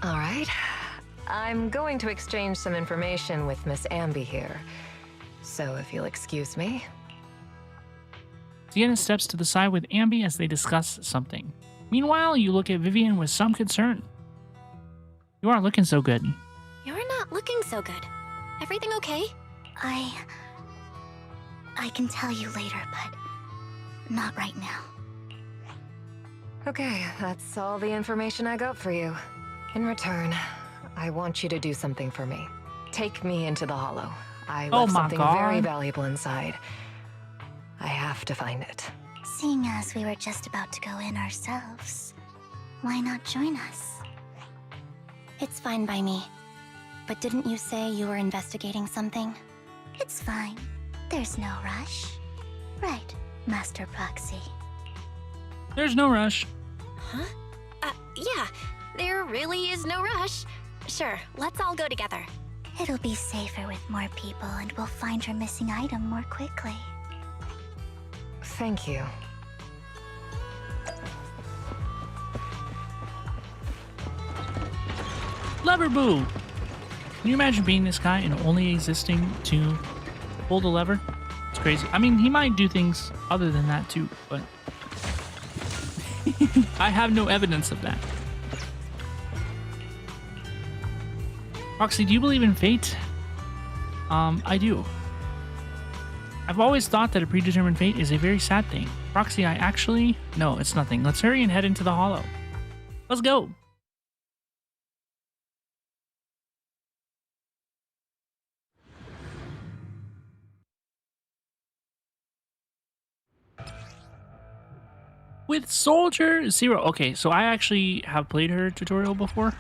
Speaker 4: All right. I'm going to exchange some information with Miss Ambi here. So if you'll excuse me.
Speaker 1: Sienna steps to the side with Ambi as they discuss something. Meanwhile, you look at Vivian with some concern. You aren't looking so good.
Speaker 3: You're not looking so good. Everything okay?
Speaker 8: I can tell you later, but not right now.
Speaker 4: Okay, that's all the information I got for you. In return, I want you to do something for me. Take me into the Hollow. I left something very valuable inside. I have to find it.
Speaker 8: Seeing as we were just about to go in ourselves, why not join us?
Speaker 3: It's fine by me. But didn't you say you were investigating something?
Speaker 8: It's fine. There's no rush. Right, Master Proxy.
Speaker 1: There's no rush.
Speaker 3: Huh? Yeah. There really is no rush. Sure, let's all go together.
Speaker 8: It'll be safer with more people, and we'll find her missing item more quickly.
Speaker 4: Thank you.
Speaker 1: Lever boo! Can you imagine being this guy and only existing to pull the lever? It's crazy. I mean, he might do things other than that too, but I have no evidence of that. Roxy, do you believe in fate? I do. I've always thought that a predetermined fate is a very sad thing. Roxy, I actually... No, it's nothing. Let's hurry and head into the Hollow. Let's go. With Soldier Zero. Okay, so I actually have played her tutorial before.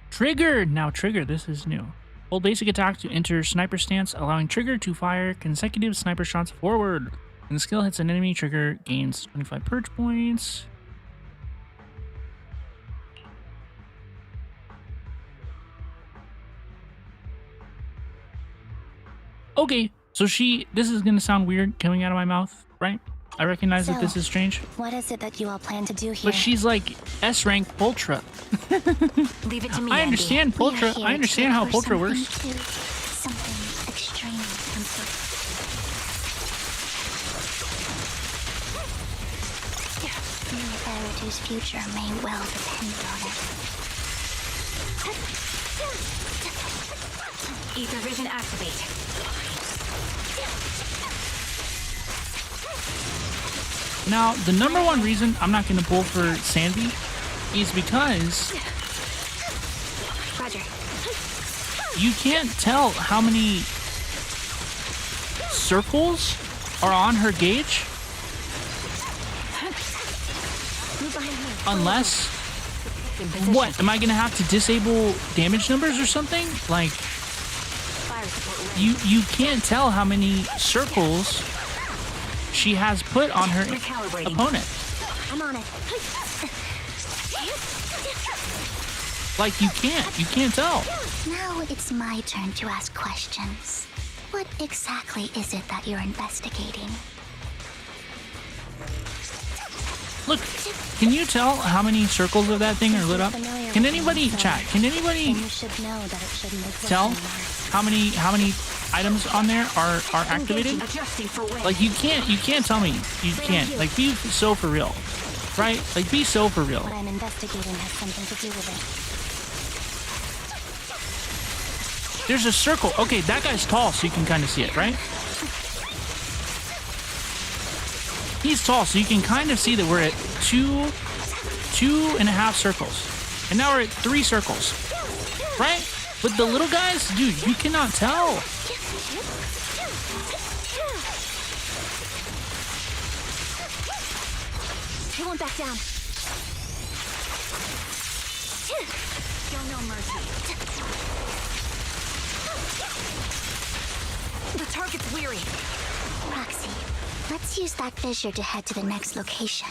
Speaker 1: Trigger! Now Trigger, this is new. Hold basic attack to enter sniper stance, allowing trigger to fire consecutive sniper shots forward. When the skill hits an enemy, trigger gains 25 purge points. Okay, so this is gonna sound weird coming out of my mouth, right? I recognize that this is strange.
Speaker 3: What is it that you all plan to do here?
Speaker 1: But she's like S rank Pultra.
Speaker 3: Leave it to me,
Speaker 1: I understand Pultra. I understand how Pultra works.
Speaker 8: Something extreme and Eridu's future may well depend on it.
Speaker 15: Ether vision activate.
Speaker 1: Now, the number one reason I'm not going to pull for Sanvi is because
Speaker 3: Roger.
Speaker 1: you can't tell how many circles are on her gauge unless, what, am I going to have to disable damage numbers or something? Like, you can't tell how many circles she has put on her opponent.
Speaker 3: I'm on it.
Speaker 1: Like, you can't tell.
Speaker 8: Now it's my turn to ask questions. What exactly is it that you're investigating?
Speaker 1: Look, can you tell how many circles of that thing are lit up? Can anybody, chat, can anybody tell how many items on there are activated? Like, you can't tell me. You can't. Like, be so for real. Right? Like, be so for real.
Speaker 3: What I'm investigating has something to do with it.
Speaker 1: There's a circle. Okay, that guy's tall, so you can kind of see it, right? He's tall, so you can kind of see that we're at two and a half circles. And now we're at 3 circles. Right? But the little guys, dude, you cannot tell.
Speaker 3: He won't back down.
Speaker 15: Show no mercy.
Speaker 3: The target's weary.
Speaker 8: Roxy, let's use that fissure to head to the next location.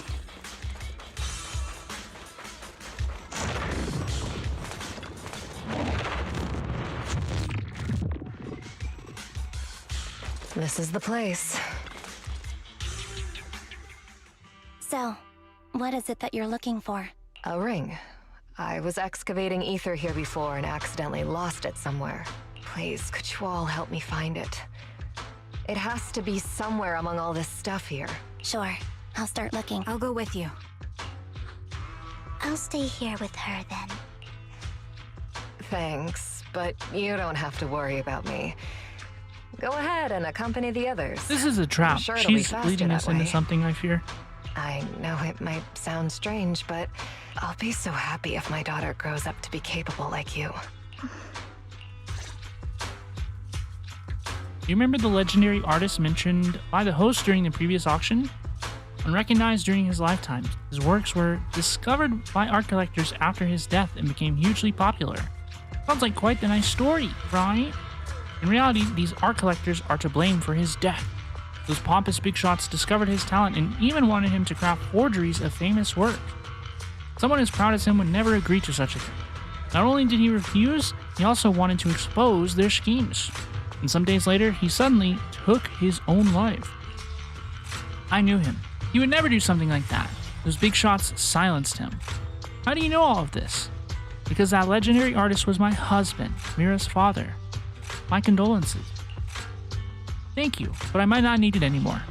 Speaker 4: This is the place.
Speaker 3: So, what is it that you're looking for?
Speaker 4: A ring. I was excavating ether here before and accidentally lost it somewhere. Please, could you all help me find it? It has to be somewhere among all this stuff here.
Speaker 3: Sure. I'll start looking.
Speaker 15: I'll go with you.
Speaker 8: I'll stay here with her then.
Speaker 4: Thanks, but you don't have to worry about me. Go ahead and accompany the others.
Speaker 1: This is a trap.
Speaker 4: Sure it'll be
Speaker 1: She's
Speaker 4: faster
Speaker 1: leading us
Speaker 4: that
Speaker 1: into
Speaker 4: way.
Speaker 1: something, I fear.
Speaker 4: I know it might sound strange, but I'll be so happy if my daughter grows up to be capable like you.
Speaker 1: Do you remember the legendary artist mentioned by the host during the previous auction? Unrecognized during his lifetime, his works were discovered by art collectors after his death and became hugely popular. Sounds like quite the nice story, right? In reality, these art collectors are to blame for his death. Those pompous big shots discovered his talent and even wanted him to craft forgeries of famous work. Someone as proud as him would never agree to such a thing. Not only did he refuse, he also wanted to expose their schemes. And some days later, he suddenly took his own life. I knew him. He would never do something like that. Those big shots silenced him. How do you know all of this? Because that legendary artist was my husband, Mira's father. My condolences. Thank you, but I might not need it anymore.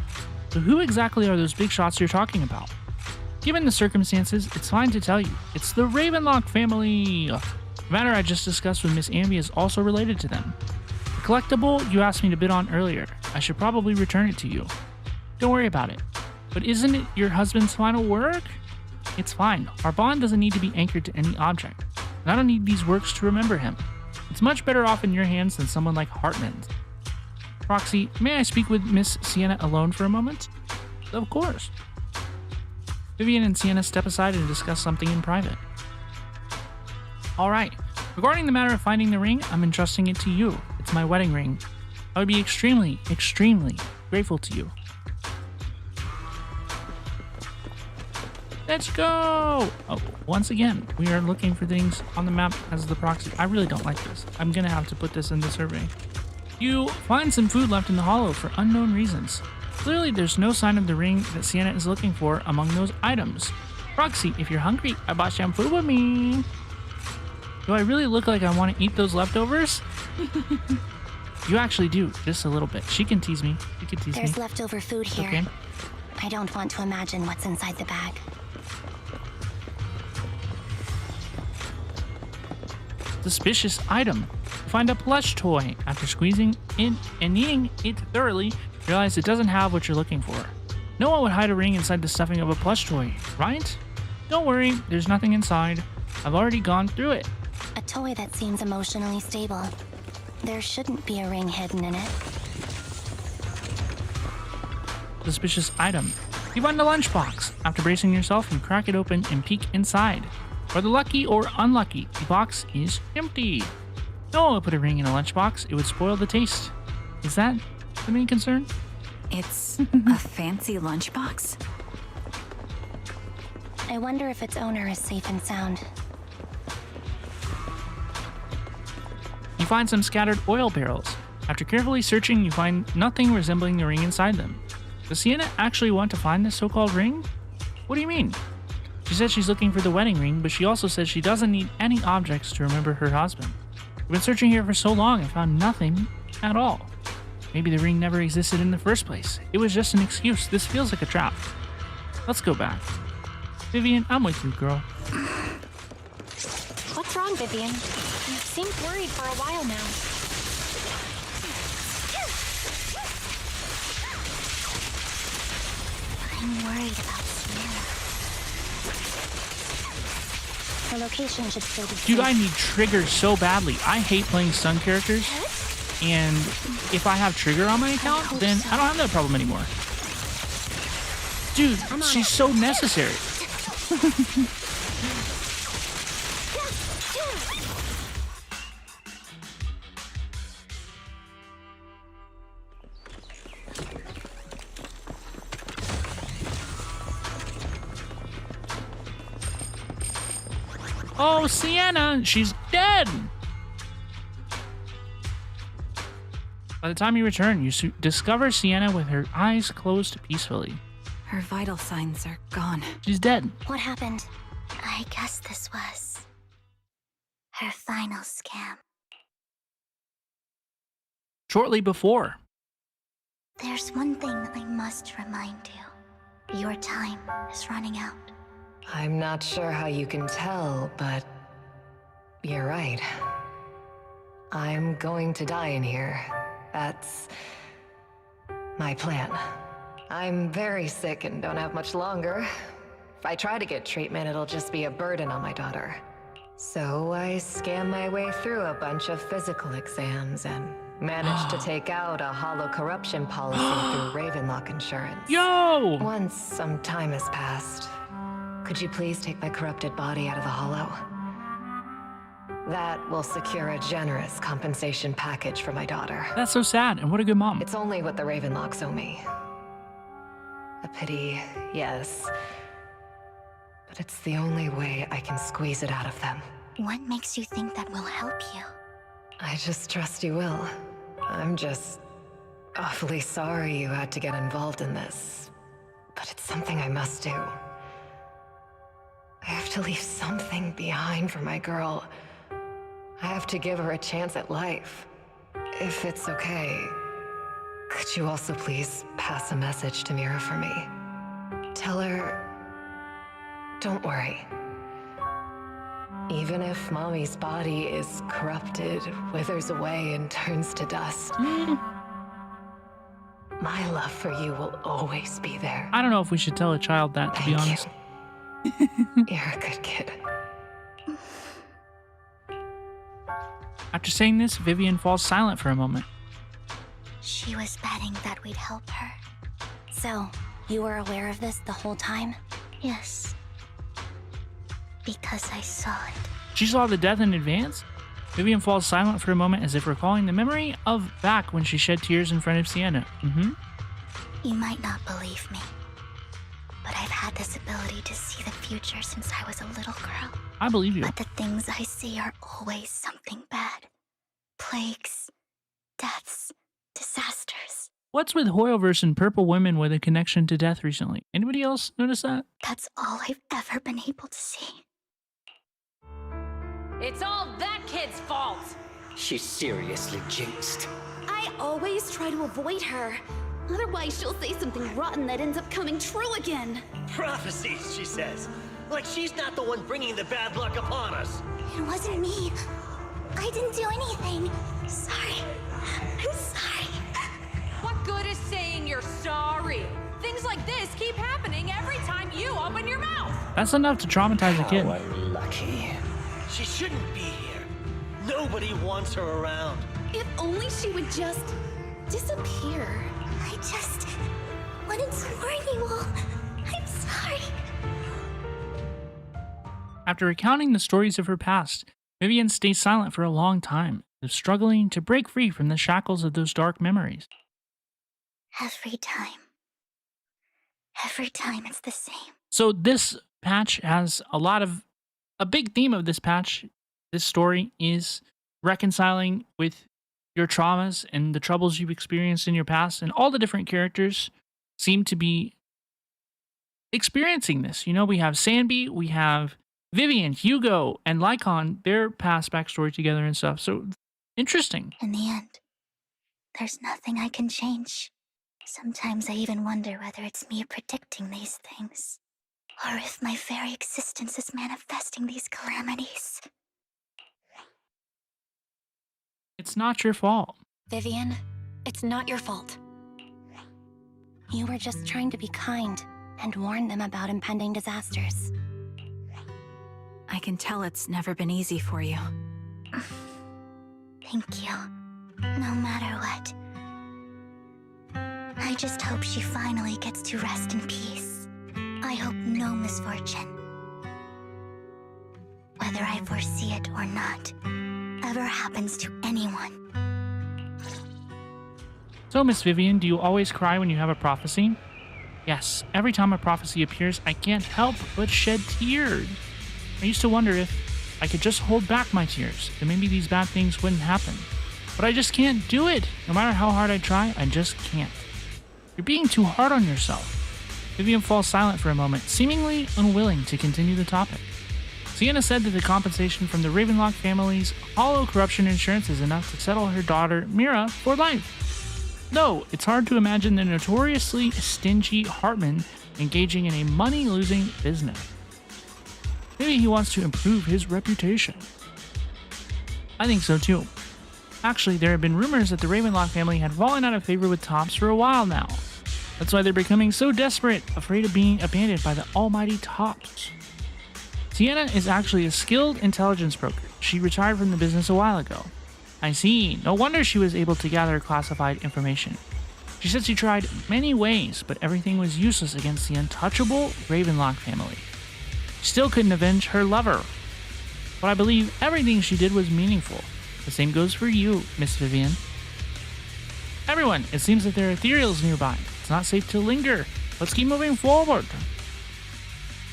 Speaker 1: So who exactly are those big shots you're talking about? Given the circumstances, it's fine to tell you. It's the Ravenlock family. The matter I just discussed with Miss Ambi is also related to them. The collectible you asked me to bid on earlier, I should probably return it to you. Don't worry about it. But isn't it your husband's final work? It's fine. Our bond doesn't need to be anchored to any object. And I don't need these works to remember him. It's much better off in your hands than someone like Hartman's. Roxy, may I speak with Miss Sienna alone for a moment? Of course. Vivian and Sienna step aside and discuss something in private. Alright, Regarding the matter of finding the ring, I'm entrusting it to you. It's my wedding ring. I would be extremely, extremely grateful to you. Let's go! Oh, once again, we are looking for things on the map as the proxy. I really don't like this. I'm gonna have to put this in the survey. You find some food left in the hollow for unknown reasons. Clearly, there's no sign of the ring that Sienna is looking for among those items. Proxy, if you're hungry, I bought some food with me. Do I really look like I want to eat those leftovers? You actually do, just a little bit. She can tease me. She can tease me.
Speaker 3: There's leftover food here.
Speaker 1: Okay.
Speaker 3: I don't want to imagine what's inside the bag.
Speaker 1: Suspicious item. You find a plush toy. After squeezing in and eating it thoroughly, you realize it doesn't have what you're looking for. No one would hide a ring inside the stuffing of a plush toy, right? Don't worry, there's nothing inside. I've already gone through it.
Speaker 3: A toy that seems emotionally stable. There shouldn't be a ring hidden in it.
Speaker 1: Suspicious item. You find a lunchbox. After bracing yourself, you crack it open and peek inside. Whether lucky or unlucky, the box is empty. No one would put a ring in a lunchbox. It would spoil the taste. Is that the main concern?
Speaker 16: It's a fancy lunchbox?
Speaker 3: I wonder if its owner is safe and sound.
Speaker 1: You find some scattered oil barrels. After carefully searching, you find nothing resembling the ring inside them. Does Sienna actually want to find this so-called ring? What do you mean? She said she's looking for the wedding ring, but she also says she doesn't need any objects to remember her husband. We've been searching here for so long and found nothing at all. Maybe the ring never existed in the first place. It was just an excuse. This feels like a trap. Let's go back. Vivian, I'm with you, girl.
Speaker 3: What's wrong, Vivian? You seemed worried for a while now.
Speaker 8: I'm worried about Sienna.
Speaker 3: Her location should still be
Speaker 1: Dude, I need Trigger so badly. I hate playing stun characters. And if I have Trigger on my account, then I don't have that problem anymore. Dude, she's so necessary. Oh, Sienna, she's dead. By the time you return, you discover Sienna with her eyes closed peacefully.
Speaker 16: Her vital signs are gone.
Speaker 1: She's dead.
Speaker 3: What happened?
Speaker 8: I guess this was her final scam.
Speaker 1: Shortly before.
Speaker 8: There's one thing I must remind you. Your time is running out.
Speaker 4: I'm not sure how you can tell, but you're right. I'm going to die in here. That's my plan. I'm very sick and don't have much longer. If I try to get treatment, it'll just be a burden on my daughter. So I scam my way through a bunch of physical exams and managed to take out a hollow corruption policy through Ravenlock Insurance.
Speaker 1: Yo!
Speaker 4: Once some time has passed, could you please take my corrupted body out of the hollow? That will secure a generous compensation package for my daughter.
Speaker 1: That's so sad, and what a good mom.
Speaker 4: It's only what the Ravenlocks owe me. A pity, yes. But it's the only way I can squeeze it out of them.
Speaker 8: What makes you think that will help you?
Speaker 4: I just trust you will. I'm just awfully sorry you had to get involved in this. But it's something I must do. I have to leave something behind for my girl. I have to give her a chance at life. If it's okay, could you also please pass a message to Mira for me? Tell her, don't worry. Even if Mommy's body is corrupted, withers away, and turns to dust, my love for you will always be there.
Speaker 1: I don't know if we should tell a child that, to be honest.
Speaker 4: You're a good kid.
Speaker 1: After saying this, Vivian falls silent for a moment.
Speaker 8: She was betting that we'd help her.
Speaker 3: So, you were aware of this the whole time?
Speaker 8: Yes. Because I saw it.
Speaker 1: She saw the death in advance? Vivian falls silent for a moment as if recalling the memory of back when she shed tears in front of Sienna.
Speaker 8: You might not believe me, but I've had this ability to see the future since I was a little girl.
Speaker 1: I believe you.
Speaker 8: But the things I see are always something bad. Plagues, deaths, disasters.
Speaker 1: What's with Hoyoverse and purple women with a connection to death recently? Anybody else notice that?
Speaker 8: That's all I've ever been able to see.
Speaker 18: It's all that kid's fault!
Speaker 13: She's seriously jinxed.
Speaker 16: I always try to avoid her. Otherwise, she'll say something rotten that ends up coming true again.
Speaker 13: Prophecies, she says. Like she's not the one bringing the bad luck upon us.
Speaker 8: It wasn't me. I didn't do anything. Sorry. I'm sorry.
Speaker 18: What good is saying you're sorry? Things like this keep happening every time you open your mouth.
Speaker 1: That's enough to traumatize a kid.
Speaker 13: How unlucky. She shouldn't be here. Nobody wants her around.
Speaker 16: If only she would just disappear.
Speaker 8: I just wanted to warn you all. I'm sorry.
Speaker 1: After recounting the stories of her past, Vivian stays silent for a long time, struggling to break free from the shackles of those dark memories.
Speaker 8: Every time it's the same.
Speaker 1: So this patch has a big theme of this patch, this story, is reconciling with your traumas and the troubles you've experienced in your past, and all the different characters seem to be experiencing this. You know, we have Sanby, we have Vivian, Hugo, and Lycaon, their past backstory together and stuff. So, interesting.
Speaker 8: In the end, there's nothing I can change. Sometimes I even wonder whether it's me predicting these things, or if my very existence is manifesting these calamities.
Speaker 1: It's not your fault.
Speaker 3: Vivian, it's not your fault. You were just trying to be kind and warn them about impending disasters.
Speaker 19: I can tell it's never been easy for you.
Speaker 8: Thank you. No matter what. I just hope she finally gets to rest in peace. I hope no misfortune, whether I foresee it or not, ever happens to anyone.
Speaker 1: So, Miss Vivian, do you always cry when you have a prophecy? Yes, every time a prophecy appears, I can't help but shed tears. I used to wonder if I could just hold back my tears, then maybe these bad things wouldn't happen. But I just can't do it. No matter how hard I try, I just can't. You're being too hard on yourself. Vivian falls silent for a moment, seemingly unwilling to continue the topic. Sienna said that the compensation from the Ravenlock family's hollow corruption insurance is enough to settle her daughter, Mira, for life. Though, it's hard to imagine the notoriously stingy Hartman engaging in a money-losing business. Maybe he wants to improve his reputation. I think so too. Actually, there have been rumors that the Ravenlock family had fallen out of favor with Tops for a while now. That's why they're becoming so desperate, afraid of being abandoned by the almighty Tops. Sienna is actually a skilled intelligence broker. She retired from the business a while ago. I see. No wonder she was able to gather classified information. She said she tried many ways, but everything was useless against the untouchable Ravenlock family. She still couldn't avenge her lover. But I believe everything she did was meaningful. The same goes for you, Miss Vivian. Everyone, it seems that there are ethereals nearby. It's not safe to linger. Let's keep moving forward.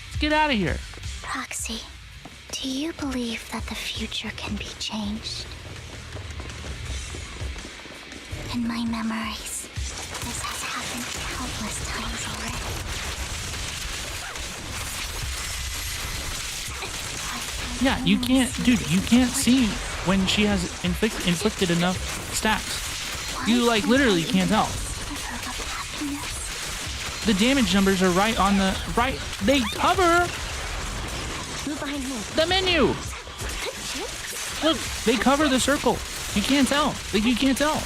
Speaker 1: Let's get out of here.
Speaker 8: Proxy, do you believe that the future can be changed? In my memories, this has happened countless times already.
Speaker 1: Yeah, you can't, dude, you can't see when she has inflicted enough stacks. You, like, literally can't tell. The damage numbers are right on the right. They cover the menu. Look, they cover the circle. You can't tell. Like, you can't tell.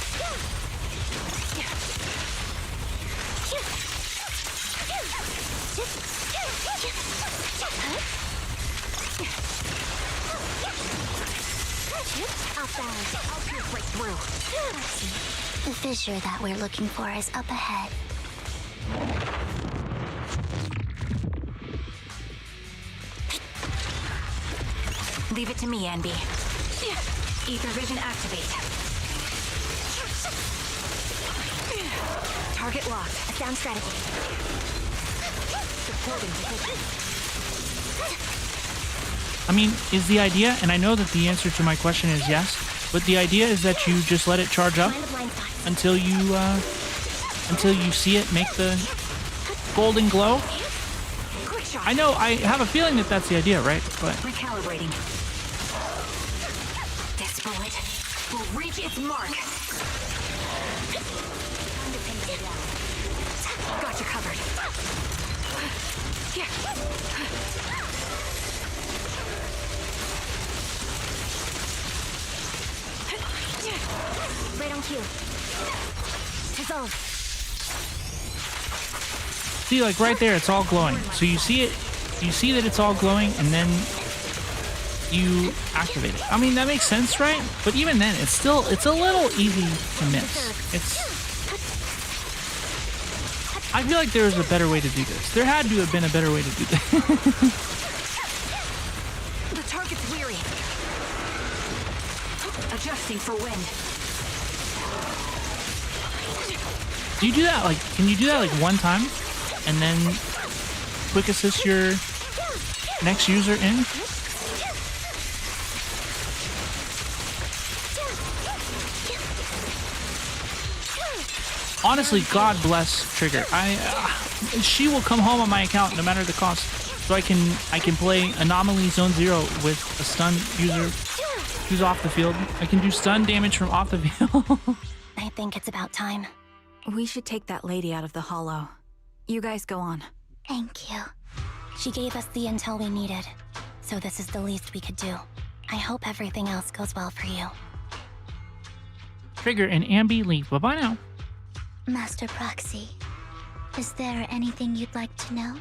Speaker 8: The fissure that we're looking for is up ahead.
Speaker 19: Leave it to me, Anby.
Speaker 15: Ether vision activate. Target locked.
Speaker 3: A sound strategy.
Speaker 15: Supporting position.
Speaker 1: I mean, is the idea, and I know that the answer to my question is yes, but the idea is that you just let it charge up until you see it make the golden glow. I know, I have a feeling that that's the idea, right? But
Speaker 15: Recalibrating. This bullet will reach its mark. Got you covered. Here.
Speaker 3: Right on cue. Dissolve.
Speaker 1: see, like right there, it's all glowing. So you see it, you see that it's all glowing, and then you activate it. I mean, that makes sense, right? But even then, it's a little easy to miss. I feel like there was a better way to do this. There had to have been a better way to do this.
Speaker 15: The target's weary. Adjusting for wind.
Speaker 1: Do you do that, like, can you do that like one time and then quick assist your next user in? Honestly, God bless Trigger. She will come home on my account no matter the cost. So I can play Anomaly Zone Zero with a stun user who's off the field. I can do stun damage from off the field.
Speaker 3: I think it's about time.
Speaker 19: We should take that lady out of the hollow. You guys go on.
Speaker 3: Thank you. She gave us the intel we needed, so this is the least we could do. I hope everything else goes well for you.
Speaker 1: Trigger and Ambi leave. Bye-bye now.
Speaker 8: Master Proxy, is there anything you'd like to know?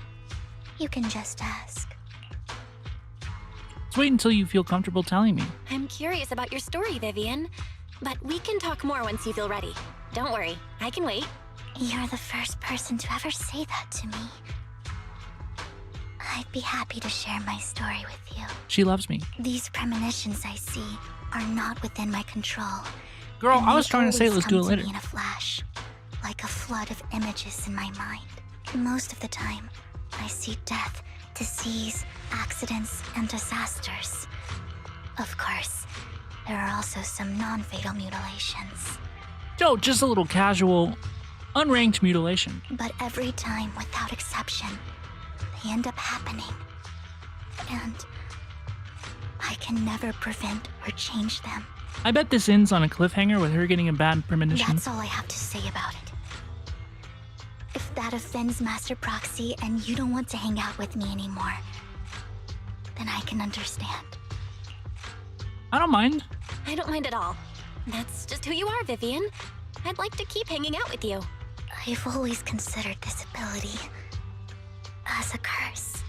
Speaker 8: You can just ask.
Speaker 1: Let's wait until you feel comfortable telling me.
Speaker 3: I'm curious about your story, Vivian, but we can talk more once you feel ready. Don't worry, I can wait. You're the first person to ever say that to me. I'd be happy to share my story with you.
Speaker 1: She loves me.
Speaker 8: These premonitions I see are not within my control.
Speaker 1: Girl, I was trying to say let's do it later.
Speaker 8: In a flash, like a flood of images in my mind. Most of the time, I see death, disease, accidents, and disasters. Of course, there are also some non-fatal mutilations.
Speaker 1: Yo, just a little casual, unranked mutilation.
Speaker 8: But every time, without exception, they end up happening. And I can never prevent or change them.
Speaker 1: I bet this ends on a cliffhanger with her getting a bad premonition.
Speaker 8: That's all I have to say about it. If that offends Master Proxy and you don't want to hang out with me anymore, then I can understand.
Speaker 1: I don't mind.
Speaker 3: I don't mind at all. That's just who you are, Vivian. I'd like to keep hanging out with you.
Speaker 8: I've always considered this ability as a curse.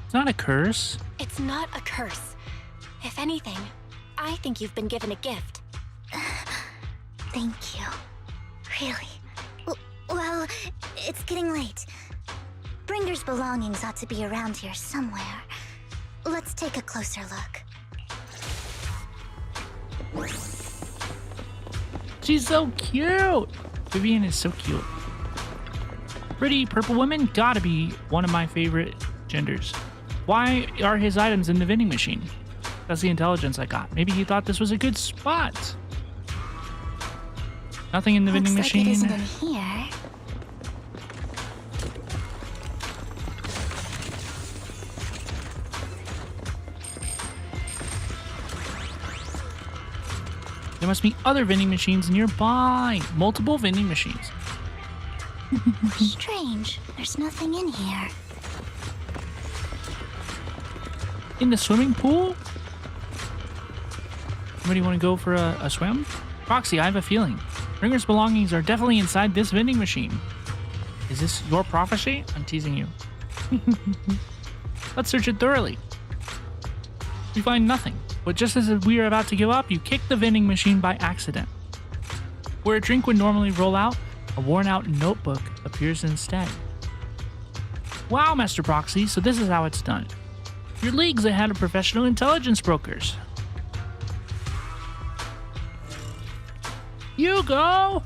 Speaker 1: It's not a curse.
Speaker 3: It's not a curse. If anything, I think you've been given a gift.
Speaker 8: Thank you. Really? Well, it's getting late. Bringer's belongings ought to be around here somewhere. Let's take a closer look.
Speaker 1: She's so cute. Vivian is so cute. Pretty purple women gotta be one of my favorite genders. Why are his items in the vending machine? That's the intelligence I got. Maybe he thought this was a good spot. Nothing in the vending machine.
Speaker 8: Looks like it isn't in here.
Speaker 1: There must be other vending machines nearby. Multiple vending machines.
Speaker 8: Strange. There's nothing in here.
Speaker 1: In the swimming pool? Somebody want to go for a swim? Proxy, I have a feeling. Ringer's belongings are definitely inside this vending machine. Is this your prophecy? I'm teasing you. Let's search it thoroughly. We find nothing. But just as we are about to give up, you kick the vending machine by accident. Where a drink would normally roll out, a worn-out notebook appears instead. Wow, Master Proxy, so this is how it's done. You're leagues ahead of professional intelligence brokers. Hugo!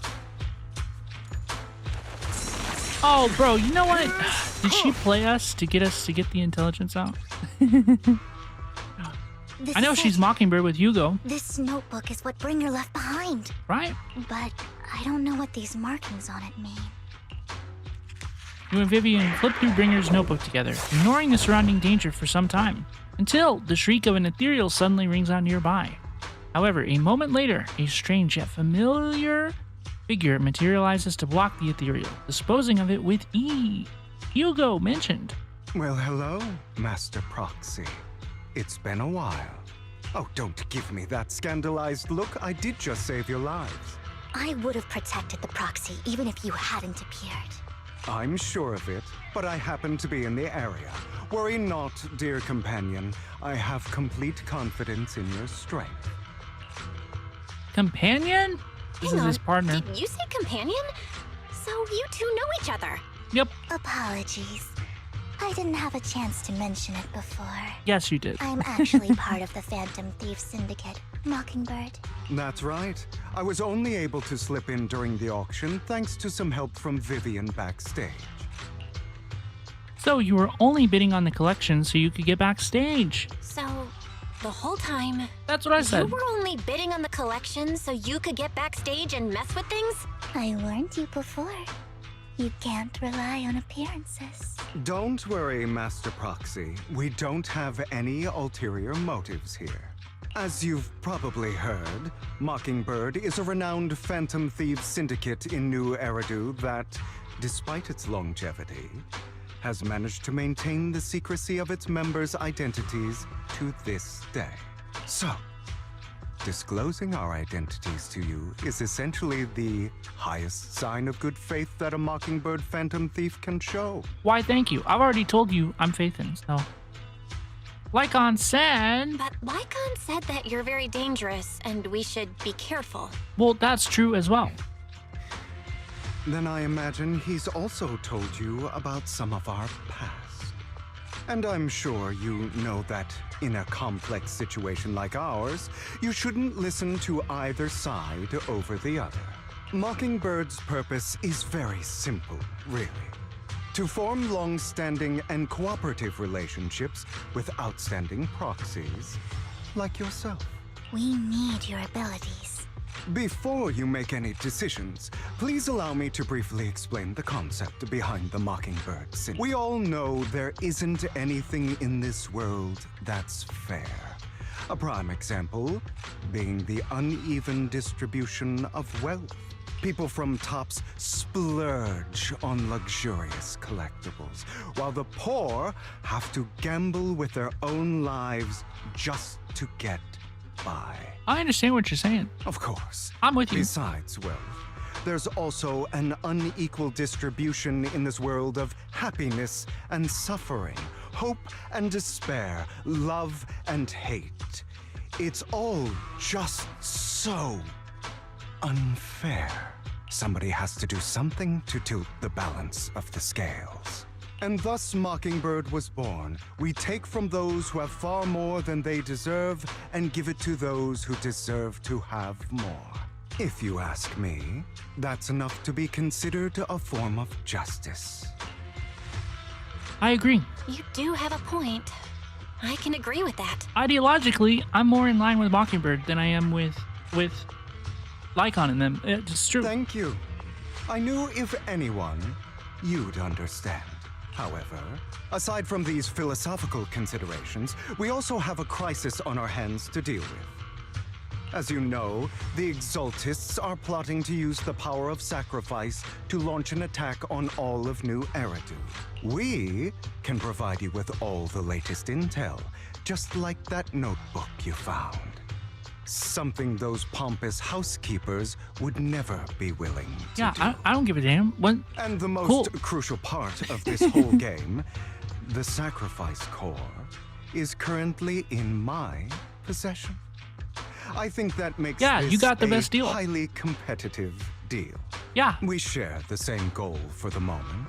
Speaker 1: Oh, bro, you know what? Did she play us to get the intelligence out? I know she's Mockingbird with Hugo.
Speaker 8: This notebook is what Bringer left behind.
Speaker 1: Right.
Speaker 8: But I don't know what these markings on it mean.
Speaker 1: You and Vivian flip through Bringer's notebook together, ignoring the surrounding danger for some time, until the shriek of an ethereal suddenly rings out nearby. However, a moment later, a strange yet familiar figure materializes to block the ethereal, disposing of it with ease. Hugo mentioned.
Speaker 2: Well, hello, Master Proxy. It's been a while. Oh, don't give me that scandalized look. I did just save your lives.
Speaker 8: I would have protected the proxy even if you hadn't appeared.
Speaker 2: I'm sure of it, but I happen to be in the area. Worry not, dear companion. I have complete confidence in your strength.
Speaker 1: Companion? This is his partner.
Speaker 3: Did you say companion? So you two know each other?
Speaker 1: Yep.
Speaker 8: Apologies. I didn't have a chance to mention it before.
Speaker 1: Yes, you did.
Speaker 8: I'm actually part of the Phantom Thief Syndicate, Mockingbird.
Speaker 2: That's right. I was only able to slip in during the auction thanks to some help from Vivian backstage.
Speaker 1: So you were only bidding on the collection so you could get backstage.
Speaker 3: So, the whole time...
Speaker 1: That's what I said.
Speaker 3: You were only bidding on the collection so you could get backstage and mess with things?
Speaker 8: I warned you before. You can't rely on appearances.
Speaker 2: Don't worry, Master Proxy. We don't have any ulterior motives here. As you've probably heard, Mockingbird is a renowned Phantom Thieves syndicate in New Eridu that, despite its longevity, has managed to maintain the secrecy of its members' identities to this day. So, disclosing our identities to you is essentially the highest sign of good faith that a Mockingbird Phantom Thief can show.
Speaker 1: Why, thank you. I've already told you I'm Faithin, so... Lycaon said...
Speaker 3: But Lycaon said that you're very dangerous and we should be careful.
Speaker 1: Well, that's true as well.
Speaker 2: Then I imagine he's also told you about some of our past. And I'm sure you know that in a complex situation like ours, you shouldn't listen to either side over the other. Mockingbird's purpose is very simple, really. To form long-standing and cooperative relationships with outstanding proxies like yourself.
Speaker 8: We need your abilities.
Speaker 2: Before you make any decisions, please allow me to briefly explain the concept behind the Mockingbird Syndicate. We all know there isn't anything in this world that's fair. A prime example being the uneven distribution of wealth. People from tops splurge on luxurious collectibles, while the poor have to gamble with their own lives just to get by.
Speaker 1: I understand what you're saying.
Speaker 2: Of course.
Speaker 1: I'm with you.
Speaker 2: Besides wealth, there's also an unequal distribution in this world of happiness and suffering, hope and despair, love and hate. It's all just so unfair. Somebody has to do something to tilt the balance of the scales. And thus Mockingbird was born. We take from those who have far more than they deserve and give it to those who deserve to have more. If you ask me, that's enough to be considered a form of justice.
Speaker 1: I agree.
Speaker 3: You do have a point. I can agree with that.
Speaker 1: Ideologically, I'm more in line with Mockingbird than I am with Lycaon and them. It's true.
Speaker 2: Thank you. I knew if anyone, you'd understand. However, aside from these philosophical considerations, we also have a crisis on our hands to deal with. As you know, the Exaltists are plotting to use the power of sacrifice to launch an attack on all of New Eridu. We can provide you with all the latest intel, just like that notebook you found. Something those pompous housekeepers would never be willing to do.
Speaker 1: I don't give a damn. What?
Speaker 2: And the most crucial part of this whole game, the sacrifice core, is currently in my possession. I think that makes this
Speaker 1: you got the best deal.
Speaker 2: Highly competitive deal.
Speaker 1: Yeah.
Speaker 2: We share the same goal for the moment,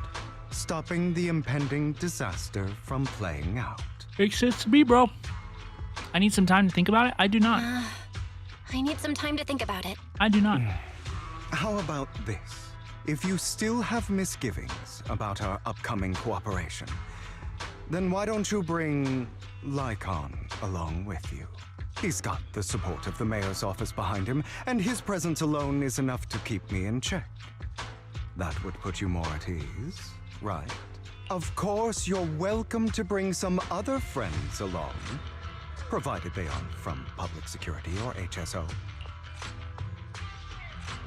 Speaker 2: stopping the impending disaster from playing out.
Speaker 1: Makes sense to me, bro. I need some time to think about it. I do not.
Speaker 3: I need some time to think about it.
Speaker 1: I do not.
Speaker 2: How about this? If you still have misgivings about our upcoming cooperation, then why don't you bring Lycaon along with you? He's got the support of the mayor's office behind him, and his presence alone is enough to keep me in check. That would put you more at ease, right? Of course, you're welcome to bring some other friends along, provided they aren't from public security or HSO.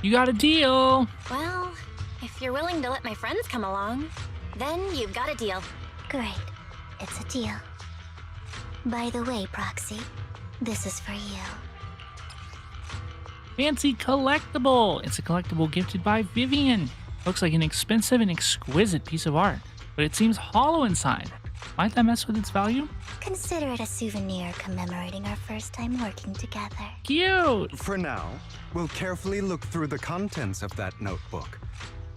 Speaker 1: You got a deal.
Speaker 3: Well, if you're willing to let my friends come along, then you've got a deal.
Speaker 8: Great. It's a deal. By the way, Proxy, this is for you.
Speaker 1: Fancy collectible. It's a collectible gifted by Vivian. Looks like an expensive and exquisite piece of art, but it seems hollow inside. Might that mess with its value?
Speaker 8: Consider it a souvenir commemorating our first time working together.
Speaker 1: Cute!
Speaker 2: For now, we'll carefully look through the contents of that notebook.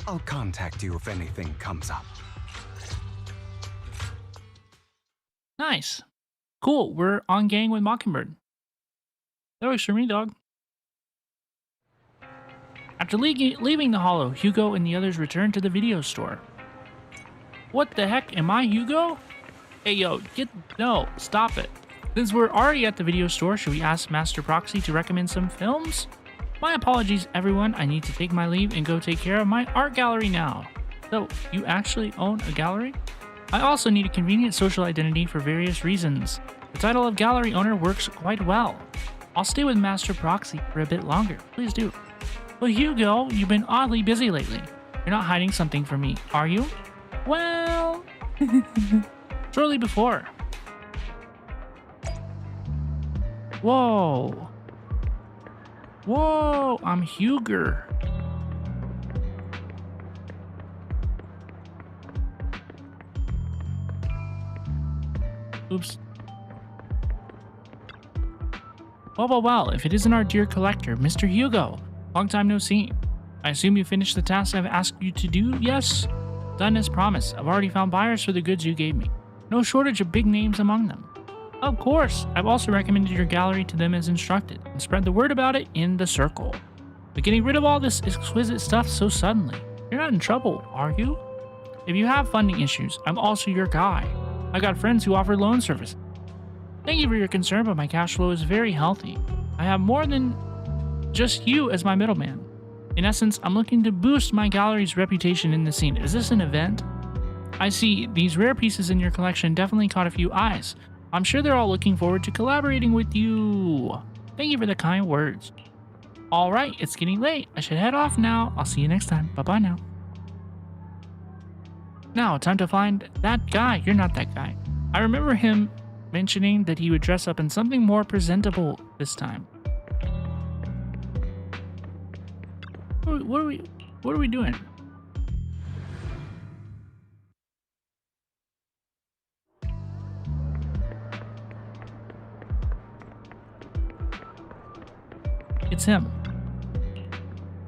Speaker 2: I'll contact you if anything comes up.
Speaker 1: Nice. Cool, we're on gang with Mockingbird. That works for me, dog. After leaving the Hollow, Hugo and the others return to the video store. What the heck? Am I Hugo? Hey yo, no, stop it. Since we're already at the video store, should we ask Master Proxy to recommend some films? My apologies, everyone. I need to take my leave and go take care of my art gallery now. So, you actually own a gallery? I also need a convenient social identity for various reasons. The title of gallery owner works quite well. I'll stay with Master Proxy for a bit longer. Please do. Well, Hugo, you've been oddly busy lately. You're not hiding something from me, are you? Well, shortly before. Whoa. Whoa, I'm Hugo. Oops. Well, if it isn't our dear collector, Mr. Hugo. Long time no see. I assume you finished the task I've asked you to do, yes? Done as promised. I've already found buyers for the goods you gave me. No shortage of big names among them. Of course, I've also recommended your gallery to them as instructed, and spread the word about it in the circle. But getting rid of all this exquisite stuff so suddenly, you're not in trouble, are you? If you have funding issues, I'm also your guy. I got friends who offer loan service. Thank you for your concern, but my cash flow is very healthy. I have more than just you as my middleman. In essence, I'm looking to boost my gallery's reputation in the scene. Is this an event? I see these rare pieces in your collection definitely caught a few eyes. I'm sure they're all looking forward to collaborating with you. Thank you for the kind words. Alright, it's getting late. I should head off now. I'll see you next time. Bye-bye now. Now, time to find that guy. You're not that guy. I remember him mentioning that he would dress up in something more presentable this time. What are we doing? It's him.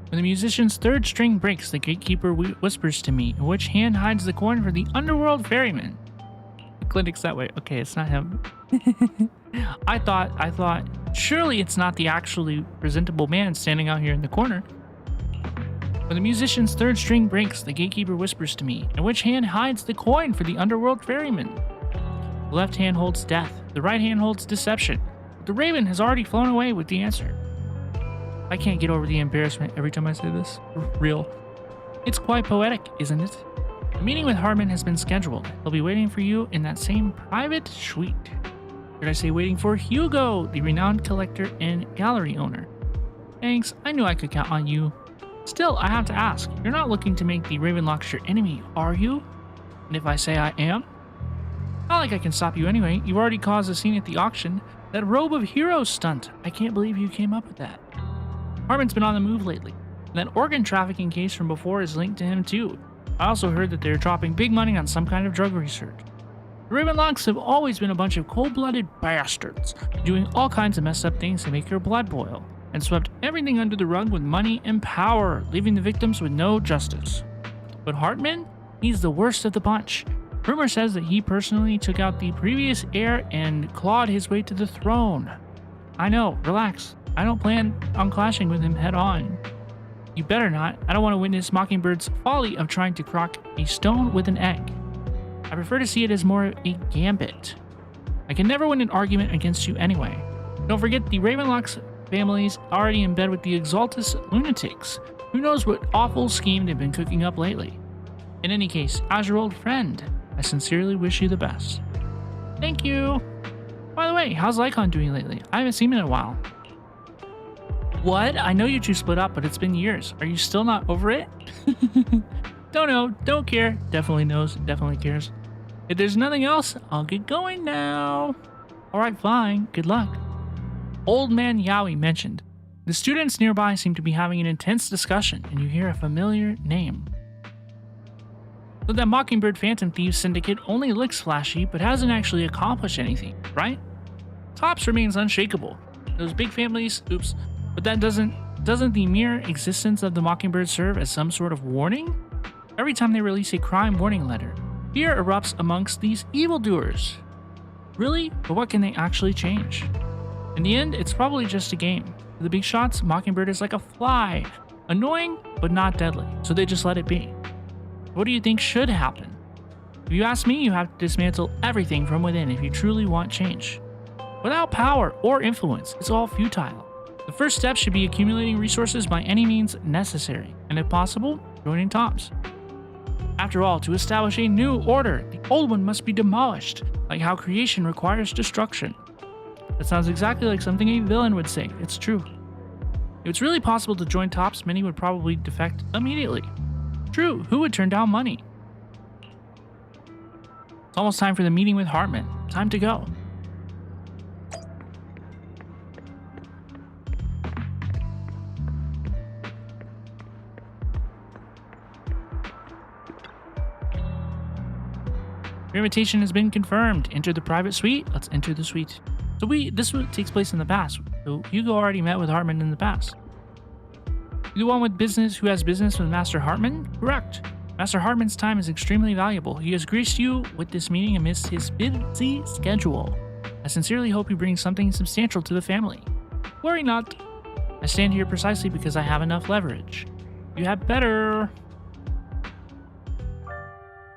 Speaker 1: When the musician's third string breaks, the gatekeeper whispers to me, in which hand hides the coin for the underworld ferryman. The clinic's that way. Okay, it's not him. I thought, surely it's not the actually presentable man standing out here in the corner. When the musician's third string breaks, the gatekeeper whispers to me, in which hand hides the coin for the underworld ferryman. The left hand holds death, the right hand holds deception. The raven has already flown away with the answer. I can't get over the embarrassment every time I say this. Real. It's quite poetic, isn't it? The meeting with Hartman has been scheduled. He'll be waiting for you in that same private suite. Should I say waiting for Hugo, the renowned collector and gallery owner? Thanks, I knew I could count on you. Still, I have to ask, you're not looking to make the Ravenlocks your enemy, are you? And if I say I am? Not like I can stop you anyway. You've already caused a scene at the auction. That robe of heroes stunt. I can't believe you came up with that. Hartman's been on the move lately. And that organ trafficking case from before is linked to him too. I also heard that they're dropping big money on some kind of drug research. The Ravenlocks have always been a bunch of cold-blooded bastards, doing all kinds of messed up things to make your blood boil, and swept everything under the rug with money and power, leaving the victims with no justice. But Hartman? He's the worst of the bunch. Rumor says that he personally took out the previous heir and clawed his way to the throne. I know, relax. I don't plan on clashing with him head on. You better not. I don't want to witness Mockingbird's folly of trying to crack a stone with an egg. I prefer to see it as more a gambit. I can never win an argument against you anyway. Don't forget the Ravenlock's family's already in bed with the Exaltus lunatics. Who knows what awful scheme they've been cooking up lately. In any case, as your old friend, I sincerely wish you the best. Thank you. By the way, how's Lycaon doing lately? I haven't seen him in a while. What? I know you two split up, but it's been years. Are you still not over it? Don't know. Don't care. Definitely knows. Definitely cares. If there's nothing else, I'll get going now. Alright, fine. Good luck. Old Man Yowie mentioned. The students nearby seem to be having an intense discussion, and you hear a familiar name. So that Mockingbird Phantom Thieves Syndicate only looks flashy, but hasn't actually accomplished anything, right? Tops remains unshakable. Those big families, oops, but that doesn't the mere existence of the Mockingbird serve as some sort of warning? Every time they release a crime warning letter, fear erupts amongst these evildoers. Really? But what can they actually change? In the end, it's probably just a game. For the big shots, Mockingbird is like a fly. Annoying, but not deadly, so they just let it be. What do you think should happen? If you ask me, you have to dismantle everything from within if you truly want change. Without power or influence, it's all futile. The first step should be accumulating resources by any means necessary, and if possible, joining Tops. After all, to establish a new order, the old one must be demolished, like how creation requires destruction. That sounds exactly like something a villain would say. It's true. If it's really possible to join Tops, many would probably defect immediately. True, who would turn down money? It's almost time for the meeting with Hartman. Time to go. Your invitation has been confirmed. Enter the private suite. Let's enter the suite. So this takes place in the past. So Hugo already met with Hartman in the past. The one with business who has business with Master Hartman? Correct. Master Hartman's time is extremely valuable. He has graced you with this meeting amidst his busy schedule. I sincerely hope he brings something substantial to the family. Worry not. I stand here precisely because I have enough leverage. You had better.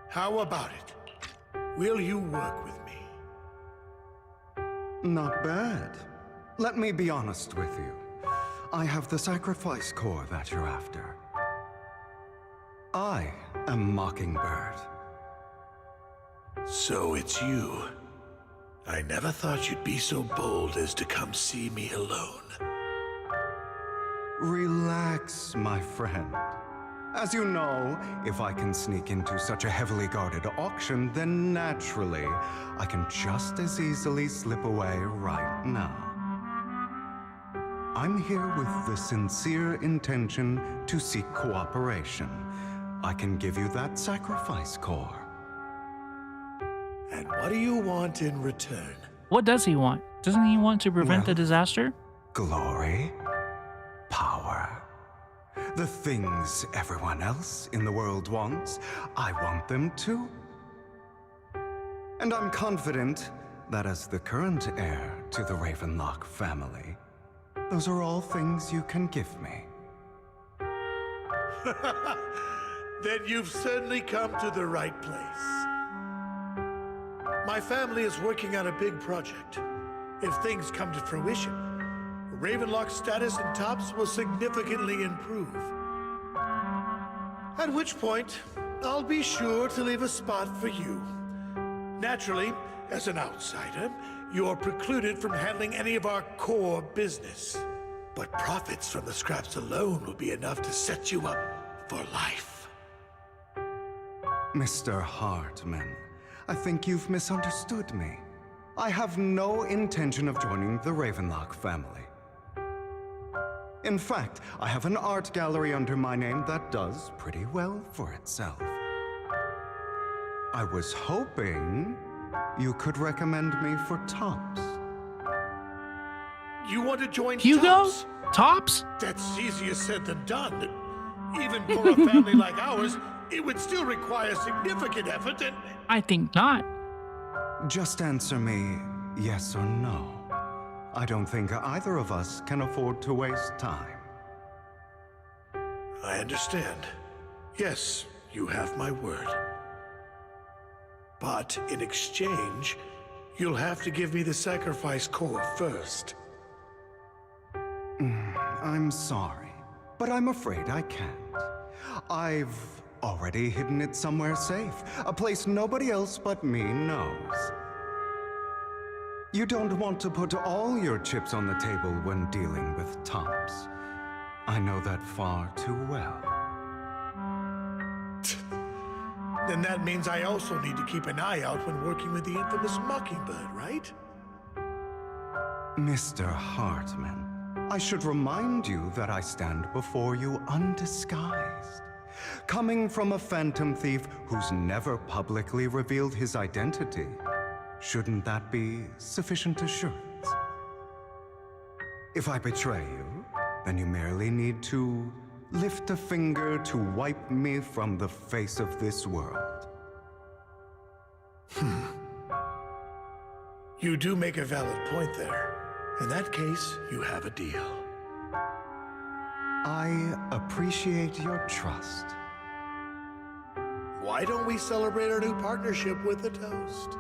Speaker 10: How about it? Will you work with me?
Speaker 2: Not bad. Let me be honest with you. I have the sacrifice core that you're after. I am Mockingbird.
Speaker 10: So it's you. I never thought you'd be so bold as to come see me alone.
Speaker 2: Relax, my friend. As you know, if I can sneak into such a heavily guarded auction, then naturally, I can just as easily slip away right now. I'm here with the sincere intention to seek cooperation. I can give you that sacrifice core.
Speaker 10: And what do you want in return?
Speaker 1: What does he want? Doesn't he want to prevent the disaster?
Speaker 2: Glory, power, the things everyone else in the world wants, I want them too. And I'm confident that as the current heir to the Ravenlock family, those are all things you can give me.
Speaker 10: Then you've certainly come to the right place. My family is working on a big project. If things come to fruition, Ravenlock's status in Tops will significantly improve. At which point, I'll be sure to leave a spot for you. Naturally, as an outsider, you're precluded from handling any of our core business. But profits from the scraps alone will be enough to set you up for life.
Speaker 2: Mr. Hartman, I think you've misunderstood me. I have no intention of joining the Ravenlock family. In fact, I have an art gallery under my name that does pretty well for itself. I was hoping you could recommend me for Tops.
Speaker 10: You want to join
Speaker 1: Hugo?
Speaker 10: Tops?
Speaker 1: Tops?
Speaker 10: That's easier said than done. Even for a family like ours, it would still require significant effort and...
Speaker 1: I think not.
Speaker 2: Just answer me yes or no. I don't think either of us can afford to waste time.
Speaker 10: I understand. Yes, you have my word. But in exchange, you'll have to give me the sacrifice core first.
Speaker 2: I'm sorry, but I'm afraid I can't. I've already hidden it somewhere safe, a place nobody else but me knows. You don't want to put all your chips on the table when dealing with Tops. I know that far too well.
Speaker 10: Then that means I also need to keep an eye out when working with the infamous Mockingbird, right?
Speaker 2: Mr. Hartman, I should remind you that I stand before you undisguised. Coming from a phantom thief who's never publicly revealed his identity, shouldn't that be sufficient assurance? If I betray you, then you merely need to lift a finger to wipe me from the face of this world.
Speaker 10: You do make a valid point there. In that case, you have a deal.
Speaker 2: I appreciate your trust.
Speaker 10: Why don't we celebrate our new partnership with a toast?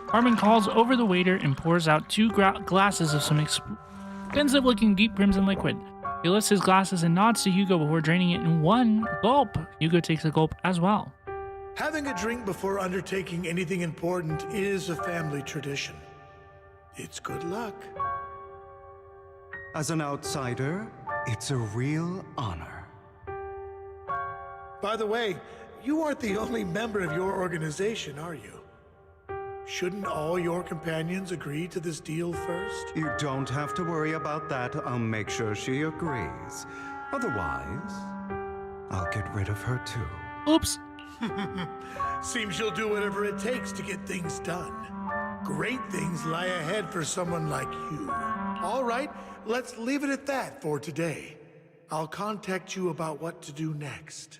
Speaker 1: Hartman calls over the waiter and pours out 2 glasses of some expensive-looking deep crimson liquid. He lifts his glasses and nods to Hugo before draining it in one gulp. Hugo takes a gulp as well.
Speaker 10: Having a drink before undertaking anything important is a family tradition. It's good luck.
Speaker 2: As an outsider, it's a real honor.
Speaker 10: By the way, you aren't the only member of your organization, are you? Shouldn't all your companions agree to this deal first?
Speaker 2: You don't have to worry about that. I'll make sure she agrees. Otherwise, I'll get rid of her too.
Speaker 1: Oops.
Speaker 10: Seems you'll do whatever it takes to get things done. Great things lie ahead for someone like you. All right, let's leave it at that for today. I'll contact you about what to do next.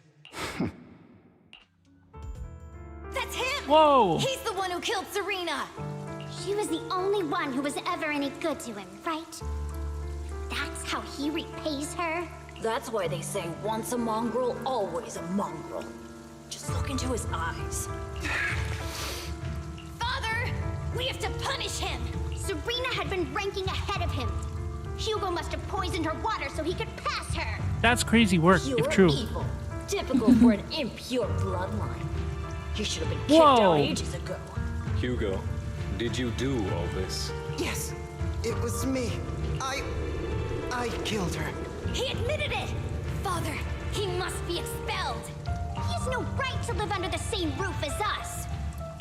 Speaker 8: That's him!
Speaker 1: Whoa!
Speaker 8: He's the one who killed Serena! She was the only one who was ever any good to him, right? That's how he repays her?
Speaker 20: That's why they say once a mongrel, always a mongrel. Just look into his eyes.
Speaker 8: Father! We have to punish him! Serena had been ranking ahead of him. Hugo must have poisoned her water so he could pass her.
Speaker 1: That's crazy work,
Speaker 20: Pure
Speaker 1: if true.
Speaker 20: Evil. Typical for an impure bloodline. He should have been kicked out ages ago.
Speaker 21: Hugo, did you do all this?
Speaker 5: Yes, it was me. I killed her.
Speaker 8: He admitted it! Father, he must be expelled. He has no right to live under the same roof as us.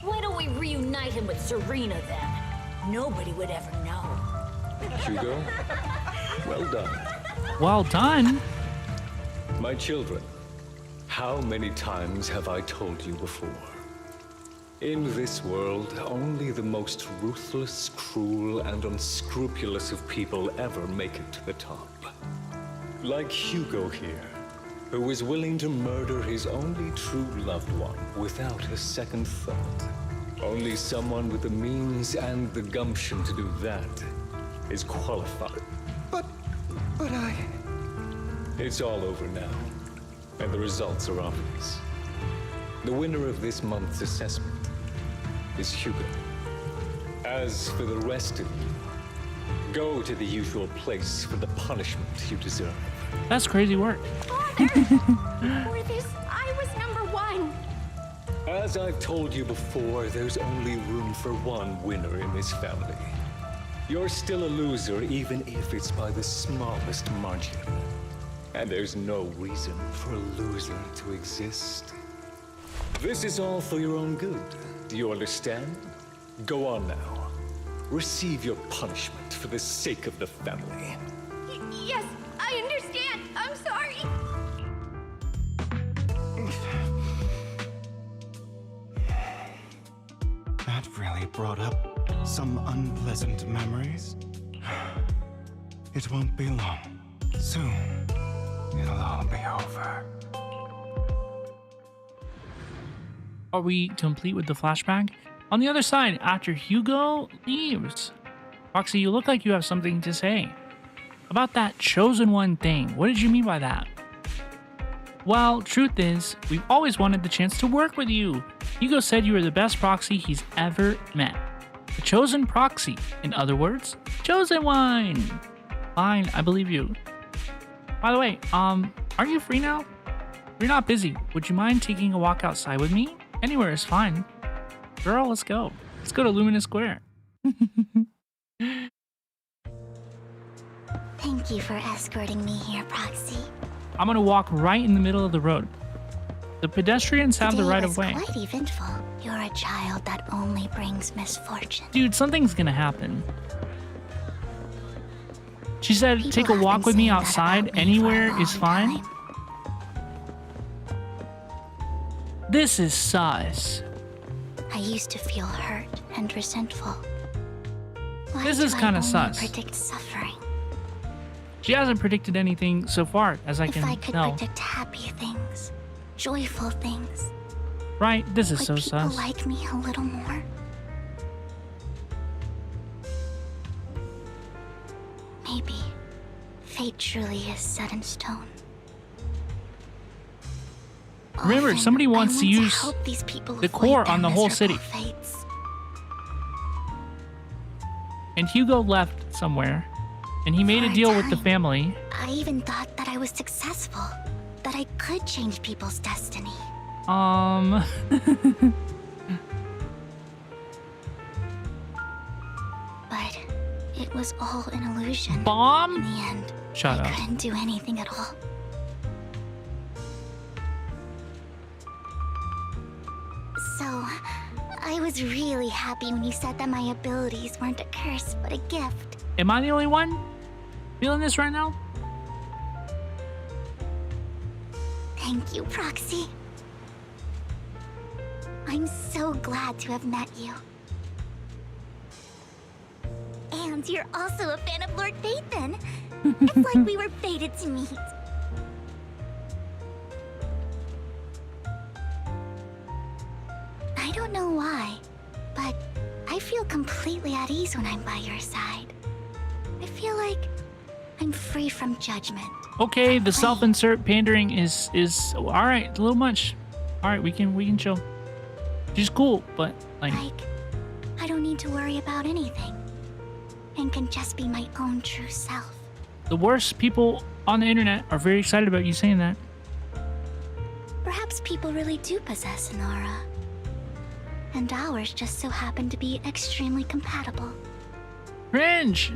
Speaker 20: Why don't we reunite him with Serena then? Nobody would ever know.
Speaker 21: Hugo, well done.
Speaker 1: Well done.
Speaker 21: My children, how many times have I told you before? In this world, only the most ruthless, cruel, and unscrupulous of people ever make it to the top. Like Hugo here, who was willing to murder his only true loved one without a second thought. Only someone with the means and the gumption to do that is qualified.
Speaker 5: But I...
Speaker 21: It's all over now, and the results are obvious. The winner of this month's assessment is Hugo. As for the rest of you, go to the usual place for the punishment you deserve.
Speaker 1: That's crazy work.
Speaker 8: Father! For this, I was #1.
Speaker 21: As I've told you before, there's only room for one winner in this family. You're still a loser, even if it's by the smallest margin. And there's no reason for a loser to exist. This is all for your own good. Do you understand? Go on now. Receive your punishment for the sake of the family.
Speaker 8: Yes, I understand. I'm sorry.
Speaker 2: That really brought up some unpleasant memories. It won't be long. Soon, it'll all be over.
Speaker 1: Are we complete with the flashback? On the other side, after Hugo leaves. Roxy, you look like you have something to say. About that chosen one thing, what did you mean by that? Well, truth is, we've always wanted the chance to work with you. Hugo said you were the best proxy he's ever met. The chosen proxy. In other words, chosen one. Fine, I believe you. By the way, aren't you free now? You're not busy. Would you mind taking a walk outside with me? Anywhere is fine. Girl, let's go. Let's go to Luminous Square.
Speaker 8: Thank you for escorting me here, Proxy.
Speaker 1: I'm gonna walk right in the middle of the road. The pedestrians have the right of way.
Speaker 8: Quite eventful. You're a child that only brings misfortune.
Speaker 1: Dude, something's gonna happen. She said,
Speaker 8: People
Speaker 1: take a
Speaker 8: have
Speaker 1: walk
Speaker 8: been
Speaker 1: with me
Speaker 8: saying that
Speaker 1: outside.
Speaker 8: about me
Speaker 1: Anywhere
Speaker 8: for a
Speaker 1: is
Speaker 8: long
Speaker 1: fine.
Speaker 8: time.
Speaker 1: This is sus.
Speaker 8: I used to feel hurt and resentful. Why
Speaker 1: This
Speaker 8: do
Speaker 1: is
Speaker 8: I
Speaker 1: kinda
Speaker 8: only
Speaker 1: sus.
Speaker 8: predict suffering?
Speaker 1: She hasn't predicted anything so far, as I
Speaker 8: If
Speaker 1: can
Speaker 8: I could
Speaker 1: tell.
Speaker 8: predict happy things, joyful things,
Speaker 1: Right? This is
Speaker 8: would
Speaker 1: so
Speaker 8: people
Speaker 1: sus.
Speaker 8: like me a little more? Maybe fate truly is set in stone.
Speaker 1: Remember,
Speaker 8: Often,
Speaker 1: somebody wants
Speaker 8: I
Speaker 1: to
Speaker 8: want
Speaker 1: use
Speaker 8: help these people
Speaker 1: the
Speaker 8: avoid
Speaker 1: core
Speaker 8: their
Speaker 1: on the whole
Speaker 8: miserable
Speaker 1: city.
Speaker 8: fates.
Speaker 1: And Hugo left somewhere, and he made
Speaker 8: For
Speaker 1: a
Speaker 8: a
Speaker 1: deal with the
Speaker 8: time.
Speaker 1: family.
Speaker 8: I even thought that I was successful, that I could change people's destiny. But it was all an illusion.
Speaker 1: Bomb?
Speaker 8: In the end,
Speaker 1: Shut
Speaker 8: I
Speaker 1: up.
Speaker 8: couldn't do anything at all. So, I was really happy when you said that my abilities weren't a curse, but a gift.
Speaker 1: Am I the only one feeling this right now?
Speaker 8: Thank you, Proxy. I'm so glad to have met you. And you're also a fan of Lord Phaethon. It's like we were fated to meet. I don't know why, but I feel completely at ease when I'm by your side. I feel like I'm free from judgment.
Speaker 1: Okay, the self-insert pandering is all right. A little much. All right, we can chill. She's cool, but like
Speaker 8: I don't need to worry about anything, and can just be my own true self.
Speaker 1: the worst people on the internet are very excited about you saying that.
Speaker 8: Perhaps people really do possess an aura, and ours just so happen to be extremely compatible.
Speaker 1: Cringe.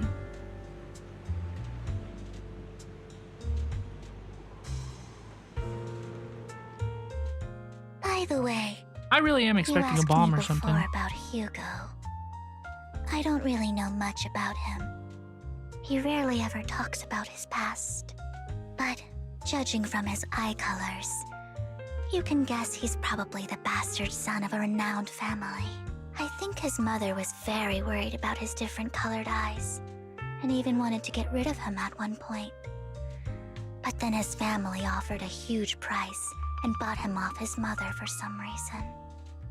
Speaker 8: By the way,
Speaker 1: I really am expecting
Speaker 8: you
Speaker 1: a bomb or
Speaker 8: asked me
Speaker 1: something.
Speaker 8: before about Hugo. I don't really know much about him. He rarely ever talks about his past. But judging from his eye colors, you can guess he's probably the bastard son of a renowned family. I think his mother was very worried about his different colored eyes, and even wanted to get rid of him at one point. But then his family offered a huge price and bought him off his mother for some reason.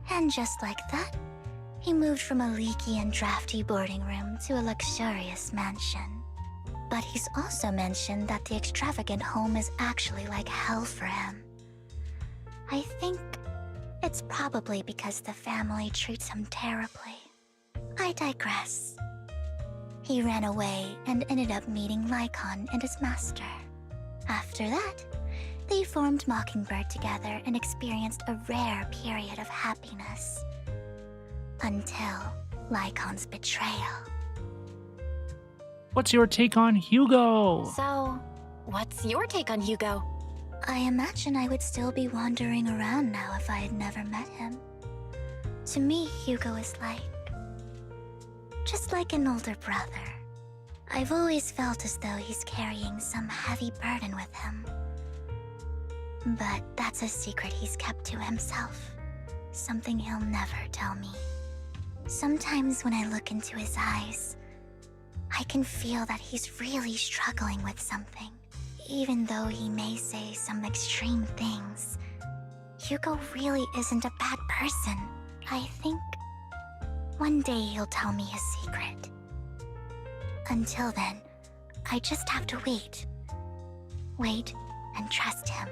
Speaker 8: And just like that, he moved from a leaky and drafty boarding room to a luxurious mansion. But he's also mentioned that the extravagant home is actually like hell for him. I think it's probably because the family treats him terribly. I digress. He ran away and ended up meeting Lycaon and his master. After that, they formed Mockingbird together and experienced a rare period of happiness. Until Lycaon's betrayal.
Speaker 1: What's your take on Hugo?
Speaker 3: So, what's your take on Hugo?
Speaker 8: I imagine I would still be wandering around now if I had never met him. To me, Hugo is just like an older brother. I've always felt as though he's carrying some heavy burden with him. But that's a secret he's kept to himself. Something he'll never tell me. Sometimes when I look into his eyes, I can feel that he's really struggling with something. Even though he may say some extreme things, Hugo really isn't a bad person. I think one day he'll tell me his secret. Until then, I just have to wait. Wait and trust him.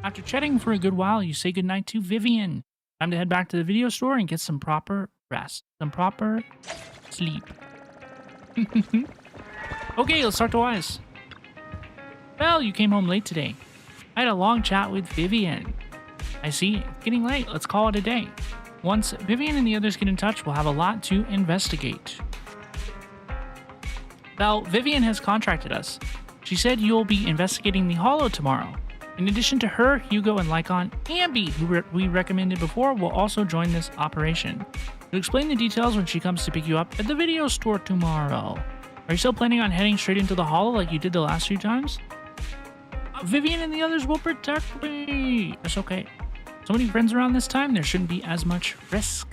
Speaker 1: After chatting for a good while, you say goodnight to Vivian. Time to head back to the video store and get some proper rest. Some proper sleep. Okay, let's start to Wise. Well, you came home late today. I had a long chat with Vivian. I see. It's getting late. Let's call it a day. Once Vivian and the others get in touch, we'll have a lot to investigate. Belle, Vivian has contracted us. She said you'll be investigating the Hollow tomorrow. In addition to her, Hugo and Lycaon, Ambi, who we recommended before, will also join this operation. She'll explain the details when she comes to pick you up at the video store tomorrow. Are you still planning on heading straight into the Hollow like you did the last few times? Vivian and the others will protect me. That's okay. So many friends around this time, there shouldn't be as much risk.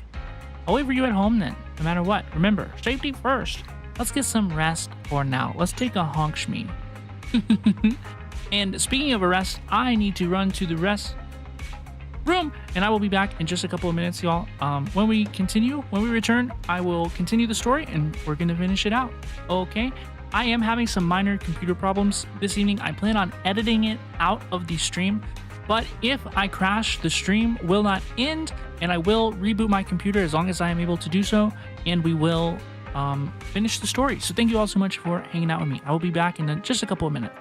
Speaker 1: I'll wait for you at home then, no matter what. Remember, safety first. Let's get some rest for now. Let's take a honk shmee. And speaking of a rest, I need to run to the rest room, and I will be back in just a couple of minutes, y'all. When we return, I will continue the story, and we're going to finish it out. Okay? I am having some minor computer problems this evening. I plan on editing it out of the stream, but if I crash, the stream will not end, and I will reboot my computer as long as I am able to do so, and we will finish the story. So thank you all so much for hanging out with me. I will be back in just a couple of minutes.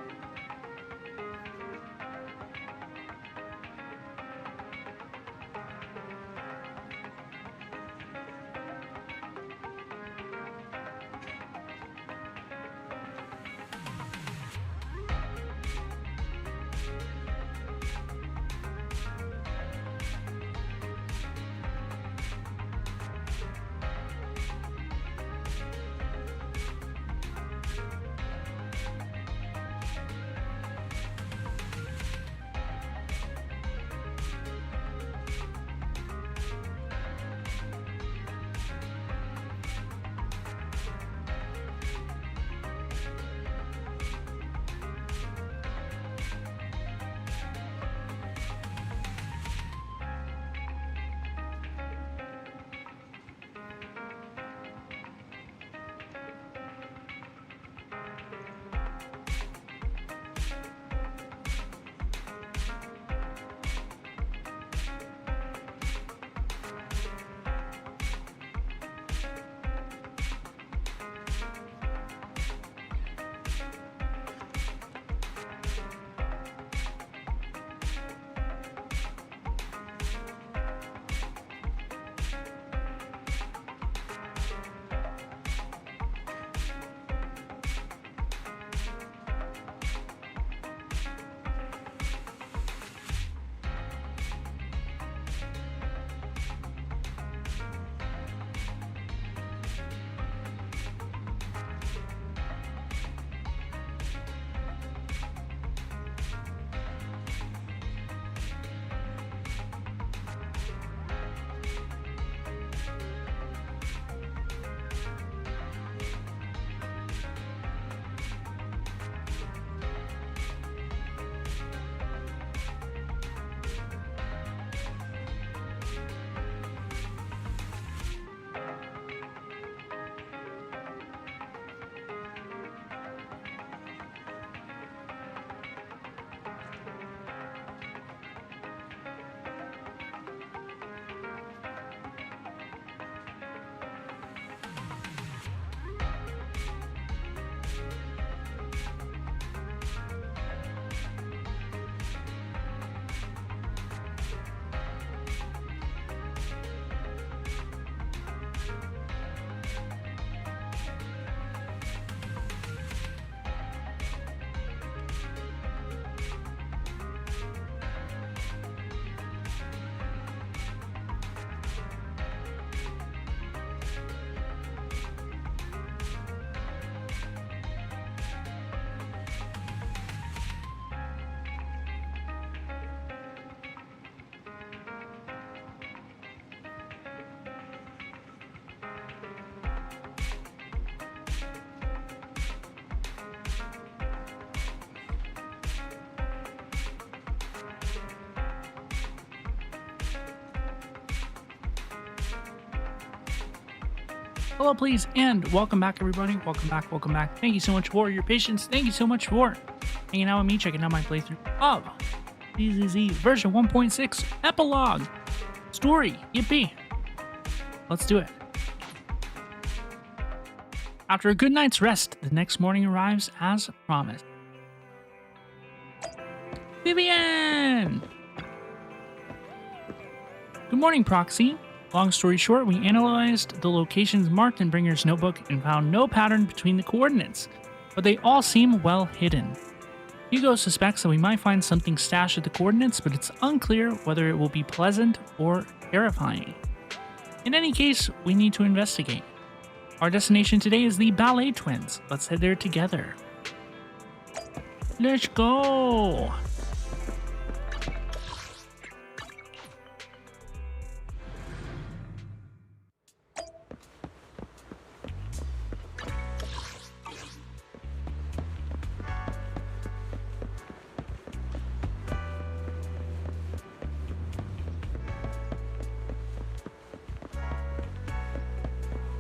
Speaker 1: Hello, please, and welcome back, everybody. Welcome back, welcome back. Thank you so much for your patience. Thank you so much for hanging out with me, checking out my playthrough of ZZZ version 1.6 Epilogue Story. Yippee. Let's do it. After a good night's rest, the next morning arrives as promised. Vivian! Good morning, Proxy. Long story short, we analyzed the locations marked in Bringer's notebook and found no pattern between the coordinates, but they all seem well hidden. Hugo suspects that we might find something stashed at the coordinates, but it's unclear whether it will be pleasant or terrifying. In any case, we need to investigate. Our destination today is the Ballet Twins. Let's head there together. Let's go!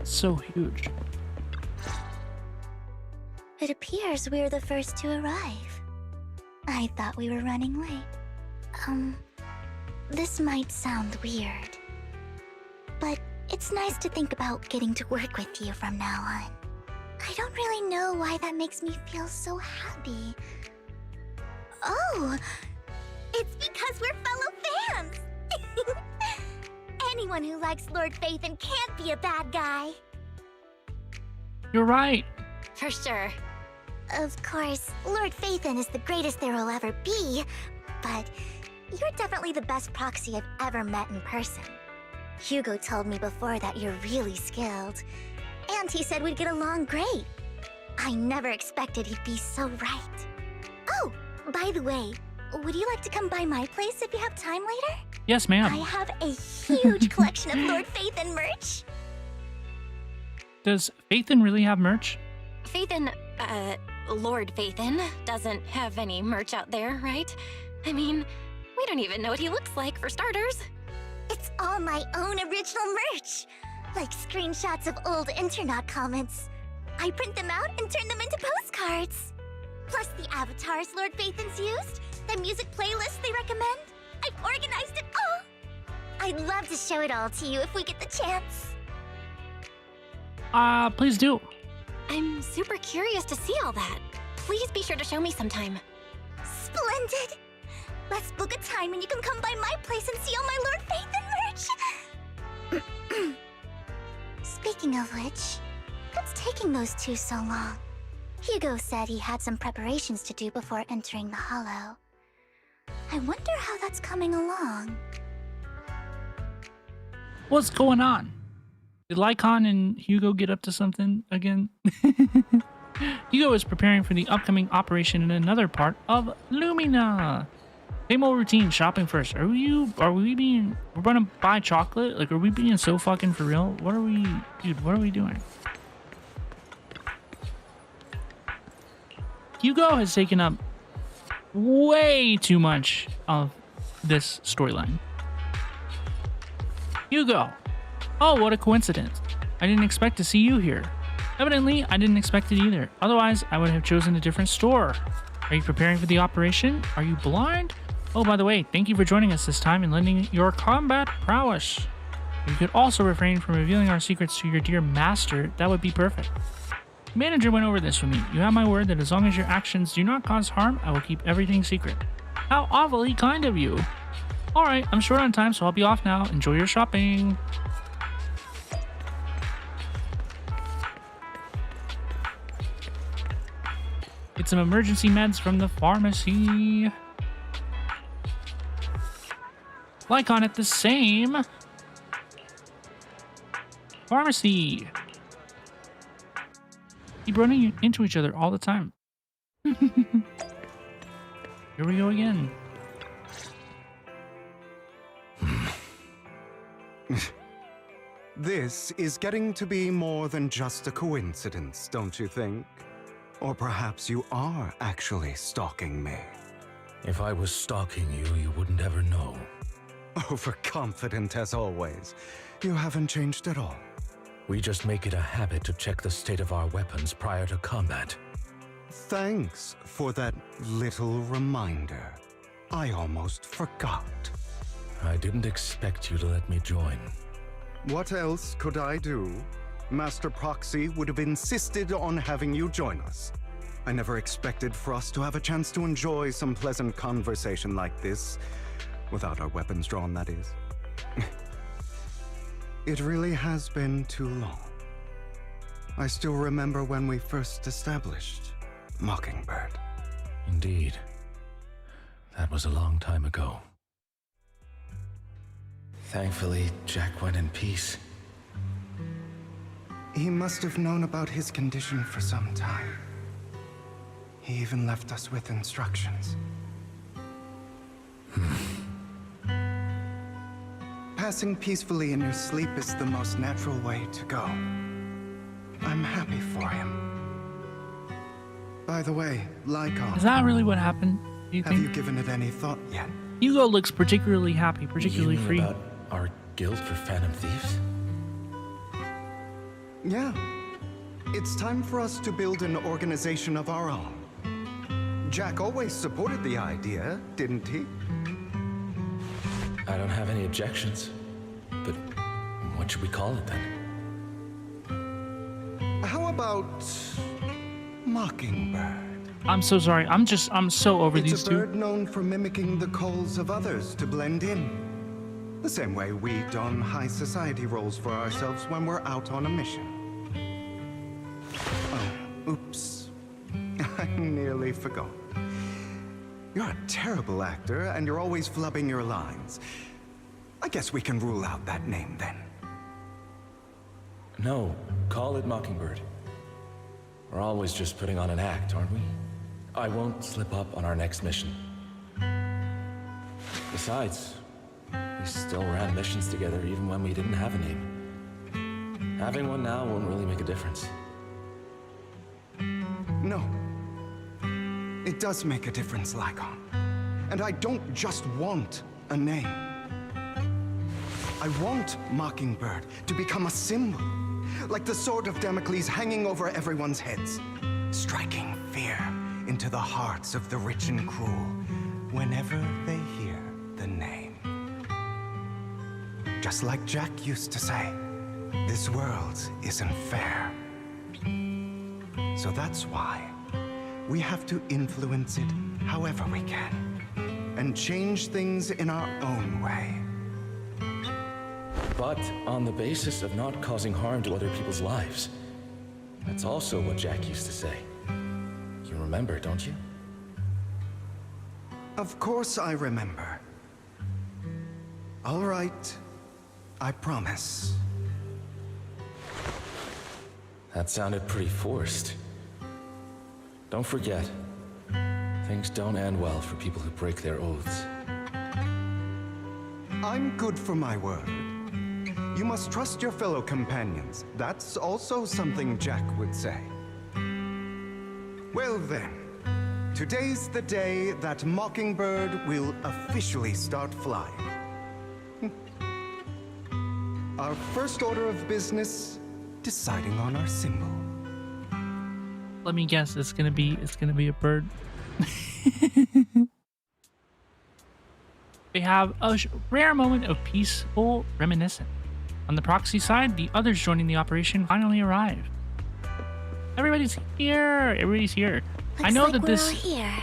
Speaker 1: So huge.
Speaker 8: It appears we're the first to arrive. I thought we were running late. This might sound weird, but it's nice to think about getting to work with you from now on. I don't really know why that makes me feel so happy. Oh, it's because we're fellow fans! Anyone who likes Lord Phaethon can't be a bad guy.
Speaker 1: You're right.
Speaker 8: For sure. Of course, Lord Phaethon is the greatest there will ever be, but you're definitely the best proxy I've ever met in person. Hugo told me before that you're really skilled, and he said we'd get along great. I never expected he'd be so right. Oh, by the way, would you like to come by my place if you have time later?
Speaker 1: Yes, ma'am.
Speaker 8: I have a huge collection of Lord Phaethon merch.
Speaker 1: Does Phaethon really have merch?
Speaker 3: Phaethon, Lord Phaethon doesn't have any merch out there, right? I mean, we don't even know what he looks like, for starters.
Speaker 8: It's all my own original merch, like screenshots of old internet comments. I print them out and turn them into postcards. Plus the avatars Lord Phaethon's used, the music playlists they recommend. I've organized it all. I'd love to show it all to you if we get the chance.
Speaker 1: Please do.
Speaker 3: I'm super curious to see all that. Please be sure to show me sometime.
Speaker 8: Splendid! Let's book a time and you can come by my place and see all my Lord Phaethon merch! Speaking of which, what's taking those two so long? Hugo said he had some preparations to do before entering the Hollow. I wonder how that's coming along.
Speaker 1: What's going on? Did Lycaon and Hugo get up to something again? Hugo is preparing for the upcoming operation in another part of Lumina. Same old routine, shopping first. We're gonna buy chocolate? Like, are we being so fucking for real? What are we, dude, what are we doing? Hugo has taken up way too much of this storyline. Hugo. Oh, what a coincidence. I didn't expect to see you here. Evidently, I didn't expect it either. Otherwise, I would have chosen a different store. Are you preparing for the operation? Are you blind? Oh, by the way, thank you for joining us this time and lending your combat prowess. If you could also refrain from revealing our secrets to your dear master, that would be perfect. The manager went over this with me. You have my word that as long as your actions do not cause harm, I will keep everything secret. How awfully kind of you. Alright, I'm short on time, so I'll be off now. Enjoy your shopping. Get some emergency meds from the pharmacy. Lycaon at the same pharmacy. Keep running into each other all the time. Here we go again.
Speaker 2: This is getting to be more than just a coincidence, don't you think? Or perhaps you are actually stalking me.
Speaker 6: If I was stalking you, you wouldn't ever know.
Speaker 2: Overconfident as always. You haven't changed at all.
Speaker 6: We just make it a habit to check the state of our weapons prior to combat.
Speaker 2: Thanks for that little reminder. I almost forgot.
Speaker 6: I didn't expect you to let me join.
Speaker 2: What else could I do? Master Proxy would have insisted on having you join us. I never expected for us to have a chance to enjoy some pleasant conversation like this, without our weapons drawn, that is. It really has been too long. I still remember when we first established Mockingbird.
Speaker 6: Indeed. That was a long time ago. Thankfully, Jack went in peace.
Speaker 2: He must have known about his condition for some time. He even left us with instructions. Passing peacefully in your sleep is the most natural way to go. I'm happy for him. By the way, Lycaon.
Speaker 1: Is that really what happened?
Speaker 2: Have you given it any thought yet?
Speaker 1: Hugo looks particularly happy, particularly free.
Speaker 6: About our guild for Phantom Thieves?
Speaker 2: Yeah. It's time for us to build an organization of our own. Jack always supported the idea, didn't he?
Speaker 6: I don't have any objections. But what should we call it then?
Speaker 2: How about Mockingbird?
Speaker 1: I'm so sorry. I'm so over these two.
Speaker 2: It's a bird known for mimicking the calls of others to blend in. The same way we don high society roles for ourselves when we're out on a mission. Oh, oops. I nearly forgot. You're a terrible actor, and you're always flubbing your lines. I guess we can rule out that name then.
Speaker 6: No, call it Mockingbird. We're always just putting on an act, aren't we? I won't slip up on our next mission. Besides, we still ran missions together even when we didn't have a name. Having one now won't really make a difference.
Speaker 2: No. It does make a difference, Lycaon. And I don't just want a name. I want Mockingbird to become a symbol, like the sword of Damocles hanging over everyone's heads, striking fear into the hearts of the rich and cruel whenever they hear the name. Just like Jack used to say, this world isn't fair. So that's why we have to influence it however we can, and change things in our own way.
Speaker 6: But on the basis of not causing harm to other people's lives. That's also what Jack used to say. You remember, don't you?
Speaker 2: Of course I remember. All right, I promise.
Speaker 6: That sounded pretty forced. Don't forget, things don't end well for people who break their oaths.
Speaker 2: I'm good for my word. You must trust your fellow companions. That's also something Jack would say. Well then, today's the day that Mockingbird will officially start flying. Our first order of business, deciding on our symbol.
Speaker 1: Let me guess, it's gonna be a bird. We have a rare moment of peaceful reminiscence. On the proxy side, the others joining the operation finally arrive. Everybody's here. Everybody's here.
Speaker 8: Looks
Speaker 1: I know
Speaker 8: like
Speaker 1: that
Speaker 8: we're
Speaker 1: this.
Speaker 8: all here.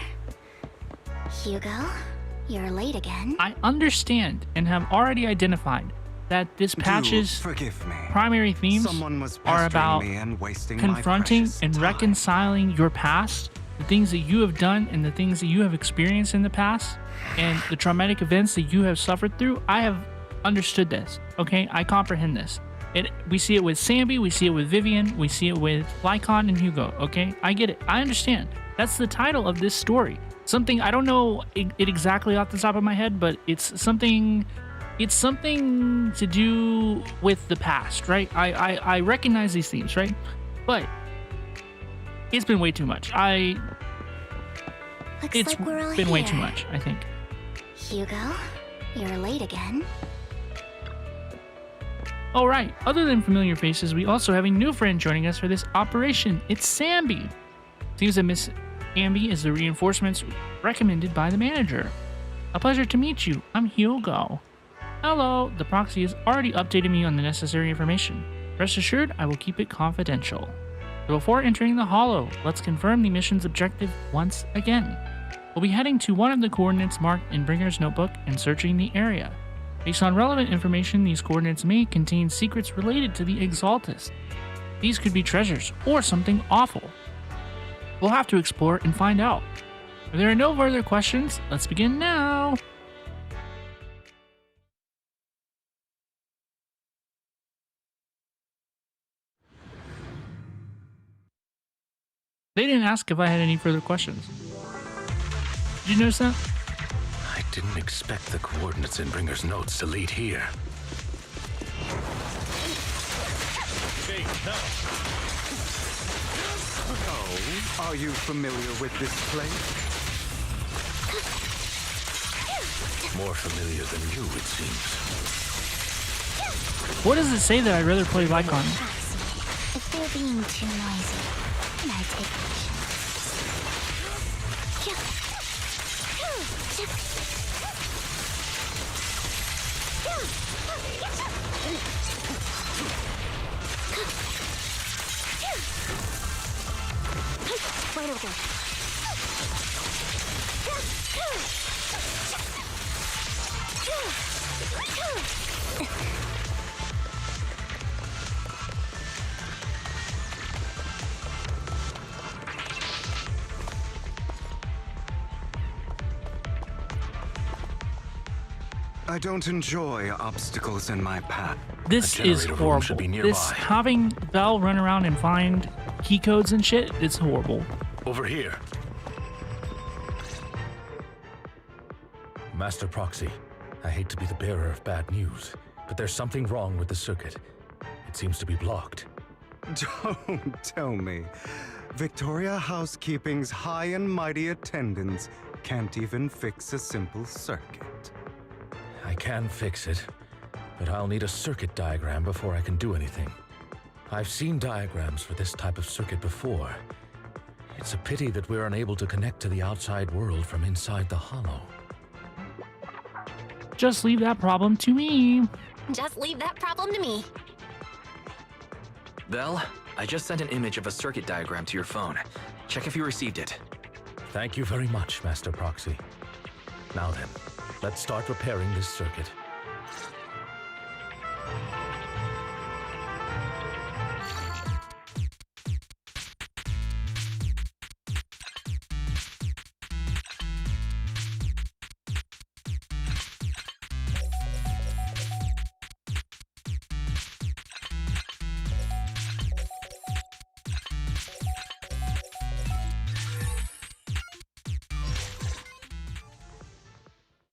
Speaker 8: Hugo, you're late again.
Speaker 1: I understand and have already identified that this patch's primary themes are about confronting and reconciling your past, the things that you have done and the things that you have experienced in the past, and the traumatic events that you have suffered through. I have understood this, okay? I comprehend this. We see it with Sambi, we see it with Vivian, we see it with Lycaon and Hugo, okay? I get it. I understand. That's the title of this story. Something, I don't know it exactly off the top of my head, but it's something to do with the past, right? I recognize these themes, right? But it's been way too much. It's
Speaker 8: like we're all
Speaker 1: been way
Speaker 8: here.
Speaker 1: too much, I think.
Speaker 8: Hugo, you're late again.
Speaker 1: Oh right, other than familiar faces, we also have a new friend joining us for this operation. It's Samby. Seems that Miss Amby is the reinforcements recommended by the manager. A pleasure to meet you. I'm Hugo. Hello, the proxy has already updated me on the necessary information. Rest assured, I will keep it confidential. So before entering the Hollow, let's confirm the mission's objective once again. We'll be heading to one of the coordinates marked in Bringer's notebook and searching the area. Based on relevant information, these coordinates may contain secrets related to the Exaltus. These could be treasures or something awful. We'll have to explore and find out. If there are no further questions, let's begin now. They didn't ask if I had any further questions. Did you notice that?
Speaker 6: I didn't expect the coordinates in Bringer's notes to lead here.
Speaker 2: Oh, are you familiar with this place?
Speaker 6: More familiar than you, it seems.
Speaker 1: What does it say that I'd rather play Lycaon?
Speaker 8: If they're being too noisy, then I take action. Right over there.
Speaker 2: I don't enjoy obstacles in my path.
Speaker 1: This is horrible. This having Belle run around and find key codes and shit, it's horrible.
Speaker 6: Over here. Master Proxy, I hate to be the bearer of bad news, but there's something wrong with the circuit. It seems to be blocked.
Speaker 2: Don't tell me. Victoria Housekeeping's high and mighty attendants can't even fix a simple circuit.
Speaker 6: I can fix it, but I'll need a circuit diagram before I can do anything. I've seen diagrams for this type of circuit before. It's a pity that we're unable to connect to the outside world from inside the Hollow.
Speaker 1: Just leave that problem to me.
Speaker 3: Just leave that problem to me.
Speaker 9: Belle, I just sent an image of a circuit diagram to your phone. Check if you received it.
Speaker 6: Thank you very much, Master Proxy. Now then, let's start repairing this circuit.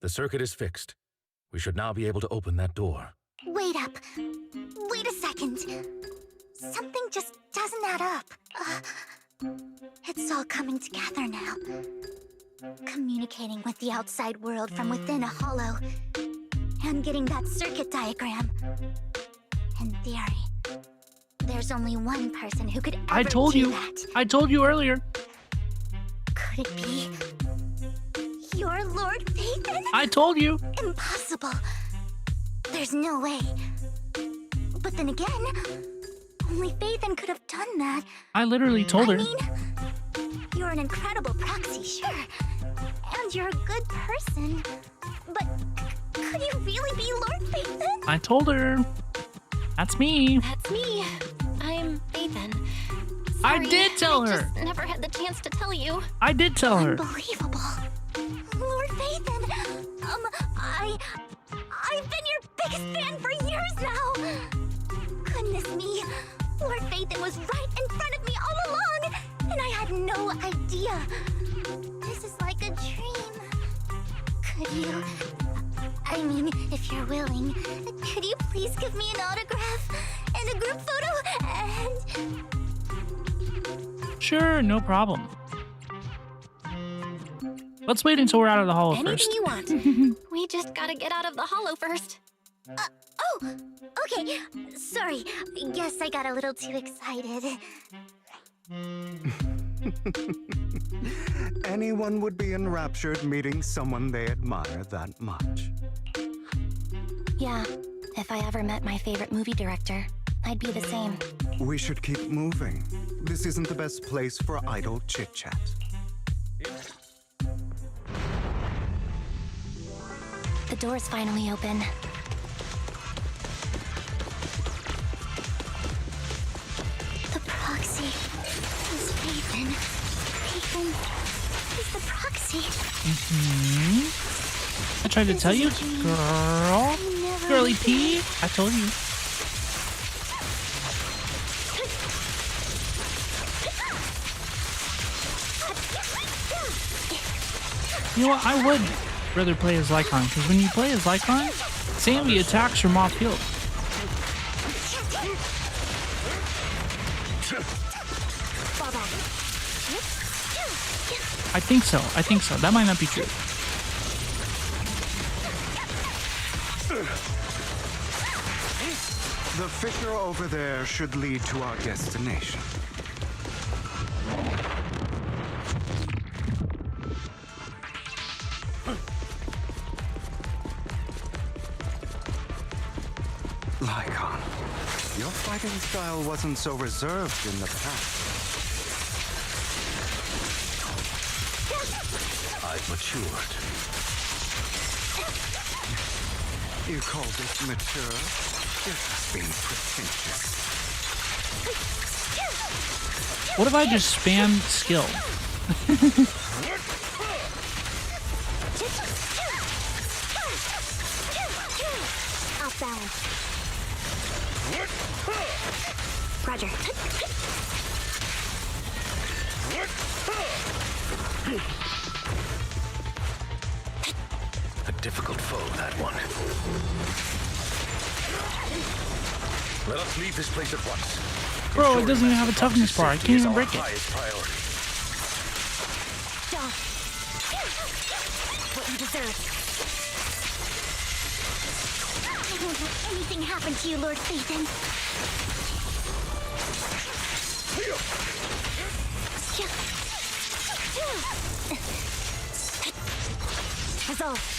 Speaker 6: The circuit is fixed. We should now be able to open that door.
Speaker 8: Wait up. Wait a second. Something just doesn't add up. It's all coming together now. Communicating with the outside world from within a hollow. And getting that circuit diagram. In theory, there's only one person who could ever do that.
Speaker 1: I told you earlier.
Speaker 8: Could it be your Lord Phaethon?
Speaker 1: I told you.
Speaker 8: Impossible. There's no way. But then again, only Phaethon could have done that.
Speaker 1: I literally told her.
Speaker 8: I mean, you're an incredible proxy, sure. And you're a good person. But could you really be Lord Phaethon?
Speaker 1: I told her. That's me.
Speaker 3: That's me. I'm Phaethon.
Speaker 1: I did tell her.
Speaker 3: I just never had the chance to tell you.
Speaker 1: I did tell her.
Speaker 8: Unbelievable. Lord Phaethon, I've been your biggest fan for years now. Goodness me, Lord Phaethon was right in front of me all along, and I had no idea. This is like a dream. Could you, I mean, if you're willing, could you please give me an autograph and a group photo and...
Speaker 1: Sure, no problem. Let's wait until we're out of the hollow
Speaker 3: Anything
Speaker 1: first.
Speaker 3: you want. We just gotta get out of the hollow first.
Speaker 8: Oh! Okay, sorry. Guess I got a little too excited.
Speaker 2: Anyone would be enraptured meeting someone they admire that much.
Speaker 3: Yeah, if I ever met my favorite movie director, I'd be the same.
Speaker 2: We should keep moving. This isn't the best place for idle chit-chat.
Speaker 3: The door's finally open.
Speaker 8: The proxy is Raven. Raven is the proxy.
Speaker 1: I tried to tell you, girl. Girly P. I told you. You know what? I would rather play as Lycaon, because when you play as Lycaon, Sammy attacks from off field. I think so. I think so. That might not be true.
Speaker 2: The fissure over there should lead to our destination. Lycaon, your fighting style wasn't so reserved in the past.
Speaker 6: I've matured.
Speaker 2: You call this mature? You're just being pretentious.
Speaker 1: What if I just spam skill?
Speaker 8: Off balance. Roger.
Speaker 6: A difficult foe, that one. Let us leave this place at once.
Speaker 1: Bro, it doesn't even have a toughness bar. I can't even break it.
Speaker 8: Stop. What you deserve. I won't let anything happen to you, Lord Phaethon. Resolve.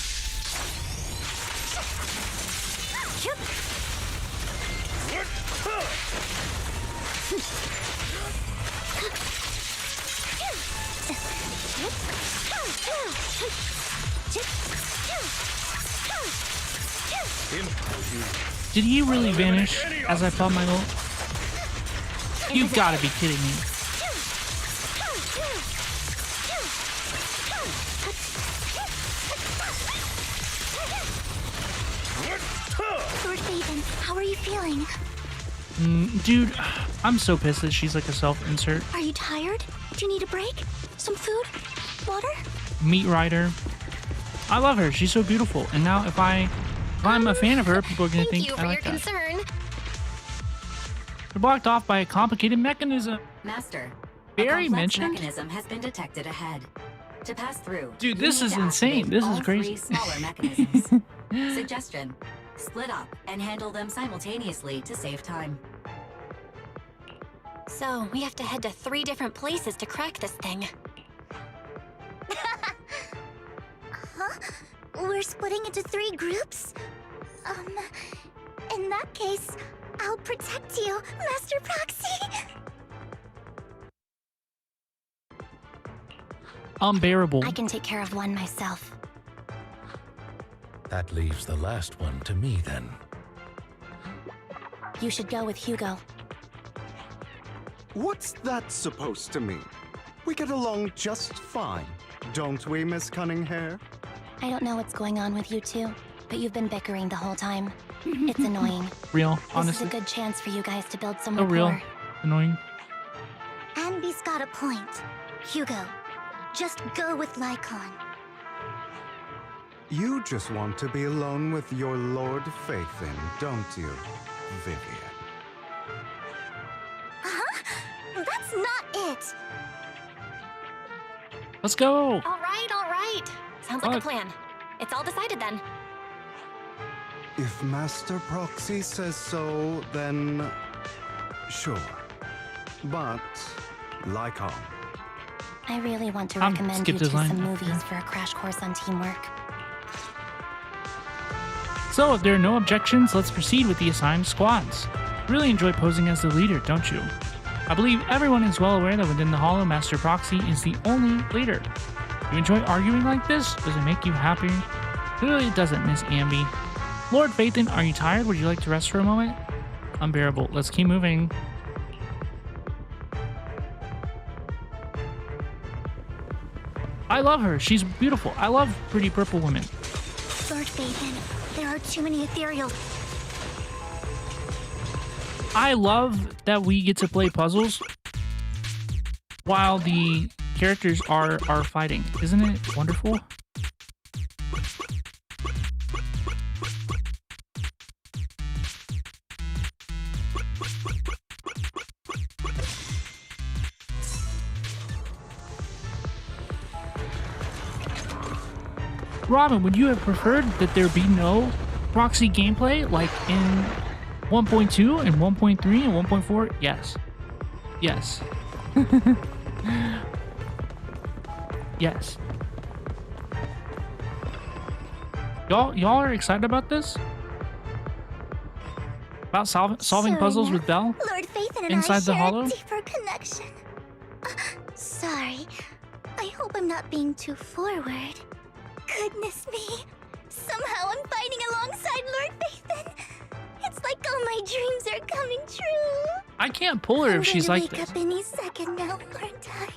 Speaker 1: Did he really vanish as I felt my ult? You gotta be kidding me.
Speaker 8: Lord Phaethon, how are you feeling?
Speaker 1: Dude, I'm so pissed that she's like a self-insert.
Speaker 8: Are you tired? Do you need a break? Some food? Water?
Speaker 1: Meat Rider. I love her. She's so beautiful. And now if I'm a fan of her, people are gonna think I like that.
Speaker 3: Concern.
Speaker 1: They're blocked off by a complicated mechanism.
Speaker 12: Master,
Speaker 1: Barry
Speaker 12: a complex
Speaker 1: mentioned.
Speaker 12: mechanism has been detected ahead. To pass through,
Speaker 1: Dude,
Speaker 12: you
Speaker 1: this
Speaker 12: need
Speaker 1: is
Speaker 12: to
Speaker 1: insane.
Speaker 12: activate
Speaker 1: This is
Speaker 12: all
Speaker 1: crazy.
Speaker 12: 3 smaller mechanisms. Suggestion: split up and handle them simultaneously to save time.
Speaker 3: So, we have to head to 3 different places to crack this thing.
Speaker 8: Huh? We're splitting into 3 groups? In that case, I'll protect you, Master Proxy.
Speaker 1: Unbearable.
Speaker 3: I can take care of one myself.
Speaker 6: That leaves the last one to me, then.
Speaker 3: You should go with Hugo.
Speaker 2: What's that supposed to mean? We get along just fine, don't we, Miss Cunninghair?
Speaker 3: I don't know what's going on with you two, but you've been bickering the whole time. It's annoying.
Speaker 1: Real,
Speaker 3: This
Speaker 1: honestly.
Speaker 3: is a good chance for you guys to build some
Speaker 1: So real.
Speaker 3: rapport.
Speaker 1: Annoying.
Speaker 8: Anby's got a point. Hugo, just go with Lycaon.
Speaker 2: You just want to be alone with your Lord Phaethon, don't you, Vivian?
Speaker 8: Huh? That's not it!
Speaker 1: Let's go.
Speaker 3: All right. Sounds like a plan. It's all decided then.
Speaker 2: If Master Proxy says so, then sure. But Lycaon.
Speaker 3: I really want to recommend you to some movies for a crash course on teamwork.
Speaker 1: So, if there are no objections, let's proceed with the assigned squads. Really enjoy posing as the leader, don't you? I believe everyone is well aware that within the Hollow, Master Proxy is the only leader. You enjoy arguing like this? Does it make you happy? Clearly it doesn't, Miss Ambi. Lord Phaethon, are you tired? Would you like to rest for a moment? Unbearable. Let's keep moving. I love her. She's beautiful. I love pretty purple women.
Speaker 8: Lord Phaethon, there are too many ethereal.
Speaker 1: I love that we get to play puzzles while the characters are fighting. Isn't it wonderful? Robin, would you have preferred that there be no proxy gameplay like in 1.2 and 1.3 and 1.4? Yes. Yes. Yes. Y'all are excited about this? About solving puzzles with Belle?
Speaker 8: Lord Phaethon and
Speaker 1: inside
Speaker 8: I
Speaker 1: the
Speaker 8: share
Speaker 1: Hollow?
Speaker 8: a deeper connection. Sorry. I hope I'm not being too forward. Goodness me. Somehow I'm fighting alongside Lord Phaethon. It's like all my dreams are coming true.
Speaker 1: I can't pull her if she's like
Speaker 8: wake
Speaker 1: this.
Speaker 8: up any second now, aren't I?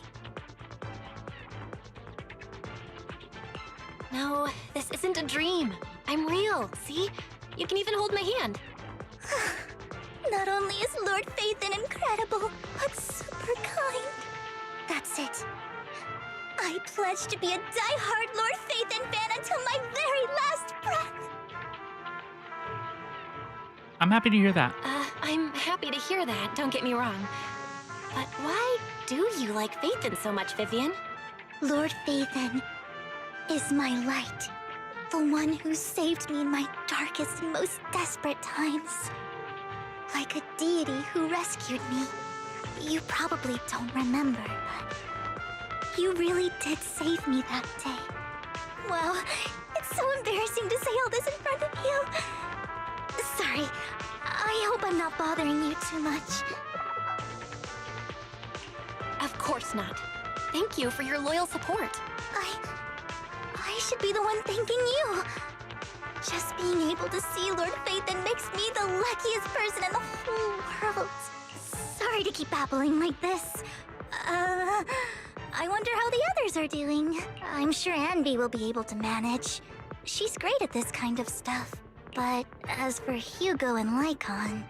Speaker 3: No, this isn't a dream. I'm real, see? You can even hold my hand.
Speaker 8: Not only is Lord Phaethon incredible, but super kind. That's it. I pledge to be a die-hard Lord Phaethon fan until my very last breath.
Speaker 1: I'm happy to hear that.
Speaker 3: I'm happy to hear that, don't get me wrong. But why do you like Phaethon so much, Vivian?
Speaker 8: Lord Phaethon is my light. The one who saved me in my darkest and most desperate times. Like a deity who rescued me. You probably don't remember, but you really did save me that day. Wow, it's so embarrassing to say all this in front of you. Sorry, I hope I'm not bothering you too much.
Speaker 3: Of course not. Thank you for your loyal support.
Speaker 8: I should be the one thanking you. Just being able to see Lord Phaethon makes me the luckiest person in the whole world. Sorry to keep babbling like this. I wonder how the others are doing. I'm sure Anby will be able to manage. She's great at this kind of stuff. But as for Hugo and Lycaon,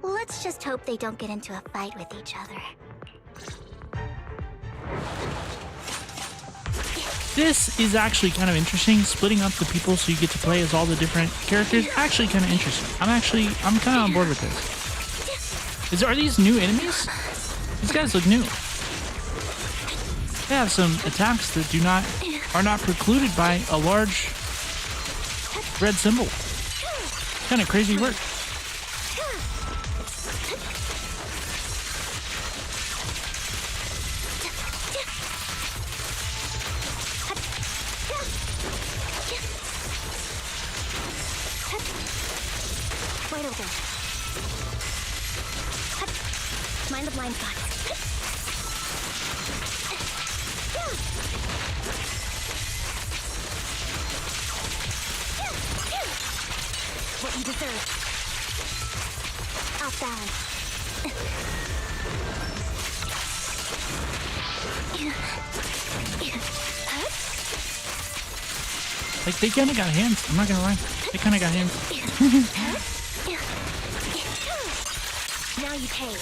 Speaker 8: let's just hope they don't get into a fight with each other.
Speaker 1: This is actually kind of interesting. Splitting up the people so you get to play as all the different characters. Actually kind of interesting. I'm kind of on board with this. Are these new enemies? These guys look new. They have some attacks that are not precluded by a large red symbol. Kind of crazy work.
Speaker 8: Wide open. Mind the blind spot. What you deserve. Off balance.
Speaker 1: Like, they kind of got hands. I'm not gonna lie. They kind of got hands.
Speaker 8: Now you pay.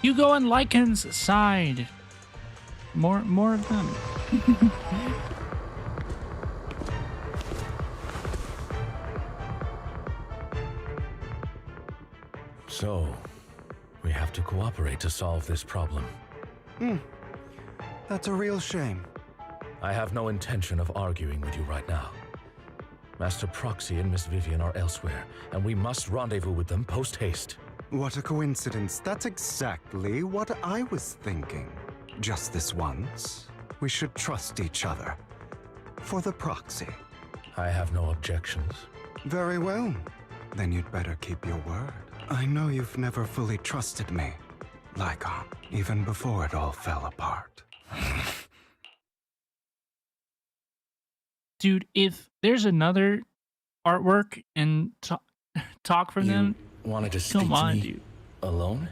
Speaker 1: Hugo and Lycaon's side. More of them.
Speaker 6: So, we have have to cooperate to solve this problem.
Speaker 2: That's a real shame.
Speaker 6: I have no intention of arguing with you right now. Master Proxy and Miss Vivian are elsewhere, and we must rendezvous with them post-haste.
Speaker 2: What a coincidence. That's exactly what I was thinking. Just this once, we should trust each other. For the Proxy.
Speaker 6: I have no objections.
Speaker 2: Very well. Then you'd better keep your word. I know you've never fully trusted me, Lycaon, even before it all fell apart.
Speaker 1: Dude, if there's another artwork and talk from them,
Speaker 6: wanted to speak
Speaker 1: come on,
Speaker 6: to me
Speaker 1: dude.
Speaker 6: Alone?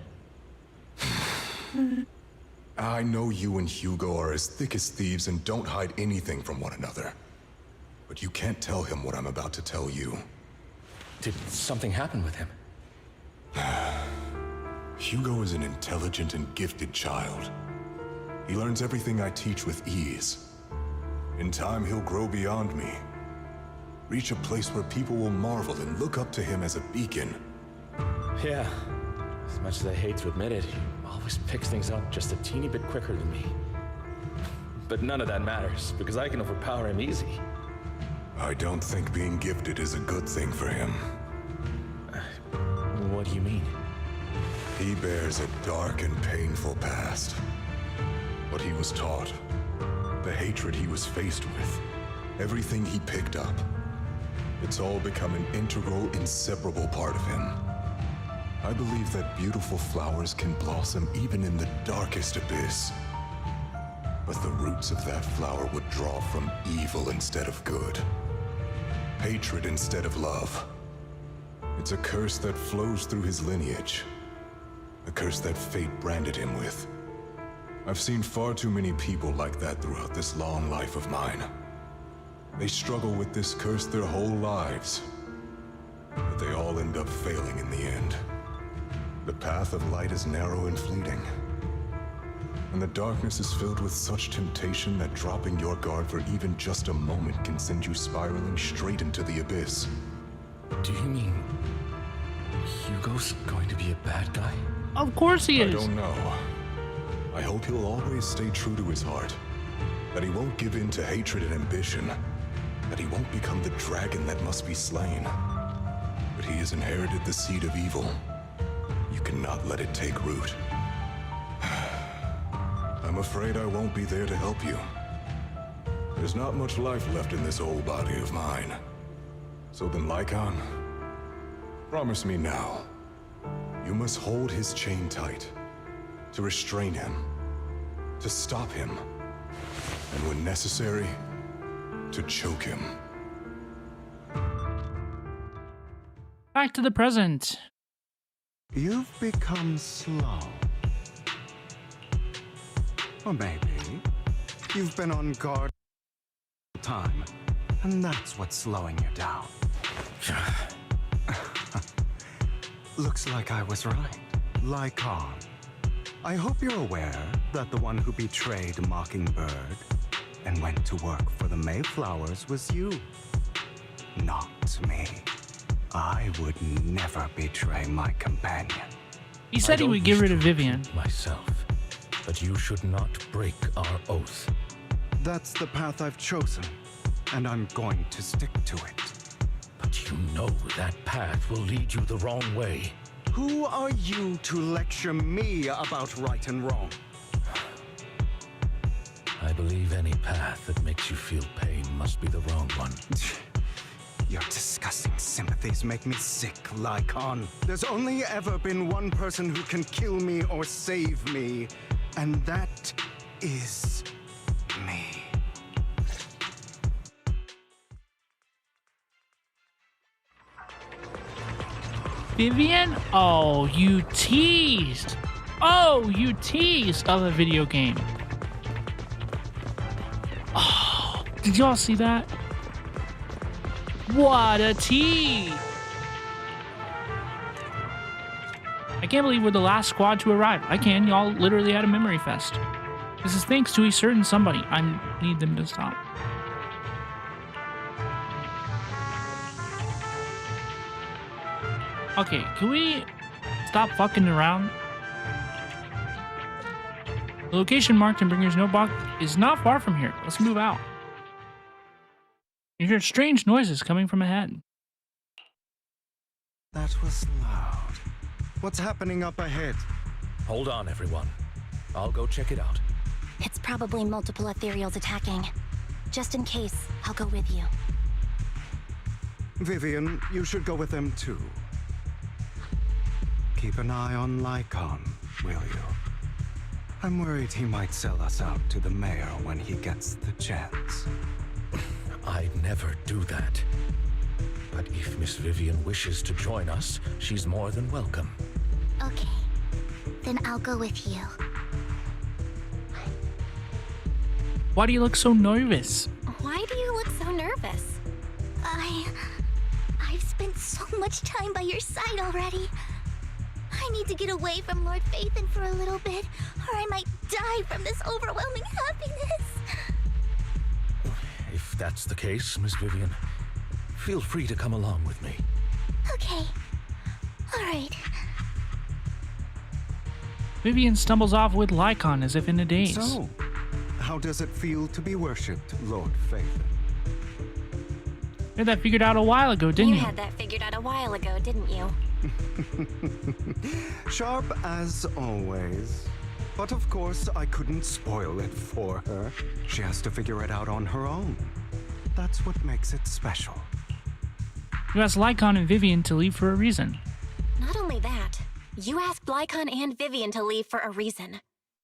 Speaker 14: I know you and Hugo are as thick as thieves and don't hide anything from one another. But you can't tell him what I'm about to tell you.
Speaker 6: Did something happen with him?
Speaker 14: Hugo is an intelligent and gifted child. He learns everything I teach with ease. In time, he'll grow beyond me. Reach a place where people will marvel and look up to him as a beacon.
Speaker 6: Yeah. As much as I hate to admit it, he always picks things up just a teeny bit quicker than me. But none of that matters, because I can overpower him easy.
Speaker 14: I don't think being gifted is a good thing for him.
Speaker 6: What do you mean?
Speaker 14: He bears a dark and painful past. What he was taught, the hatred he was faced with, everything he picked up, it's all become an integral, inseparable part of him. I believe that beautiful flowers can blossom even in the darkest abyss. But the roots of that flower would draw from evil instead of good. Hatred instead of love. It's a curse that flows through his lineage. A curse that fate branded him with. I've seen far too many people like that throughout this long life of mine. They struggle with this curse their whole lives. But they all end up failing in the end. The path of light is narrow and fleeting. And the darkness is filled with such temptation that dropping your guard for even just a moment can send you spiraling straight into the abyss.
Speaker 6: Do you mean Hugo's going to be a bad guy?
Speaker 1: Of course he is.
Speaker 14: I don't know. I hope he'll always stay true to his heart. That he won't give in to hatred and ambition. That he won't become the dragon that must be slain. But he has inherited the seed of evil. You cannot let it take root. I'm afraid I won't be there to help you. There's not much life left in this old body of mine. So then, Lycaon, promise me now. You must hold his chain tight. To restrain him. To stop him. And when necessary, to choke him.
Speaker 1: Back to the present.
Speaker 2: You've become slow. Or maybe you've been on guard all the time, and that's what's slowing you down. Looks like I was right. Lycaon. I hope you're aware that the one who betrayed Mockingbird and went to work for the Mayflowers was you. Not me. I would never betray my companion.
Speaker 1: He said he would get rid of Vivian.
Speaker 6: Myself. But you should not break our oath.
Speaker 2: That's the path I've chosen, and I'm going to stick to it.
Speaker 6: But you know that path will lead you the wrong way.
Speaker 2: Who are you to lecture me about right and wrong?
Speaker 6: I believe any path that makes you feel pain must be the wrong one.
Speaker 2: Your disgusting sympathies make me sick, Lycaon. There's only ever been one person who can kill me or save me, and that is me.
Speaker 1: Vivian? Oh, you teased. Oh, you teased of a video game. Oh, did y'all see that? What a tease. I can't believe we're the last squad to arrive. I can. Y'all literally had a memory fest. This is thanks to a certain somebody. I need them to stop. Okay, can we stop fucking around? The location marked in Bringer's notebook is not far from here. Let's move out. You hear strange noises coming from ahead.
Speaker 2: That was loud. What's happening up ahead?
Speaker 6: Hold on, everyone. I'll go check it out.
Speaker 3: It's probably multiple ethereals attacking. Just in case, I'll go with you.
Speaker 2: Vivian, you should go with them too. Keep an eye on Lycaon, will you? I'm worried he might sell us out to the mayor when he gets the chance.
Speaker 6: I'd never do that. But if Miss Vivian wishes to join us, she's more than welcome.
Speaker 8: Okay. Then I'll go with you.
Speaker 1: Why do you look so nervous?
Speaker 3: Why do you look so nervous?
Speaker 8: I've spent so much time by your side already. I need to get away from Lord Phaethon for a little bit, or I might die from this overwhelming happiness.
Speaker 6: If that's the case, Miss Vivian, feel free to come along with me.
Speaker 8: Okay. All right.
Speaker 1: Vivian stumbles off with Lycaon as if in a daze.
Speaker 2: So, how does it feel to be worshipped, Lord Phaethon?
Speaker 1: You had that figured out a while ago, didn't you?
Speaker 3: You had that figured out a while ago, didn't you?
Speaker 2: Sharp as always. But of course, I couldn't spoil it for her. She has to figure it out on her own. That's what makes it special.
Speaker 1: You asked Lycaon and Vivian to leave for a reason.
Speaker 3: Not only that, you asked Lycaon and Vivian to leave for a reason.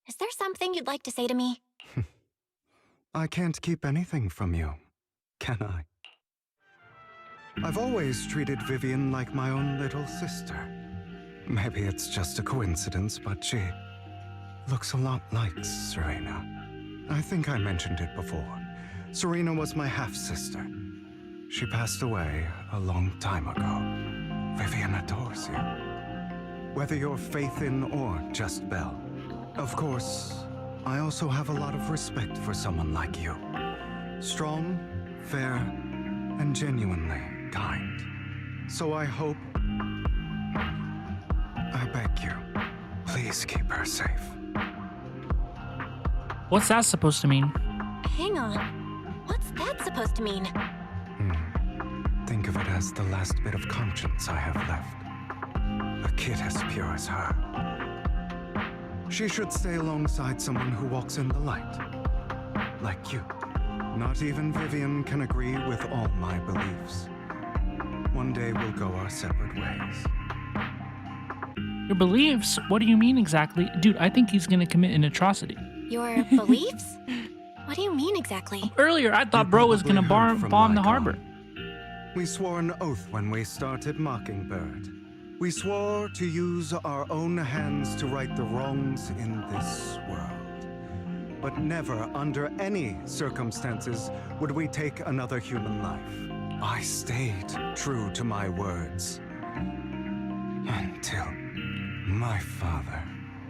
Speaker 3: Is there something you'd like to say to me?
Speaker 2: I can't keep anything from you, can I? I've always treated Vivian like my own little sister. Maybe it's just a coincidence, but she looks a lot like Serena. I think I mentioned it before. Serena was my half-sister. She passed away a long time ago. Vivian adores you. Whether you're Phaethon or just Belle. Of course, I also have a lot of respect for someone like you. Strong, fair, and genuinely kind. So I hope... I beg you, please keep her safe.
Speaker 1: What's that supposed to mean?
Speaker 3: Hang on. What's that supposed to mean?
Speaker 2: Think of it as the last bit of conscience I have left. A kid as pure as her. She should stay alongside someone who walks in the light. Like you. Not even Vivian can agree with all my beliefs. One day we'll go our separate ways.
Speaker 1: Your beliefs? What do you mean exactly? Dude, I think he's gonna commit an atrocity.
Speaker 3: Your beliefs? What do you mean exactly?
Speaker 1: Earlier, I thought bro was gonna bomb the harbor.
Speaker 2: We swore an oath when we started Mockingbird. We swore to use our own hands to right the wrongs in this world. But never, under any circumstances, would we take another human life. I stayed true to my words. Until my father,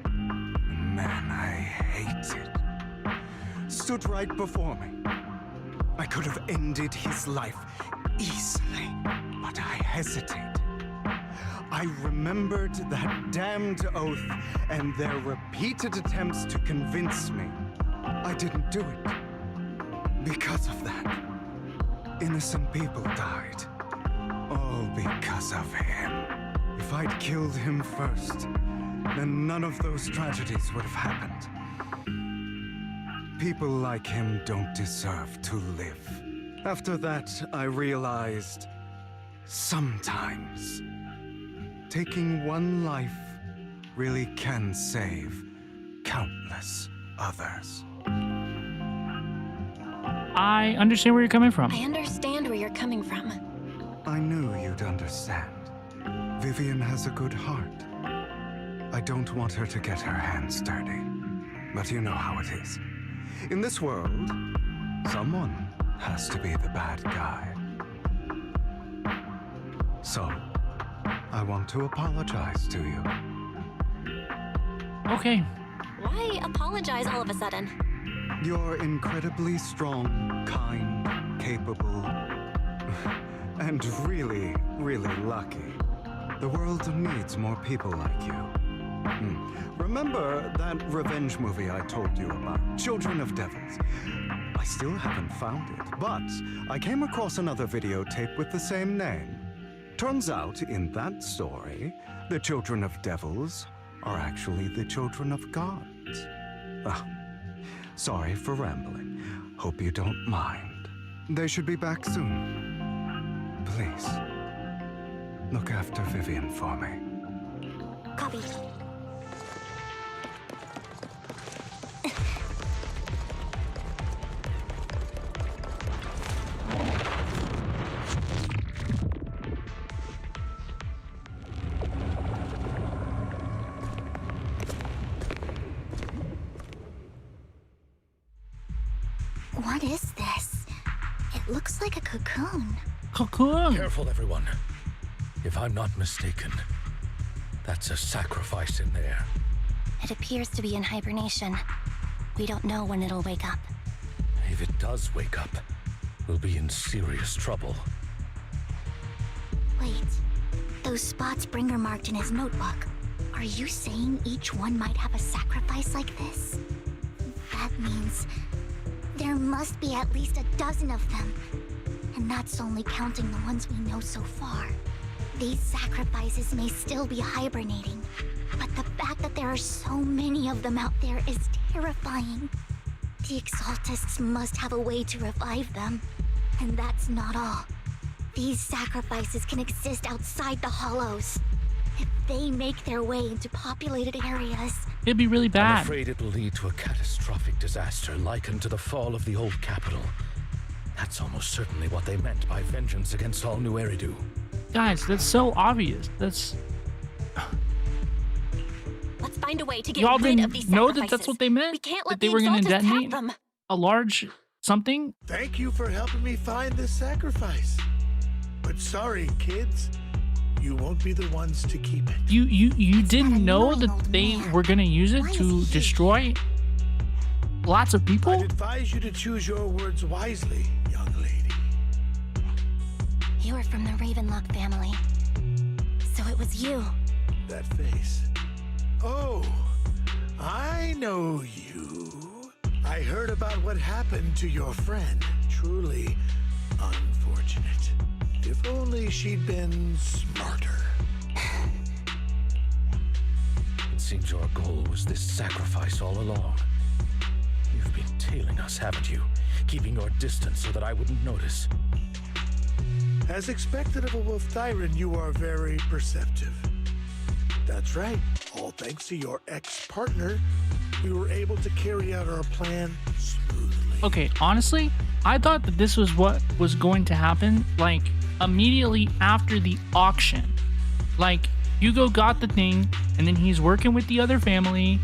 Speaker 2: the man I hated, stood right before me. I could have ended his life easily, but I hesitated. I remembered that damned oath and their repeated attempts to convince me I didn't do it. Because of that, innocent people died. All because of him. If I'd killed him first, then none of those tragedies would have happened. People like him don't deserve to live. After that, I realized sometimes taking one life really can save countless others.
Speaker 1: I understand where you're coming from.
Speaker 3: I understand where you're coming from.
Speaker 2: I knew you'd understand. Vivian has a good heart. I don't want her to get her hands dirty. But you know how it is. In this world, someone has to be the bad guy. So, I want to apologize to you.
Speaker 1: Okay.
Speaker 3: Why apologize all of a sudden?
Speaker 2: You're incredibly strong, kind, capable, and really, really lucky. The world needs more people like you. Remember that revenge movie I told you about? Children of Devils. I still haven't found it, but I came across another videotape with the same name. Turns out, in that story, the Children of Devils are actually the children of gods. Ah, sorry for rambling. Hope you don't mind. They should be back soon. Please, look after Vivian for me.
Speaker 3: Copy.
Speaker 8: What is this? It looks like a cocoon.
Speaker 1: Cocoon!
Speaker 6: Careful, everyone. If I'm not mistaken, that's a sacrifice in there.
Speaker 8: It appears to be in hibernation. We don't know when it'll wake up.
Speaker 6: If it does wake up, we'll be in serious trouble.
Speaker 8: Wait, those spots Bringer marked in his notebook. Are you saying each one might have a sacrifice like this? That means there must be at least a dozen of them. And that's only counting the ones we know so far. These sacrifices may still be hibernating, but the fact that there are so many of them out there is terrifying. The Exaltists must have a way to revive them. And that's not all. These sacrifices can exist outside the Hollows. If they make their way into populated areas,
Speaker 1: it'd be really bad.
Speaker 6: I'm afraid it will lead to a catastrophic disaster likened to the fall of the old capital. That's almost certainly what they meant by vengeance against all New Eridu.
Speaker 1: Guys, that's so obvious. That's...
Speaker 3: Let's find a way to get
Speaker 1: Y'all
Speaker 3: rid
Speaker 1: didn't
Speaker 3: of these
Speaker 1: know
Speaker 3: sacrifices.
Speaker 1: that that's what they meant?
Speaker 3: We can't
Speaker 1: that
Speaker 3: let
Speaker 1: they
Speaker 3: the
Speaker 1: were going to
Speaker 3: Exaltists
Speaker 1: detonate
Speaker 3: have them.
Speaker 1: a large something?
Speaker 10: Thank you for helping me find this sacrifice. But sorry, kids. You won't be the ones to keep it.
Speaker 1: You didn't know that they were going to use it to destroy lots of people?
Speaker 10: I'd advise you to choose your words wisely, young lady.
Speaker 8: you were from the Ravenlock family. So it was you.
Speaker 10: That face. Oh, I know you. I heard about what happened to your friend. Truly unfortunate. If only she'd been smarter.
Speaker 6: It seems your goal was this sacrifice all along. You've been tailing us, haven't you? Keeping your distance so that I wouldn't notice.
Speaker 10: As expected of a wolf tyrant, you are very perceptive. That's right. All thanks to your ex-partner, we were able to carry out our plan smoothly.
Speaker 1: Okay, honestly, I thought that this was what was going to happen, like, immediately after the auction. Like, Hugo got the thing, and then he's working with the other family,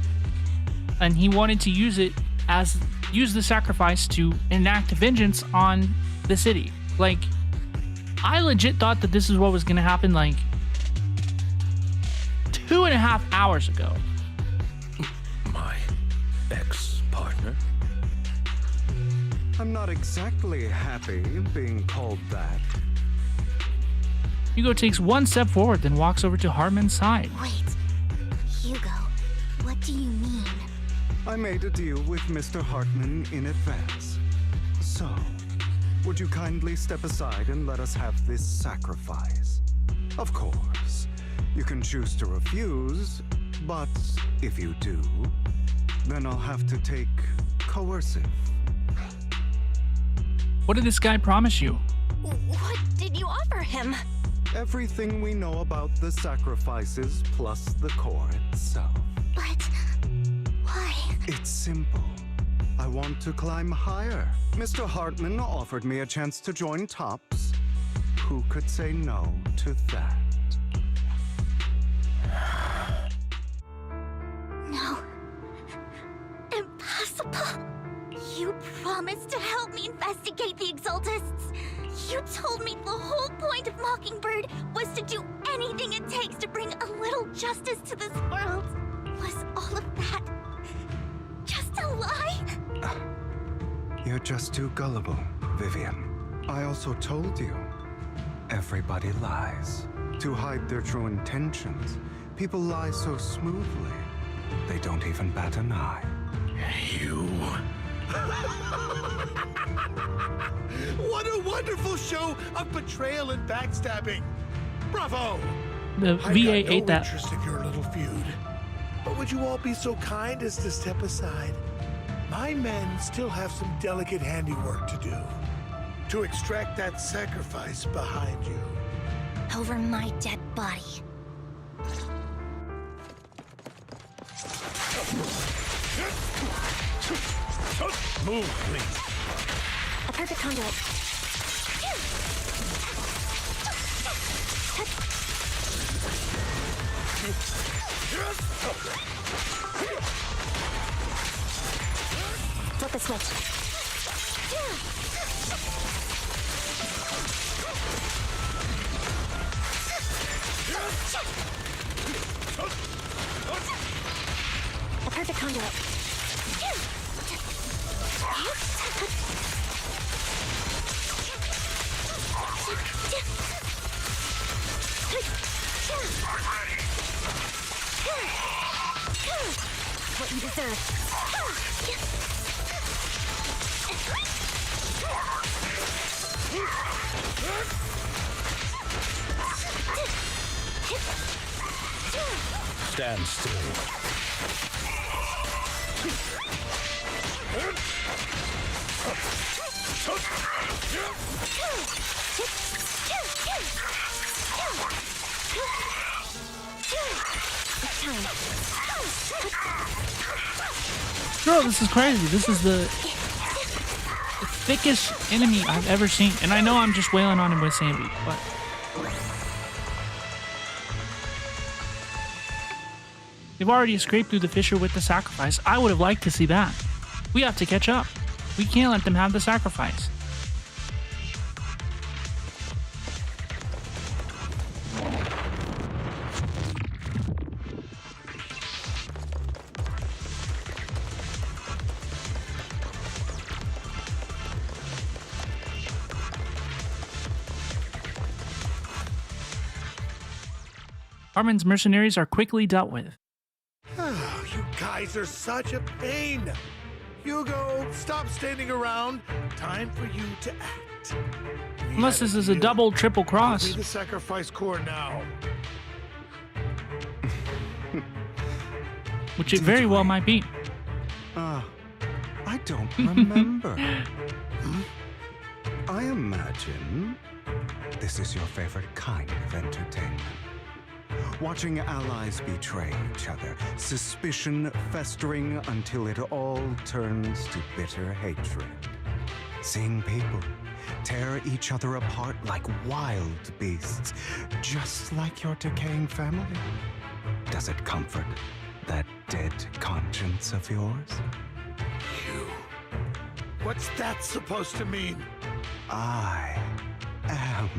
Speaker 1: and he wanted to use the sacrifice to enact vengeance on the city. Like, I legit thought that this is what was going to happen, like, 2.5 hours ago.
Speaker 6: My ex-partner?
Speaker 2: I'm not exactly happy being called that.
Speaker 1: Hugo takes one step forward, then walks over to Hartman's side.
Speaker 8: Wait, Hugo, what do you mean?
Speaker 2: I made a deal with Mr. Hartman in advance. So, would you kindly step aside and let us have this sacrifice? Of course, you can choose to refuse, but if you do, then I'll have to take coercive.
Speaker 1: What did this guy promise you?
Speaker 3: What did you offer him?
Speaker 2: Everything we know about the sacrifices plus the core itself.
Speaker 8: But why?
Speaker 2: It's simple. I want to climb higher. Mr. Hartman offered me a chance to join Tops. Who could say no to that?
Speaker 8: No. Impossible. You promised to help me investigate the Exaltists. You told me the whole point of Mockingbird was to do anything it takes to bring a little justice to this world. Was all of that just a lie?
Speaker 2: You're just too gullible, Vivian. I also told you, everybody lies. To hide their true intentions, People lie so smoothly, they don't even bat an eye.
Speaker 10: You. What a wonderful show of betrayal and backstabbing. Bravo!
Speaker 1: The VA ate that.
Speaker 10: I've got no interest in your little feud. But would you all be so kind as to step aside? My men still have some delicate handiwork to do. To extract that sacrifice behind you.
Speaker 8: Over my dead body.
Speaker 10: Move, please.
Speaker 3: A perfect conduit. Flip the switch. A perfect conduit. What you deserve.
Speaker 6: Stand still.
Speaker 1: Bro, this is crazy. This is the thickest enemy I've ever seen. And I know I'm just wailing on him with Sambi, but... They've already escaped through the fissure with the sacrifice. I would have liked to see that. We have to catch up. We can't let them have the sacrifice. Armin's mercenaries are quickly dealt with.
Speaker 10: Oh, you guys are such a pain. Hugo, stop standing around. Time for you to act.
Speaker 1: Unless this is a double, triple cross.
Speaker 10: Give me the sacrifice core now.
Speaker 1: Which it very well might be.
Speaker 2: I don't remember. I imagine this is your favorite kind of entertainment. Watching allies betray each other, suspicion festering until it all turns to bitter hatred. Seeing people tear each other apart like wild beasts, just like your decaying family. Does it comfort that dead conscience of yours?
Speaker 10: You. What's that supposed to mean?
Speaker 2: I am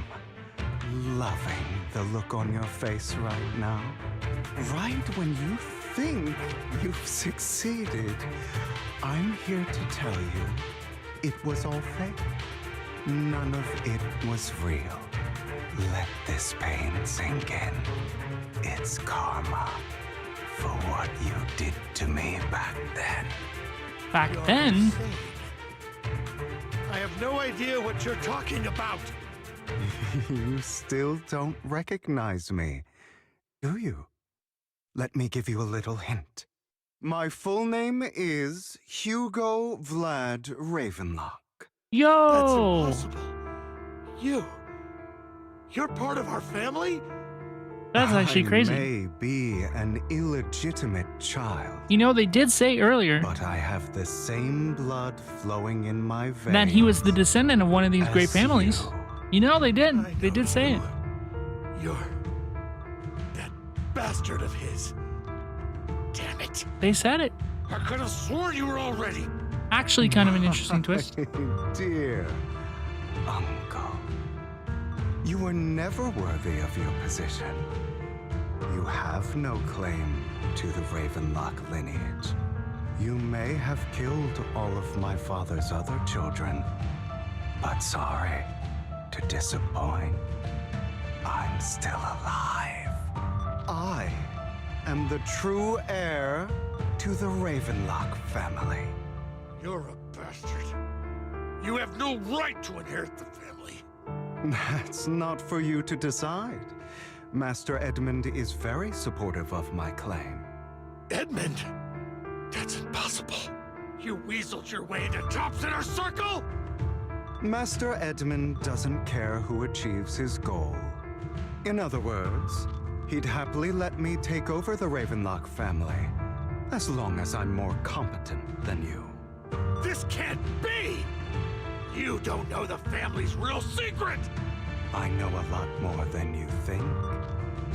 Speaker 2: loving the look on your face right now. Right when you think you've succeeded, I'm here to tell you it was all fake. None of it was real. Let this pain sink in. It's karma for what you did to me back then.
Speaker 1: Back then?
Speaker 10: I have no idea what you're talking about.
Speaker 2: You still don't recognize me, do you? Let me give you a little hint. My full name is Hugo Vlad Ravenlock.
Speaker 1: Yo!
Speaker 10: That's impossible. You're part of our family?
Speaker 1: That's actually crazy.
Speaker 2: I may be an illegitimate child.
Speaker 1: You know, they did say earlier
Speaker 2: but I have the same blood flowing in my veins
Speaker 1: that he was the descendant of one of these great families. You know, they did. They did say it.
Speaker 10: You're that bastard of his. Damn it.
Speaker 1: They said it.
Speaker 10: I could have sworn you were already.
Speaker 1: Actually, kind of an interesting twist.
Speaker 2: Dear uncle, you were never worthy of your position. You have no claim to the Ravenlock lineage. You may have killed all of my father's other children, but sorry to disappoint. I'm still alive. I am the true heir to the Ravenlock family.
Speaker 10: You're a bastard. You have no right to inherit the family.
Speaker 2: That's not for you to decide. Master Edmund is very supportive of my claim.
Speaker 10: Edmund? That's impossible. You weaseled your way into Top's inner circle?
Speaker 2: Master Edmund doesn't care who achieves his goal. In other words, he'd happily let me take over the Ravenlock family, as long as I'm more competent than you.
Speaker 10: This can't be! You don't know the family's real secret!
Speaker 2: I know a lot more than you think,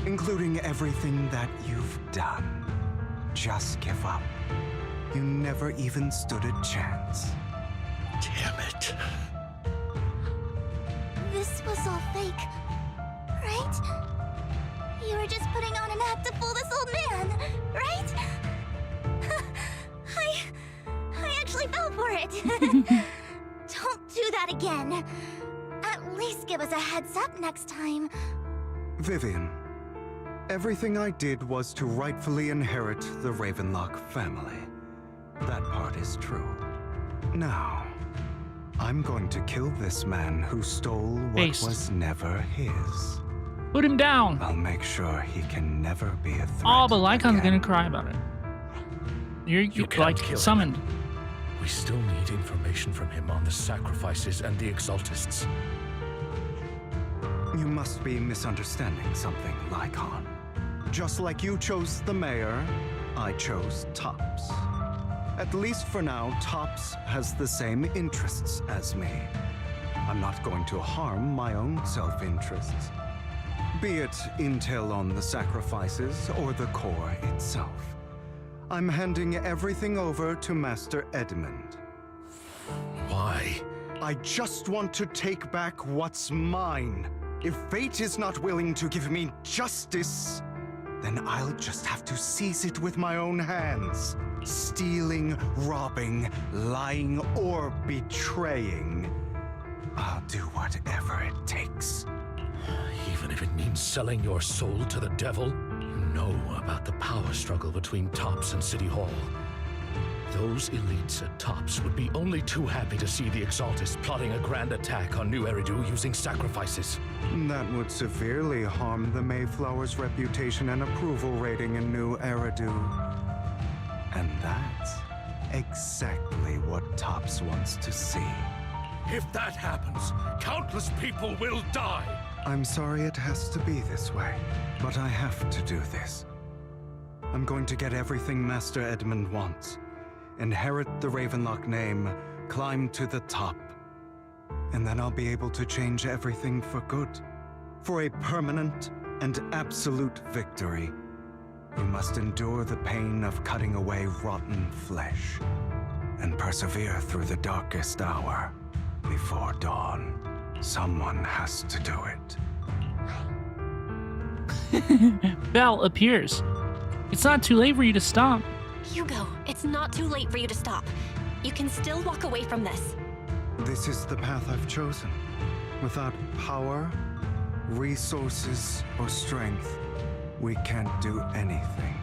Speaker 2: including everything that you've done. Just give up. You never even stood a chance.
Speaker 10: Damn it.
Speaker 8: This was all fake, right? You were just putting on an act to fool this old man, right? I actually fell for it. Don't do that again. At least give us a heads up next time.
Speaker 2: Vivian, everything I did was to rightfully inherit the Ravenlock family. That part is true. Now, I'm going to kill this man who stole what was never his.
Speaker 1: Put him down.
Speaker 2: I'll make sure he can never be a threat.
Speaker 1: Oh, but Lycaon's gonna cry about it. You
Speaker 6: can't
Speaker 1: like
Speaker 6: kill
Speaker 1: summoned.
Speaker 6: him. We still need information from him on the sacrifices and the exaltists.
Speaker 2: You must be misunderstanding something, Lycaon. Just like you chose the mayor, I chose Tops. At least for now, Tops has the same interests as me. I'm not going to harm my own self-interests. Be it intel on the sacrifices or the core itself. I'm handing everything over to Master Edmund.
Speaker 6: Why?
Speaker 2: I just want to take back what's mine. If fate is not willing to give me justice, then I'll just have to seize it with my own hands. Stealing, robbing, lying, or betraying. I'll do whatever it takes.
Speaker 6: Even if it means selling your soul to the devil? You know about the power struggle between Tops and City Hall. Those elites at Tops would be only too happy to see the Exaltists plotting a grand attack on New Eridu using sacrifices.
Speaker 2: That would severely harm the Mayflower's reputation and approval rating in New Eridu. And that's exactly what Tops wants to see.
Speaker 10: If that happens, countless people will die.
Speaker 2: I'm sorry it has to be this way, but I have to do this. I'm going to get everything Master Edmund wants. Inherit the Ravenlock name, climb to the top. And then I'll be able to change everything for good. For a permanent and absolute victory. You must endure the pain of cutting away rotten flesh. And persevere through the darkest hour. Before dawn. Someone has to do it.
Speaker 1: Belle appears. It's not too late for you to stop.
Speaker 3: Hugo, it's not too late for you to stop. You can still walk away from this.
Speaker 2: This is the path I've chosen. Without power, resources, or strength, we can't do anything.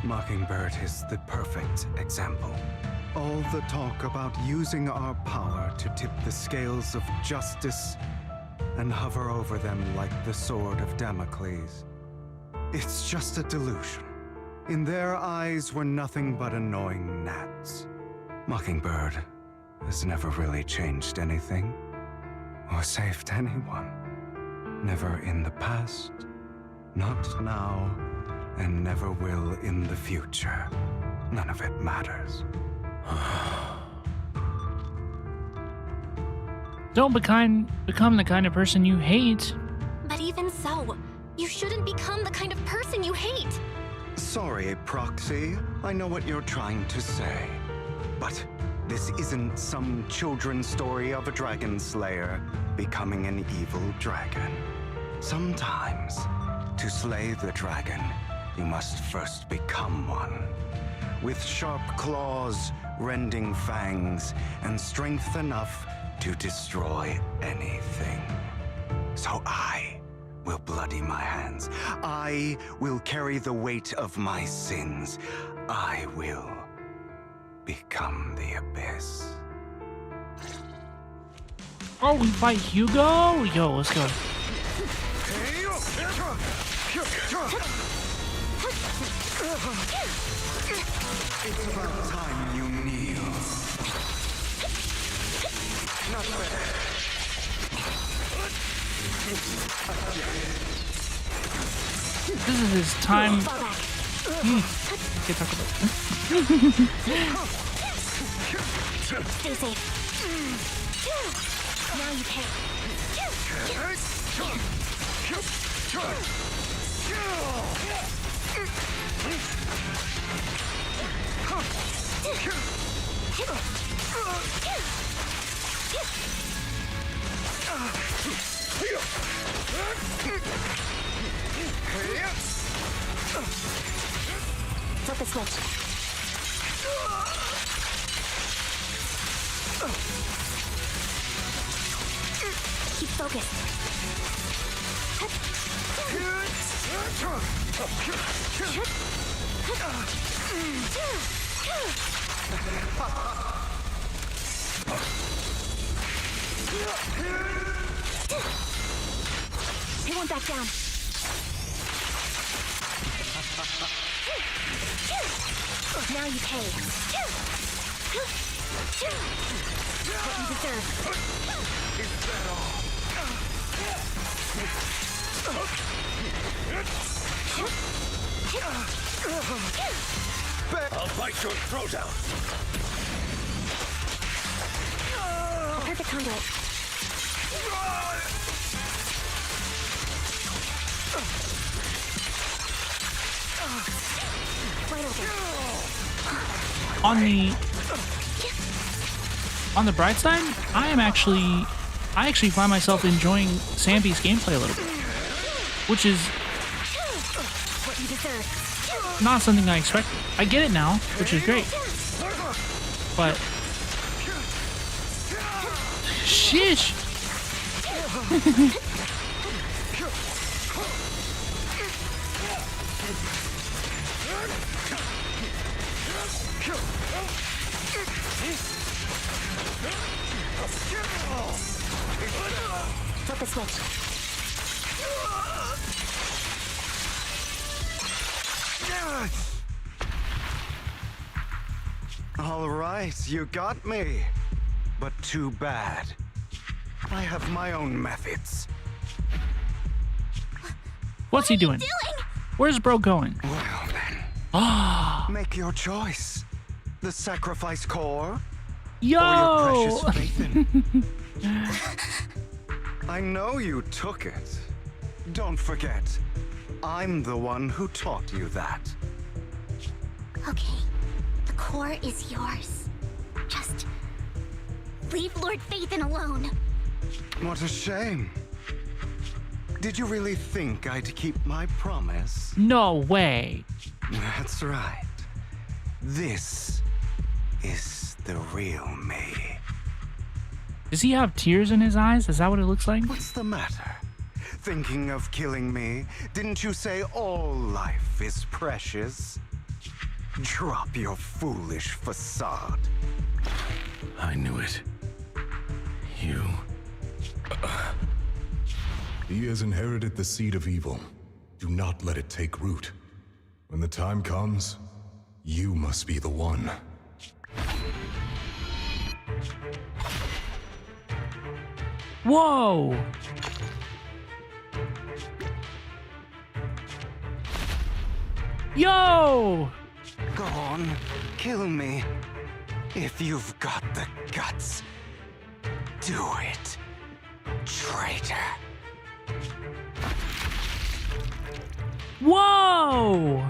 Speaker 2: Mockingbird is the perfect example. All the talk about using our power to tip the scales of justice and hover over them like the sword of Damocles. It's just a delusion. In their eyes, we're nothing but annoying gnats. Mockingbird has never really changed anything or saved anyone. Never in the past, not now, and never will in the future. None of it matters.
Speaker 1: Don't become the kind of person you hate.
Speaker 3: But even so, you shouldn't become the kind of person you hate.
Speaker 2: Sorry, Proxy. I know what you're trying to say. But this isn't some children's story of a dragon slayer becoming an evil dragon. Sometimes, to slay the dragon, you must first become one. With sharp claws, rending fangs, and strength enough to destroy anything. So I will bloody my hands. I will carry the weight of my sins. I will become the abyss.
Speaker 1: Oh, we fight Hugo? Yo, let's go.
Speaker 2: It's about time you kneel. Not bad.
Speaker 1: This is his time. Okay, talk about it.
Speaker 3: Stay safe. Now you pay. Flip the switch. Keep focused. They won't back down. Now you pay. What you deserve.
Speaker 10: Is that all? I'll bite your throat out.
Speaker 3: A perfect conduit. Wide open.
Speaker 1: On the bright side, I actually find myself enjoying Sampi's gameplay a little bit, which is
Speaker 3: What you deserve.
Speaker 1: not something I expected. I get it now, which is great, but shish.
Speaker 3: Flip the switch.
Speaker 2: All right, you got me. But too bad. I have my own methods.
Speaker 1: What's he doing? Where's bro going?
Speaker 2: Well then. Make your choice. The sacrifice core?
Speaker 1: Yo!
Speaker 2: Or your precious Nathan? I know you took it. Don't forget, I'm the one who taught you that.
Speaker 8: Okay, the core is yours. Just leave Lord Phaethon alone.
Speaker 2: What a shame. Did you really think I'd keep my promise?
Speaker 1: No way.
Speaker 2: That's right. This is the real me.
Speaker 1: Does he have tears in his eyes? Is that what it looks like?
Speaker 2: What's the matter? Thinking of killing me? Didn't you say all life is precious? Drop your foolish facade.
Speaker 6: I knew it. You...
Speaker 14: He has inherited the seed of evil. Do not let it take root. When the time comes, you must be the one.
Speaker 1: Whoa! Yo!
Speaker 2: Go on, kill me. If you've got the guts, do it, traitor.
Speaker 1: Whoa!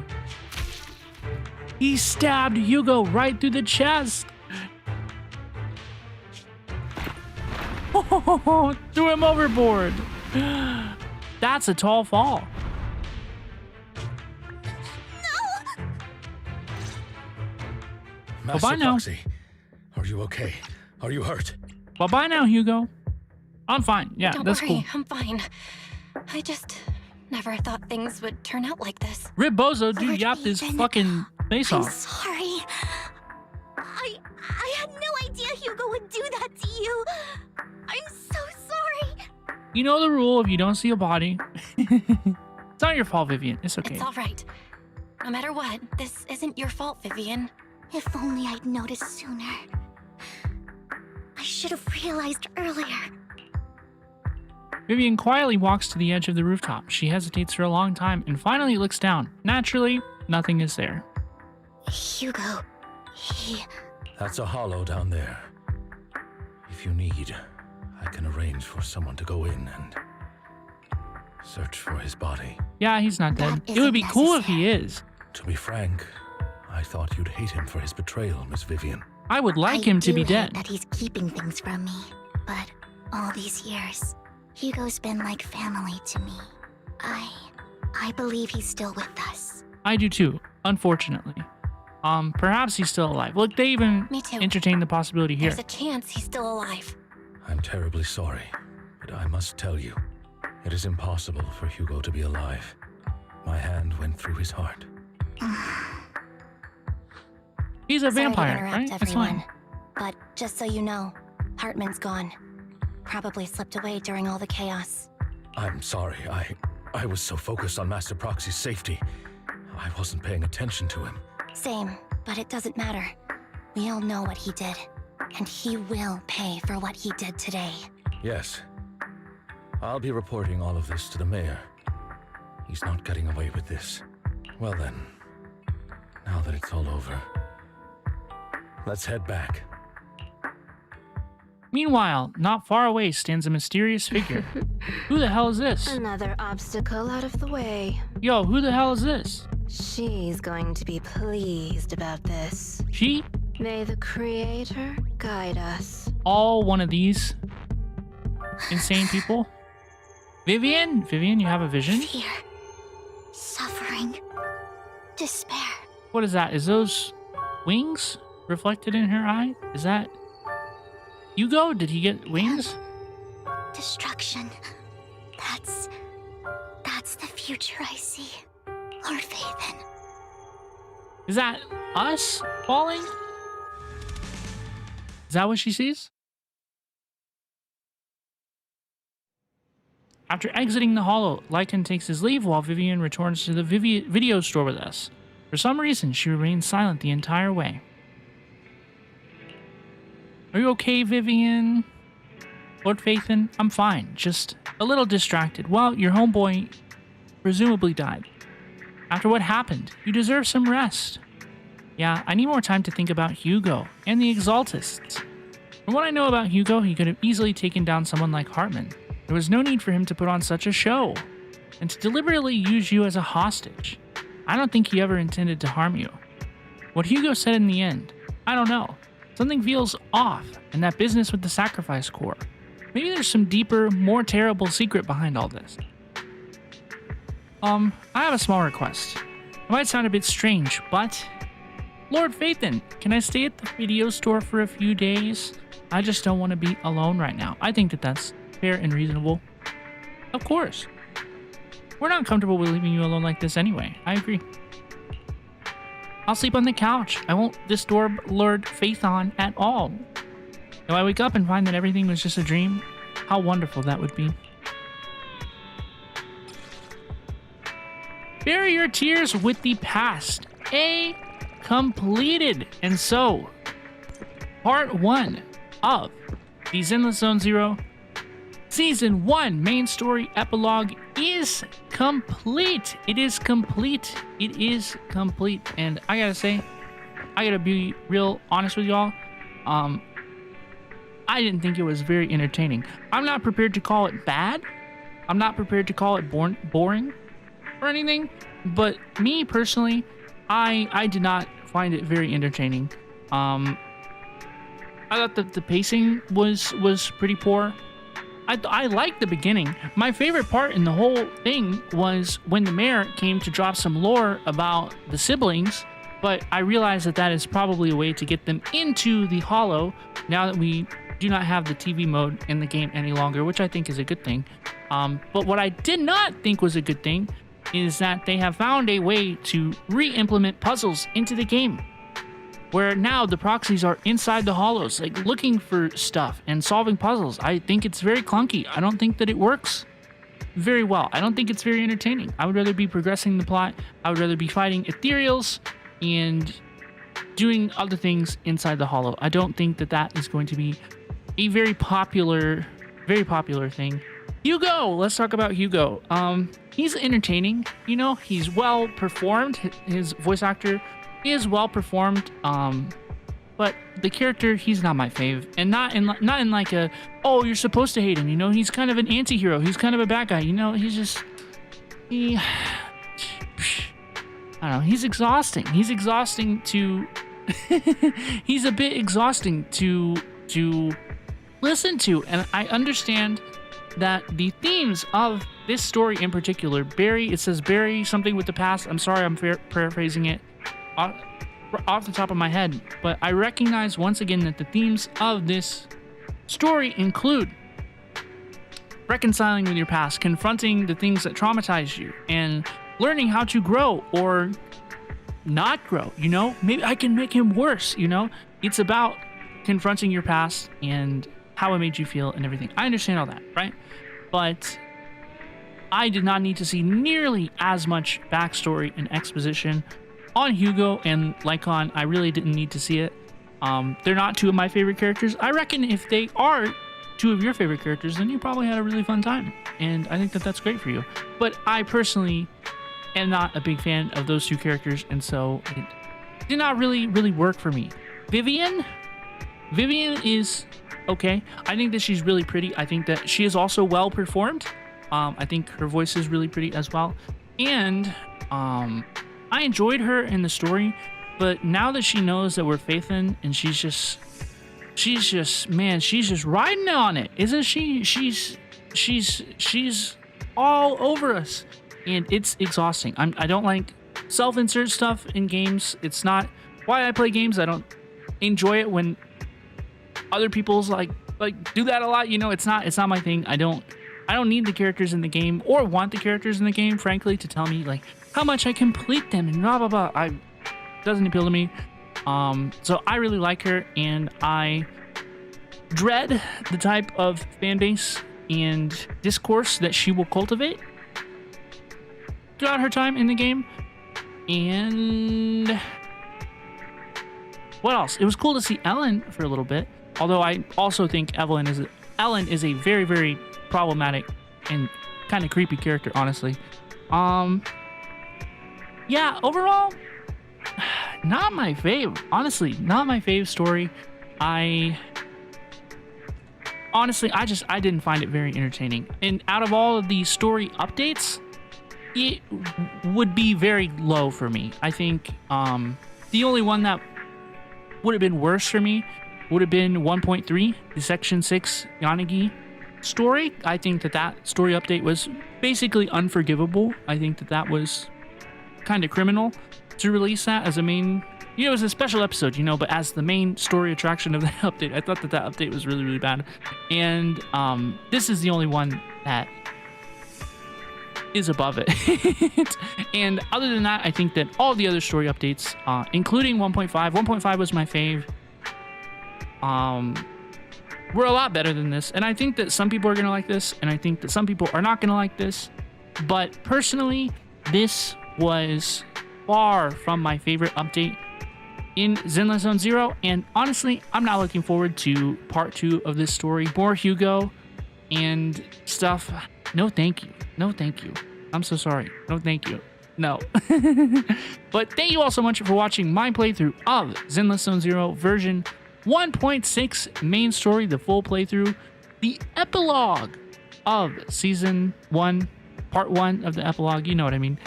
Speaker 1: He stabbed Hugo right through the chest. Threw him overboard. That's a tall fall.
Speaker 6: Master
Speaker 1: Bye-bye now.
Speaker 6: Foxy, are you okay? Are you hurt?
Speaker 1: Bye-bye now, Hugo. I'm fine. Yeah,
Speaker 3: Don't
Speaker 1: that's
Speaker 3: worry,
Speaker 1: cool.
Speaker 3: I'm fine. I just never thought things would turn out like this.
Speaker 1: Ribbozo, dude, yapped his fucking face
Speaker 8: I'm
Speaker 1: off.
Speaker 8: sorry. I had no idea Hugo would do that to you. I'm so sorry.
Speaker 1: You know the rule: if you don't see a body, it's not your fault, Vivian. It's okay.
Speaker 3: It's all right. No matter what, this isn't your fault, Vivian.
Speaker 8: If only I'd noticed sooner. I should have realized earlier.
Speaker 1: Vivian quietly walks to the edge of the rooftop. She hesitates for a long time and finally looks down. Naturally, nothing is there.
Speaker 8: Hugo, he...
Speaker 6: That's a hollow down there. If you need, I can arrange for someone to go in and search for his body.
Speaker 1: Yeah, he's not dead. It would be cool if he is.
Speaker 6: To be frank, I thought you'd hate him for his betrayal, Miss Vivian.
Speaker 1: I would like him to be dead.
Speaker 8: That he's keeping things from me, but all these years, Hugo's been like family to me. I believe he's still with us.
Speaker 1: I do too, unfortunately. Perhaps he's still alive. Look, they even entertain the possibility here.
Speaker 3: There's a chance he's still alive.
Speaker 6: I'm terribly sorry, but I must tell you, it is impossible for Hugo to be alive. My hand went through his heart.
Speaker 1: He's a vampire,
Speaker 3: Sorry to
Speaker 1: right?
Speaker 3: interrupt
Speaker 1: That's
Speaker 3: everyone,
Speaker 1: fine.
Speaker 3: but just so you know, Hartman's gone. Probably slipped away during all the chaos.
Speaker 6: I'm sorry, I was so focused on Master Proxy's safety, I wasn't paying attention to him.
Speaker 3: Same, but it doesn't matter. We all know what he did, and he will pay for what he did today.
Speaker 6: Yes. I'll be reporting all of this to the mayor. He's not getting away with this. Well then, now that it's all over, let's head back.
Speaker 1: Meanwhile, not far away stands a mysterious figure. Who the hell is this?
Speaker 4: Another obstacle out of the way.
Speaker 1: Yo, who the hell is this?
Speaker 4: She's going to be pleased about this.
Speaker 1: She?
Speaker 4: May the Creator guide us.
Speaker 1: All one of these insane people? Vivian? Vivian, you have a vision?
Speaker 8: Fear. Suffering. Despair.
Speaker 1: What is that? Is those wings reflected in her eye? Is that Hugo? Did he get wings?
Speaker 8: Destruction. That's the future I see. Lord Vathan.
Speaker 1: Is that us falling? Is that what she sees? After exiting the hollow, Lycaon takes his leave while Vivian returns to the video store with us. For some reason, she remains silent the entire way. Are you okay, Vivian? Lord Vathan, I'm fine, just a little distracted. Well, your homeboy presumably died. After what happened, you deserve some rest. Yeah, I need more time to think about Hugo and the Exaltists. From what I know about Hugo, he could have easily taken down someone like Hartman. There was no need for him to put on such a show and to deliberately use you as a hostage. I don't think he ever intended to harm you. What Hugo said in the end, I don't know. Something feels off in that business with the Sacrifice Corps. Maybe there's some deeper, more terrible secret behind all this. I have a small request. It might sound a bit strange, but Lord Vathan, can I stay at the video store for a few days? I just don't want to be alone right now. I think that that's fair and reasonable. Of course. We're not comfortable with leaving you alone like this anyway. I agree. I'll sleep on the couch. I won't disturb Lord Vathan at all. If I wake up and find that everything was just a dream, how wonderful that would be. Bury your tears with the past. Completed. And so, part 1 of the Zenless Zone Zero Season 1 main story epilogue is complete. It is complete. It is complete. And I gotta say, I gotta be real honest with y'all. I didn't think it was very entertaining. I'm not prepared to call it bad. I'm not prepared to call it boring or anything. But me personally, I did not find it very entertaining. I thought that the pacing was pretty poor. I liked the beginning. My favorite part in the whole thing was when the mayor came to drop some lore about the siblings, but I realized that that is probably a way to get them into the hollow now that we do not have the TV mode in the game any longer, which I think is a good thing. But what I did not think was a good thing is that they have found a way to re-implement puzzles into the game, where now the proxies are inside the hollows, like looking for stuff and solving puzzles. I think it's very clunky. I don't think that it works very well. I don't think it's very entertaining. I would rather be progressing the plot. I would rather be fighting ethereals and doing other things inside the hollow. I don't think that that is going to be a very popular thing. Hugo, let's talk about Hugo. He's entertaining, you know, he's well performed. His voice actor is well performed. But the character, he's not my fave, and not in like a, oh, you're supposed to hate him, you know, he's kind of an anti-hero, he's kind of a bad guy, you know, I don't know, he's exhausting to he's a bit exhausting to listen to, and I understand that the themes of this story in particular, Barry, it says Barry something with the past, I'm sorry, I'm paraphrasing it off the top of my head, but I recognize once again that the themes of this story include reconciling with your past, confronting the things that traumatize you, and learning how to grow or not grow, you know? Maybe I can make him worse, you know? It's about confronting your past and how it made you feel and everything. I understand all that, right? But I did not need to see nearly as much backstory and exposition on Hugo and Lycaon. I really didn't need to see it. They're not two of my favorite characters. I reckon if they are two of your favorite characters, then you probably had a really fun time. And I think that that's great for you. But I personally am not a big fan of those two characters, and so it did not really work for me. Vivian is okay. I think that she's really pretty. I think that she is also well performed. I think her voice is really pretty as well. And I enjoyed her in the story, but now that she knows that we're Faithin, and she's just riding on it, isn't she? She's all over us, and it's exhausting. I don't like self-insert stuff in games. It's not why I play games. I don't enjoy it when other people's like do that a lot. You know, it's not my thing. I don't need the characters in the game, or want the characters in the game, frankly, to tell me like how much I complete them and blah blah blah. Doesn't appeal to me. So I really like her, and I dread the type of fan base and discourse that she will cultivate throughout her time in the game. And what else? It was cool to see Ellen for a little bit, although I also think Ellen is a very, very problematic and kind of creepy character, honestly. Yeah, overall, not my fave. Honestly, not my fave story. I didn't find it very entertaining. And out of all of the story updates, it would be very low for me. I think the only one that would have been worse for me would have been 1.3, the Section 6 Yanagi story. I think that story update was basically unforgivable. I think that was kind of criminal to release that as a main, you know, it was a special episode, you know, but as the main story attraction of that update. I thought that update was really, really bad. And this is the only one that is above it. And other than that, I think that all the other story updates, including 1.5 was my fave, were a lot better than this. And I think that some people are gonna like this, and I think that some people are not gonna like this. But personally, this was far from my favorite update in Zenless Zone Zero, and honestly, I'm not looking forward to part 2 of this story. More Hugo and stuff. No thank you. No thank you. I'm so sorry. No thank you. No. But thank you all so much for watching my playthrough of Zenless Zone Zero version 1.6 main story, the full playthrough, the epilogue of season 1, part 1 of the epilogue. You know what I mean.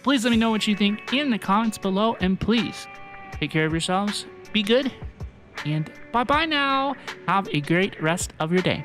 Speaker 1: Please let me know what you think in the comments below, and please take care of yourselves, be good, and bye-bye now. Have a great rest of your day.